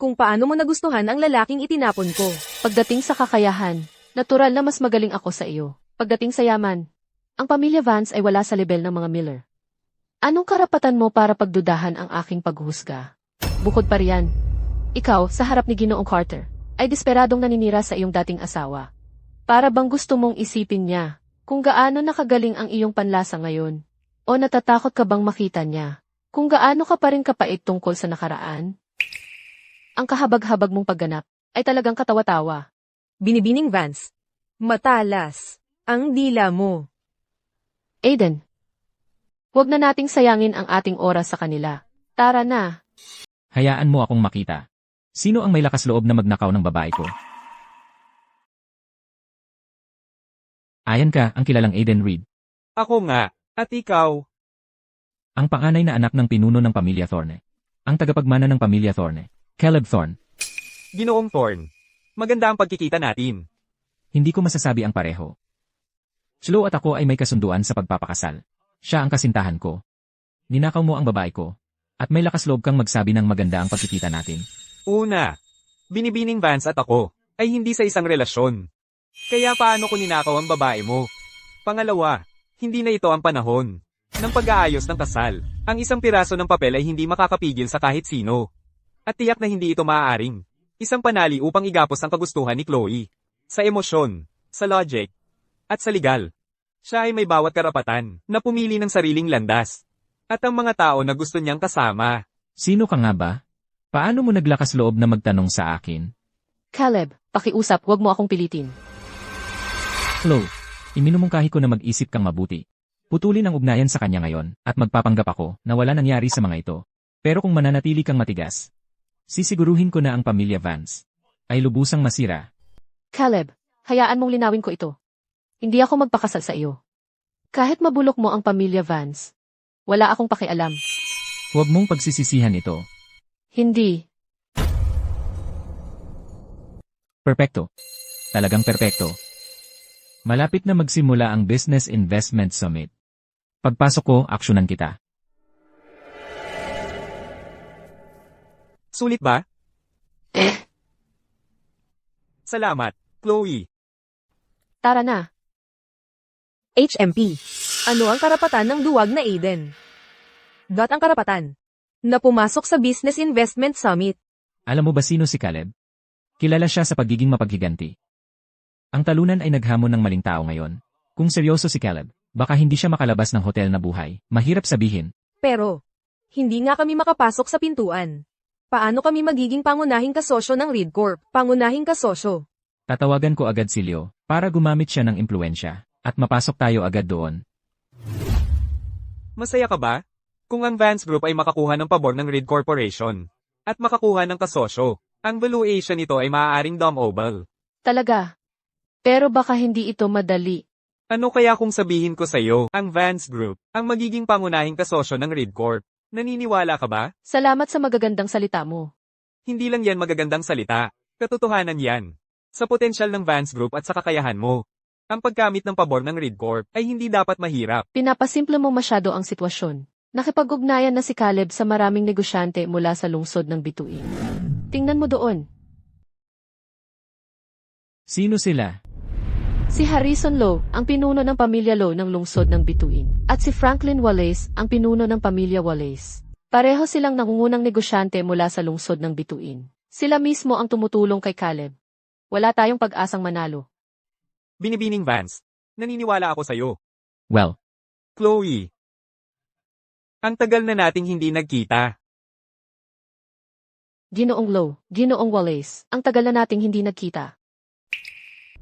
kung paano mo nagustuhan ang lalaking itinapon ko. Pagdating sa kakayahan, natural na mas magaling ako sa iyo. Pagdating sa yaman, ang pamilya Vance ay wala sa level ng mga Miller. Anong karapatan mo para pagdudahan ang aking paghuhusga? Bukod pa riyan, ikaw, sa harap ni Ginoong Carter, ay desperadong naninira sa iyong dating asawa. Para bang gusto mong isipin niya kung gaano nakagaling ang iyong panlasa ngayon? O natatakot ka bang makita niya kung gaano ka pa rin kapait tungkol sa nakaraan? Ang kahabag-habag mong pagganap ay talagang katawa-tawa. Binibining Vance. Matalas ang dila mo. Aiden, huwag na nating sayangin ang ating oras sa kanila. Tara na. Hayaan mo akong makita. Sino ang may lakas loob na magnakaw ng babae ko? Ayan ka, ang kilalang Aiden Reed. Ako nga, at ikaw. Ang panganay na anak ng pinuno ng pamilya Thorne. Ang tagapagmana ng pamilya Thorne. Caleb Thorne. Ginoong Thorne. Maganda ang pagkikita natin. Hindi ko masasabi ang pareho. Slow at ako ay may kasunduan sa pagpapakasal. Siya ang kasintahan ko. Ninakaw mo ang babae ko. At may lakas loob kang magsabi ng maganda ang pagkikita natin. Una, Binibining Vance at ako ay hindi sa isang relasyon. Kaya paano ko ninakaw ang babae mo? Pangalawa, hindi na ito ang panahon ng pag-aayos ng kasal. Ang isang piraso ng papel ay hindi makakapigil sa kahit sino. At tiyak na hindi ito maaaring isang panali upang igapos ang kagustuhan ni Chloe. Sa emosyon, sa logic, at sa legal. Siya ay may bawat karapatan na pumili ng sariling landas. At ang mga tao na gusto niyang kasama. Sino ka nga ba? Paano mo naglakas loob na magtanong sa akin? Caleb, pakiusap, huwag mo akong pilitin. Chloe, iminumungkahi ko na mag-isip kang mabuti. Putulin ang ugnayan sa kanya ngayon, at magpapanggap ako na wala nangyari sa mga ito. Pero kung mananatili kang matigas, sisiguruhin ko na ang pamilya Vance ay lubusang masira. Caleb, hayaan mong linawin ko ito. Hindi ako magpakasal sa iyo. Kahit mabulok mo ang pamilya Vance, wala akong pakialam. Huwag mong pagsisisihan ito. Hindi. Perpekto. Talagang perpekto. Malapit na magsimula ang Business Investment Summit. Pagpasok ko, aksyonan kita. Sulit ba? Salamat, Chloe. Tara na. HMP. Ano ang karapatan ng duwag na Aiden? Ang karapatan na pumasok sa Business Investment Summit. Alam mo ba sino si Caleb? Kilala siya sa pagiging mapaghiganti. Ang talunan ay naghamon ng maling tao ngayon. Kung seryoso si Caleb, baka hindi siya makalabas ng hotel na buhay. Mahirap sabihin. Pero, hindi nga kami makapasok sa pintuan. Paano kami magiging pangunahing kasosyo ng Reed Corp? Pangunahing kasosyo. Tatawagan ko agad si Leo para gumamit siya ng impluensya at mapasok tayo agad doon. Masaya ka ba? Kung ang Vance Group ay makakuha ng pabor ng Reed Corporation at makakuha ng kasosyo, ang valuation nito ay maaaring dumb-oval. Talaga. Pero baka hindi ito madali. Ano kaya kung sabihin ko sa'yo, ang Vance Group, ang magiging pangunahing kasosyo ng Reed Corp? Naniniwala ka ba? Salamat sa magagandang salita mo. Hindi lang yan magagandang salita. Katotohanan yan. Sa potensyal ng Vance Group at sa kakayahan mo. Ang paggamit ng pabor ng Reed Corp ay hindi dapat mahirap. Pinapasimple mo masyado ang sitwasyon. Nakipag-ugnayan na si Caleb sa maraming negosyante mula sa lungsod ng Bituin. Tingnan mo doon. Sino sila? Si Harrison Lowe, ang pinuno ng pamilya Lowe ng lungsod ng Bituin. At si Franklin Wallace, ang pinuno ng pamilya Wallace. Pareho silang nangungunang negosyante mula sa lungsod ng Bituin. Sila mismo ang tumutulong kay Caleb. Wala tayong pag-asang manalo. Binibining Vance, naniniwala ako sa'yo. Well, Chloe. Ang tagal na nating hindi nagkita. Ginoong Lowe, Ginoong Wallace, ang tagal na nating hindi nagkita.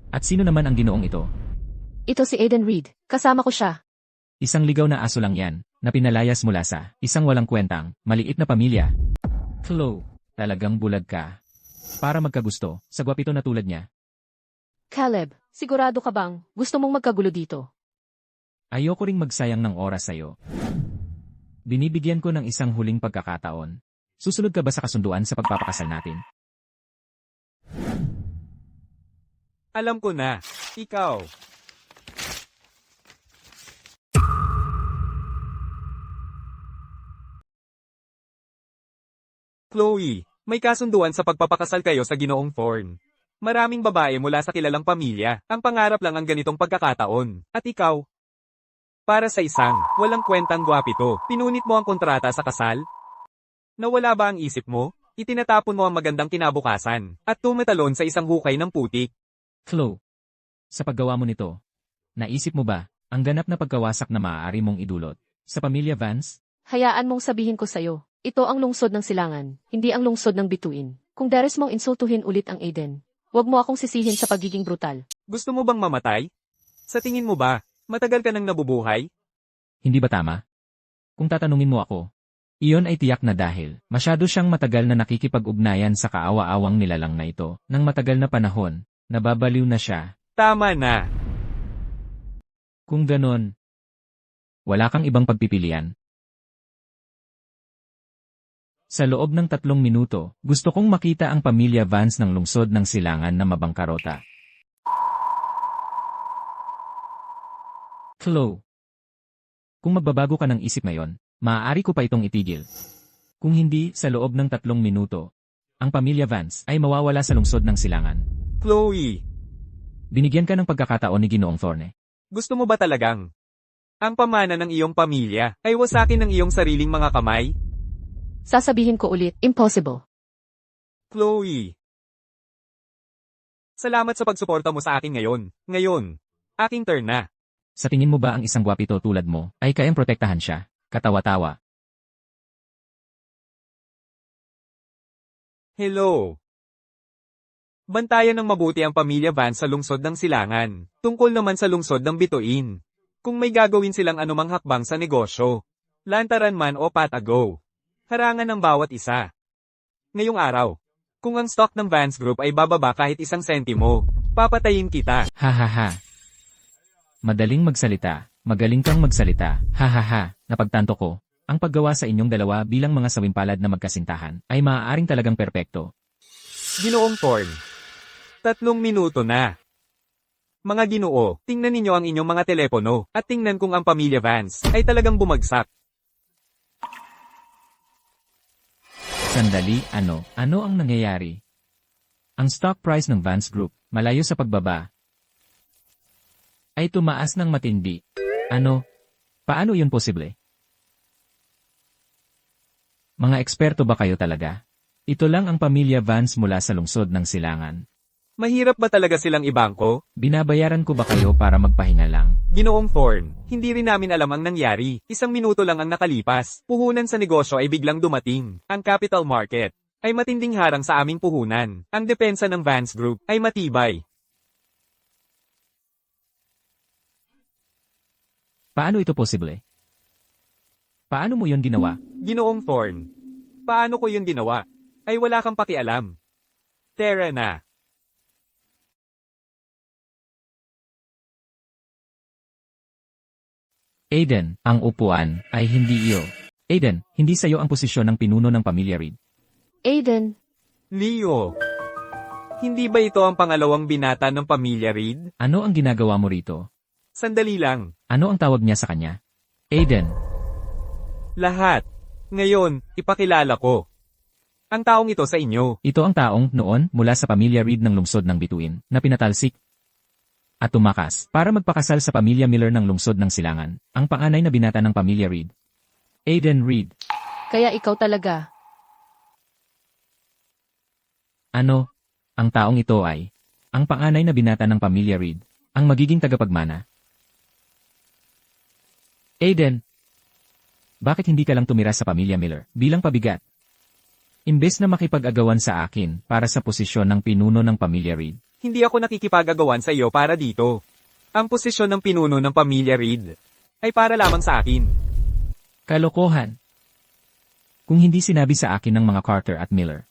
at sino naman ang ginoong ito? Ito si Aiden Reed, kasama ko siya. Isang ligaw na aso lang yan, na pinalayas mula sa isang walang kwentang, maliit na pamilya. Chloe, talagang bulag ka. Para magkagusto, sa gwapito na tulad niya. Caleb, sigurado ka bang gusto mong magkagulo dito? Ayoko ring magsayang ng oras sa'yo. Binibigyan ko ng isang huling pagkakataon. Susunod ka ba sa kasunduan sa pagpapakasal natin? Alam ko na. Ikaw. Chloe, may kasunduan sa pagpapakasal kayo sa Ginoong Thorn. Maraming babae mula sa kilalang pamilya, ang pangarap lang ang ganitong pagkakataon. At ikaw? Para sa isang, walang kwentang gwapito, pinunit mo ang kontrata sa kasal? Nawala ba ang isip mo? Itinatapon mo ang magandang kinabukasan, at tumatalon sa isang hukay ng putik. Chloe, sa paggawa mo nito, naisip mo ba, ang ganap na pagkawasak na maaari mong idulot, sa pamilya Vance? Hayaan mong sabihin ko sa'yo, ito ang lungsod ng Silangan, hindi ang lungsod ng Bituin. Kung dares mong insultuhin ulit ang Aiden, huwag mo akong sisihin sa pagiging brutal. Gusto mo bang mamatay? Sa tingin mo ba, matagal ka nang nabubuhay? Hindi ba tama? Kung tatanungin mo ako, iyon ay tiyak na dahil masyado siyang matagal na nakikipag-ugnayan sa kaawa-awang nilalang na ito, nang matagal na panahon, nababaliw na siya. Tama na. Kung ganon, wala kang ibang pagpipilian. Sa loob ng 3 minuto, gusto kong makita ang pamilya Vance ng lungsod ng Silangan na mabangkarota. Chloe, kung magbabago ka ng isip ngayon, maaari ko pa itong itigil. Kung hindi, sa loob ng 3 minuto, ang pamilya Vance ay mawawala sa lungsod ng Silangan. Chloe, Binigyan ka ng pagkakataon ni Ginoong Thorne. gusto mo ba talagang ang pamana ng iyong pamilya ay wasakin ng iyong sariling mga kamay? Sasabihin ko ulit, impossible. Chloe. Salamat sa pagsuporta mo sa akin ngayon. Ngayon, aking turn na. Sa tingin mo ba ang isang gwapito tulad mo ay kayang protektahan siya? Katawa-tawa. Hello. Bantayan ng mabuti ang pamilya Vance sa lungsod ng Silangan. Tungkol naman sa lungsod ng Bituin. Kung may gagawin silang anumang hakbang sa negosyo, lantaran man o patago, harangan ng bawat isa. Ngayong araw, kung ang stock ng Vance Group ay bababa kahit 1 sentimo, papatayin kita. Ha. Madaling magsalita, magaling kang magsalita, ha. Napagtanto ko, ang paggawa sa inyong dalawa bilang mga sawimpalad na magkasintahan ay maaaring talagang perpekto. Ginoong Thorn. 3 minuto na. Mga ginoo, tingnan ninyo ang inyong mga telepono, at tingnan kung ang pamilya Vance ay talagang bumagsak. Sandali, ano ang nangyayari? Ang stock price ng Vance Group, malayo sa pagbaba, ay tumaas ng matindi. Paano yun posible? Mga eksperto ba kayo talaga? Ito lang ang pamilya Vance mula sa lungsod ng Silangan. Mahirap ba talaga silang ibangko? Binabayaran ko ba kayo para magpahinga lang? Ginoong Thorn, hindi rin namin alam ang nangyari. 1 minuto lang ang nakalipas. Puhunan sa negosyo ay biglang dumating. Ang capital market. ay matinding harang sa aming puhunan. Ang depensa ng Vance Group ay matibay. Paano ito posible? Paano mo yon ginawa? Ginoong Thorn. Paano ko yun ginawa? Ay wala kang pakialam. Tara na. Aiden, ang upuan ay hindi iyo. Aiden, hindi sa'yo ang posisyon ng pinuno ng pamilya Reed. Aiden, Leo. Hindi ba ito ang pangalawang binata ng pamilya Reed? Ano ang ginagawa mo rito? Sandali lang. Ano ang tawag niya sa kanya? Aiden, Lahat. Ngayon, ipakilala ko. Ang taong ito sa inyo. ito ang taong noon mula sa pamilya Reed ng lungsod ng Bituin na pinatalsik at tumakas para magpakasal sa pamilya Miller ng lungsod ng Silangan, ang panganay na binata ng pamilya Reed. Aiden Reed. kaya ikaw talaga. Ano? Ang taong ito ay ang panganay na binata ng pamilya Reed, ang magiging tagapagmana. Aiden, bakit hindi ka lang tumira sa pamilya Miller bilang pabigat? Imbes na makipag-agawan sa akin para sa posisyon ng pinuno ng pamilya Reed. Hindi ako nakikipag-agawan sa iyo para dito. Ang posisyon ng pinuno ng pamilya Reed ay para lamang sa akin. Kalokohan. Kung hindi sinabi sa akin ng mga Carter at Miller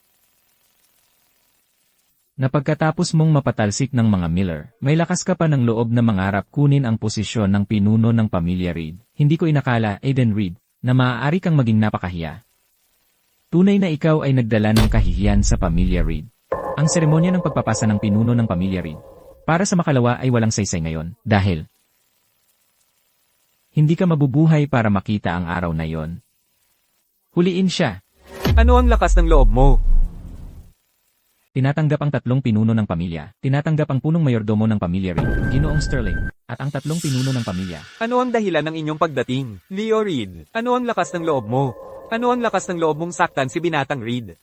na pagkatapos mong mapatalsik ng mga Miller, may lakas ka pa ng loob na mangarap kunin ang posisyon ng pinuno ng pamilya Reed. Hindi ko inakala, Aiden Reed, na maaari kang maging napakahiya. Tunay na ikaw ay nagdala ng kahihiyan sa pamilya Reed. Ang seremonya ng pagpapasa ng pinuno ng pamilya Reed para sa makalawa ay walang saysay ngayon dahil hindi ka mabubuhay para makita ang araw na yon. Huliin siya. Ano ang lakas ng loob mo? Tinatanggap ang tatlong pinuno ng pamilya. Tinatanggap ang punong mayordomo ng pamilya Reed, Ginoong Sterling, at ang tatlong pinuno ng pamilya. Ano ang dahilan ng inyong pagdating? Leo Reed, ano ang lakas ng loob mo? Ano ang lakas ng loob mong saktan si binatang Reed?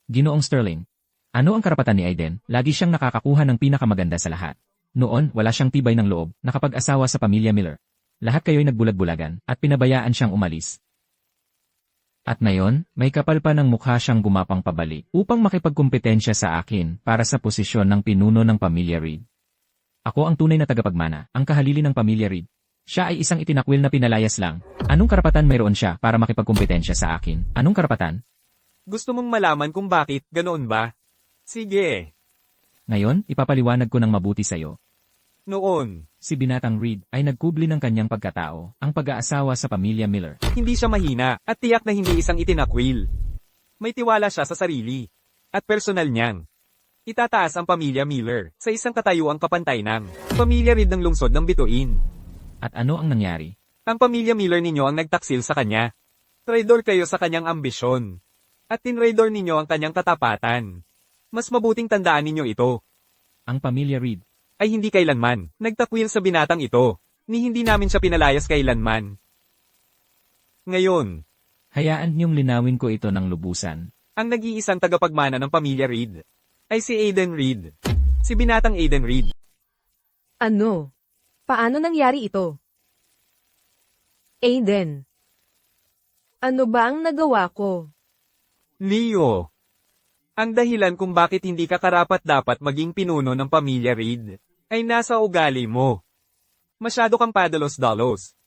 Ginoong Sterling. Ano ang karapatan ni Aiden? Lagi siyang nakakakuha ng pinakamaganda sa lahat. Noon, wala siyang tibay ng loob, nakapag-asawa sa pamilya Miller. Lahat kayo'y nagbulag-bulagan, at pinabayaan siyang umalis. At ngayon, may kapal pa ng mukha siyang gumapang pabalik upang makipagkumpetensya sa akin para sa posisyon ng pinuno ng pamilya Reed. Ako ang tunay na tagapagmana, ang kahalili ng pamilya Reed. Siya ay isang itinakwil na pinalayas lang. Anong karapatan mayroon siya para makipagkumpetensya sa akin? Anong karapatan? Gusto mong malaman kung bakit, ganoon ba? Sige. Ngayon, ipapaliwanag ko ng mabuti sa'yo. Noon, Si binatang Reed ay nagkubli ng kanyang pagkatao, ang pag-aasawa sa pamilya Miller. hindi siya mahina, at tiyak na hindi isang itinakwil. May tiwala siya sa sarili. At personal niyang. Itataas ang pamilya Miller sa isang katayuang kapantay ng pamilya Reed ng lungsod ng Bituin. At ano ang nangyari? Ang pamilya Miller ninyo ang nagtaksil sa kanya. Traidor kayo sa kanyang ambisyon. At tinraidor ninyo ang kanyang katapatan. Mas mabuting tandaan ninyo ito. Ang pamilya Reed. Ay hindi kailanman nagtakwil sa binatang ito, ni hindi namin siya pinalayas kailanman. Ngayon, Hayaan niyong linawin ko ito ng lubusan. ang nag-iisang tagapagmana ng pamilya Reed ay si Aiden Reed. Si binatang Aiden Reed. Ano? Paano nangyari ito? Aiden. Ano ba ang nagawa ko? Leo. Ang dahilan kung bakit hindi ka karapat-dapat maging pinuno ng pamilya Reed ay nasa ugali mo. Masyado kang padalos-dalos.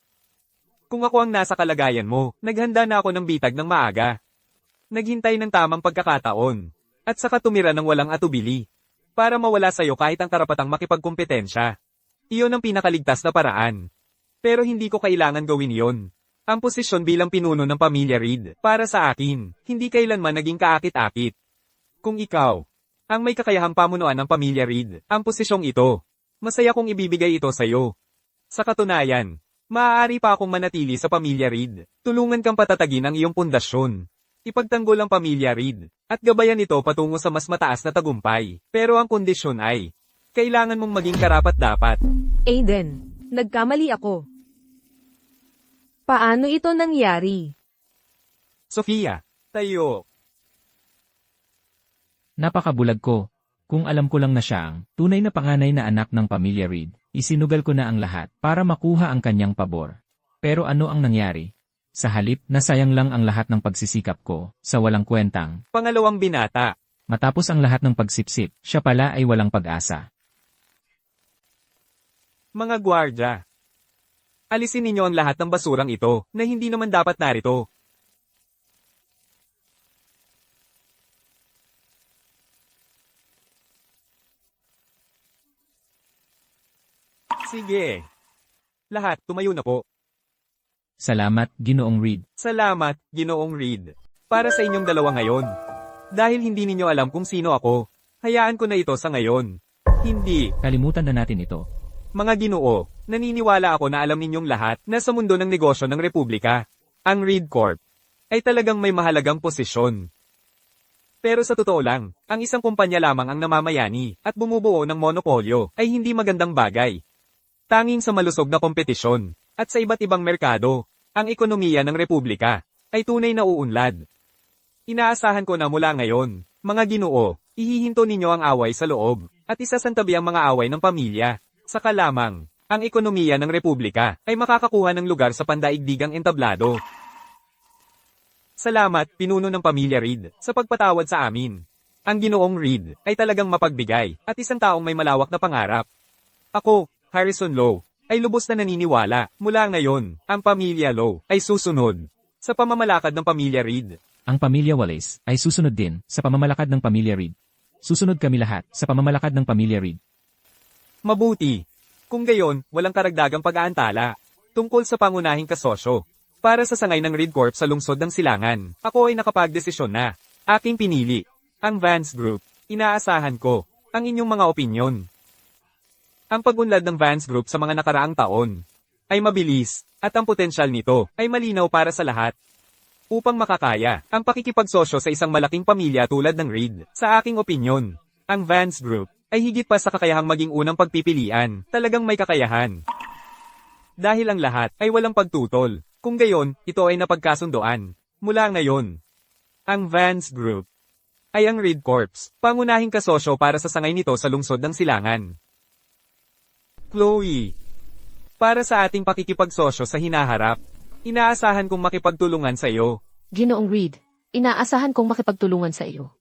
Kung ako ang nasa kalagayan mo, naghanda na ako ng bitag ng maaga. Naghintay ng tamang pagkakataon. At saka tumira ng walang atubili. Para mawala sa'yo kahit ang karapatang makipagkumpetensya. Iyon ang pinakaligtas na paraan. Pero hindi ko kailangan gawin iyon. Ang posisyon bilang pinuno ng pamilya Reed, para sa akin, hindi kailanman naging kaakit-akit. Kung ikaw, ang may kakayahang pamunuan ng pamilya Reed, ang posisyong ito, masaya kong ibibigay ito sa'yo. Sa katunayan, maaari pa akong manatili sa pamilya Reed. Tulungan kang patatagin ang iyong pundasyon. Ipagtanggol ang pamilya Reed, at gabayan ito patungo sa mas mataas na tagumpay. Pero ang kondisyon ay, kailangan mong maging karapat-dapat. Aiden, nagkamali ako. Paano ito nangyari? Sofia, tayo. Napakabulag ko. Kung alam ko lang na siya ang tunay na panganay na anak ng pamilya Reed, isinugal ko na ang lahat para makuha ang kanyang pabor. Pero ano ang nangyari? Sa halip, nasayang lang ang lahat ng pagsisikap ko, sa walang kwentang. Pangalawang binata. Matapos ang lahat ng pagsipsip, siya pala ay walang pag-asa. Mga gwardya. Alisin ninyo ang lahat ng basurang ito, na hindi naman dapat narito. Sige. Lahat, tumayo na po. Salamat, Ginoong Reed. Salamat, Ginoong Reed. Para sa inyong dalawa ngayon. Dahil hindi ninyo alam kung sino ako, hayaan ko na ito sa ngayon. Hindi. Kalimutan na natin ito. Mga Ginoo, naniniwala ako na alam ninyong lahat na sa mundo ng negosyo ng Republika, ang Reed Corp ay talagang may mahalagang posisyon. Pero sa totoo lang, ang isang kumpanya lamang ang namamayani at bumubuo ng monopolyo ay hindi magandang bagay. Tanging sa malusog na kompetisyon at sa iba't ibang merkado, ang ekonomiya ng Republika ay tunay na uunlad. Inaasahan ko na mula ngayon, mga Ginoo, ihihinto ninyo ang away sa loob at isasantabi ang mga away ng pamilya. Saka lamang, ang ekonomiya ng Republika ay makakakuha ng lugar sa pandaigdigang entablado. Salamat, pinuno ng pamilya Reed, sa pagpatawad sa amin. Ang Ginoong Reed ay talagang mapagbigay at isang taong may malawak na pangarap. Ako, Harrison Lowe, ay lubos na naniniwala, mula ngayon, ang pamilya Lowe ay susunod sa pamamalakad ng pamilya Reed. Ang pamilya Wallace ay susunod din sa pamamalakad ng pamilya Reed. Susunod kami lahat sa pamamalakad ng pamilya Reed. Mabuti. Kung gayon, walang karagdagang pag-aantala. Tungkol sa pangunahing kasosyo. Para sa sangay ng Reed Corp sa lungsod ng Silangan, ako ay nakapagdesisyon na. Aking pinili. Ang Vance Group. Inaasahan ko ang inyong mga opinyon. Ang pag-unlad ng Vance Group sa mga nakaraang taon ay mabilis, at ang potensyal nito ay malinaw para sa lahat. Upang makakaya ang pakikipagsosyo sa isang malaking pamilya tulad ng Reed, sa aking opinyon, ang Vance Group ay higit pa sa kakayahang maging unang pagpipilian, talagang may kakayahan. Dahil ang lahat ay walang pagtutol, kung gayon, ito ay napagkasundoan. Mula ngayon, ang Vance Group ay ang Reed Corps, pangunahing kasosyo para sa sangay nito sa lungsod ng Silangan. Chloe, para sa ating pakikipagsosyo sa hinaharap, inaasahan kong makipagtulungan sa iyo. Ginoong Reed, inaasahan kong makipagtulungan sa iyo.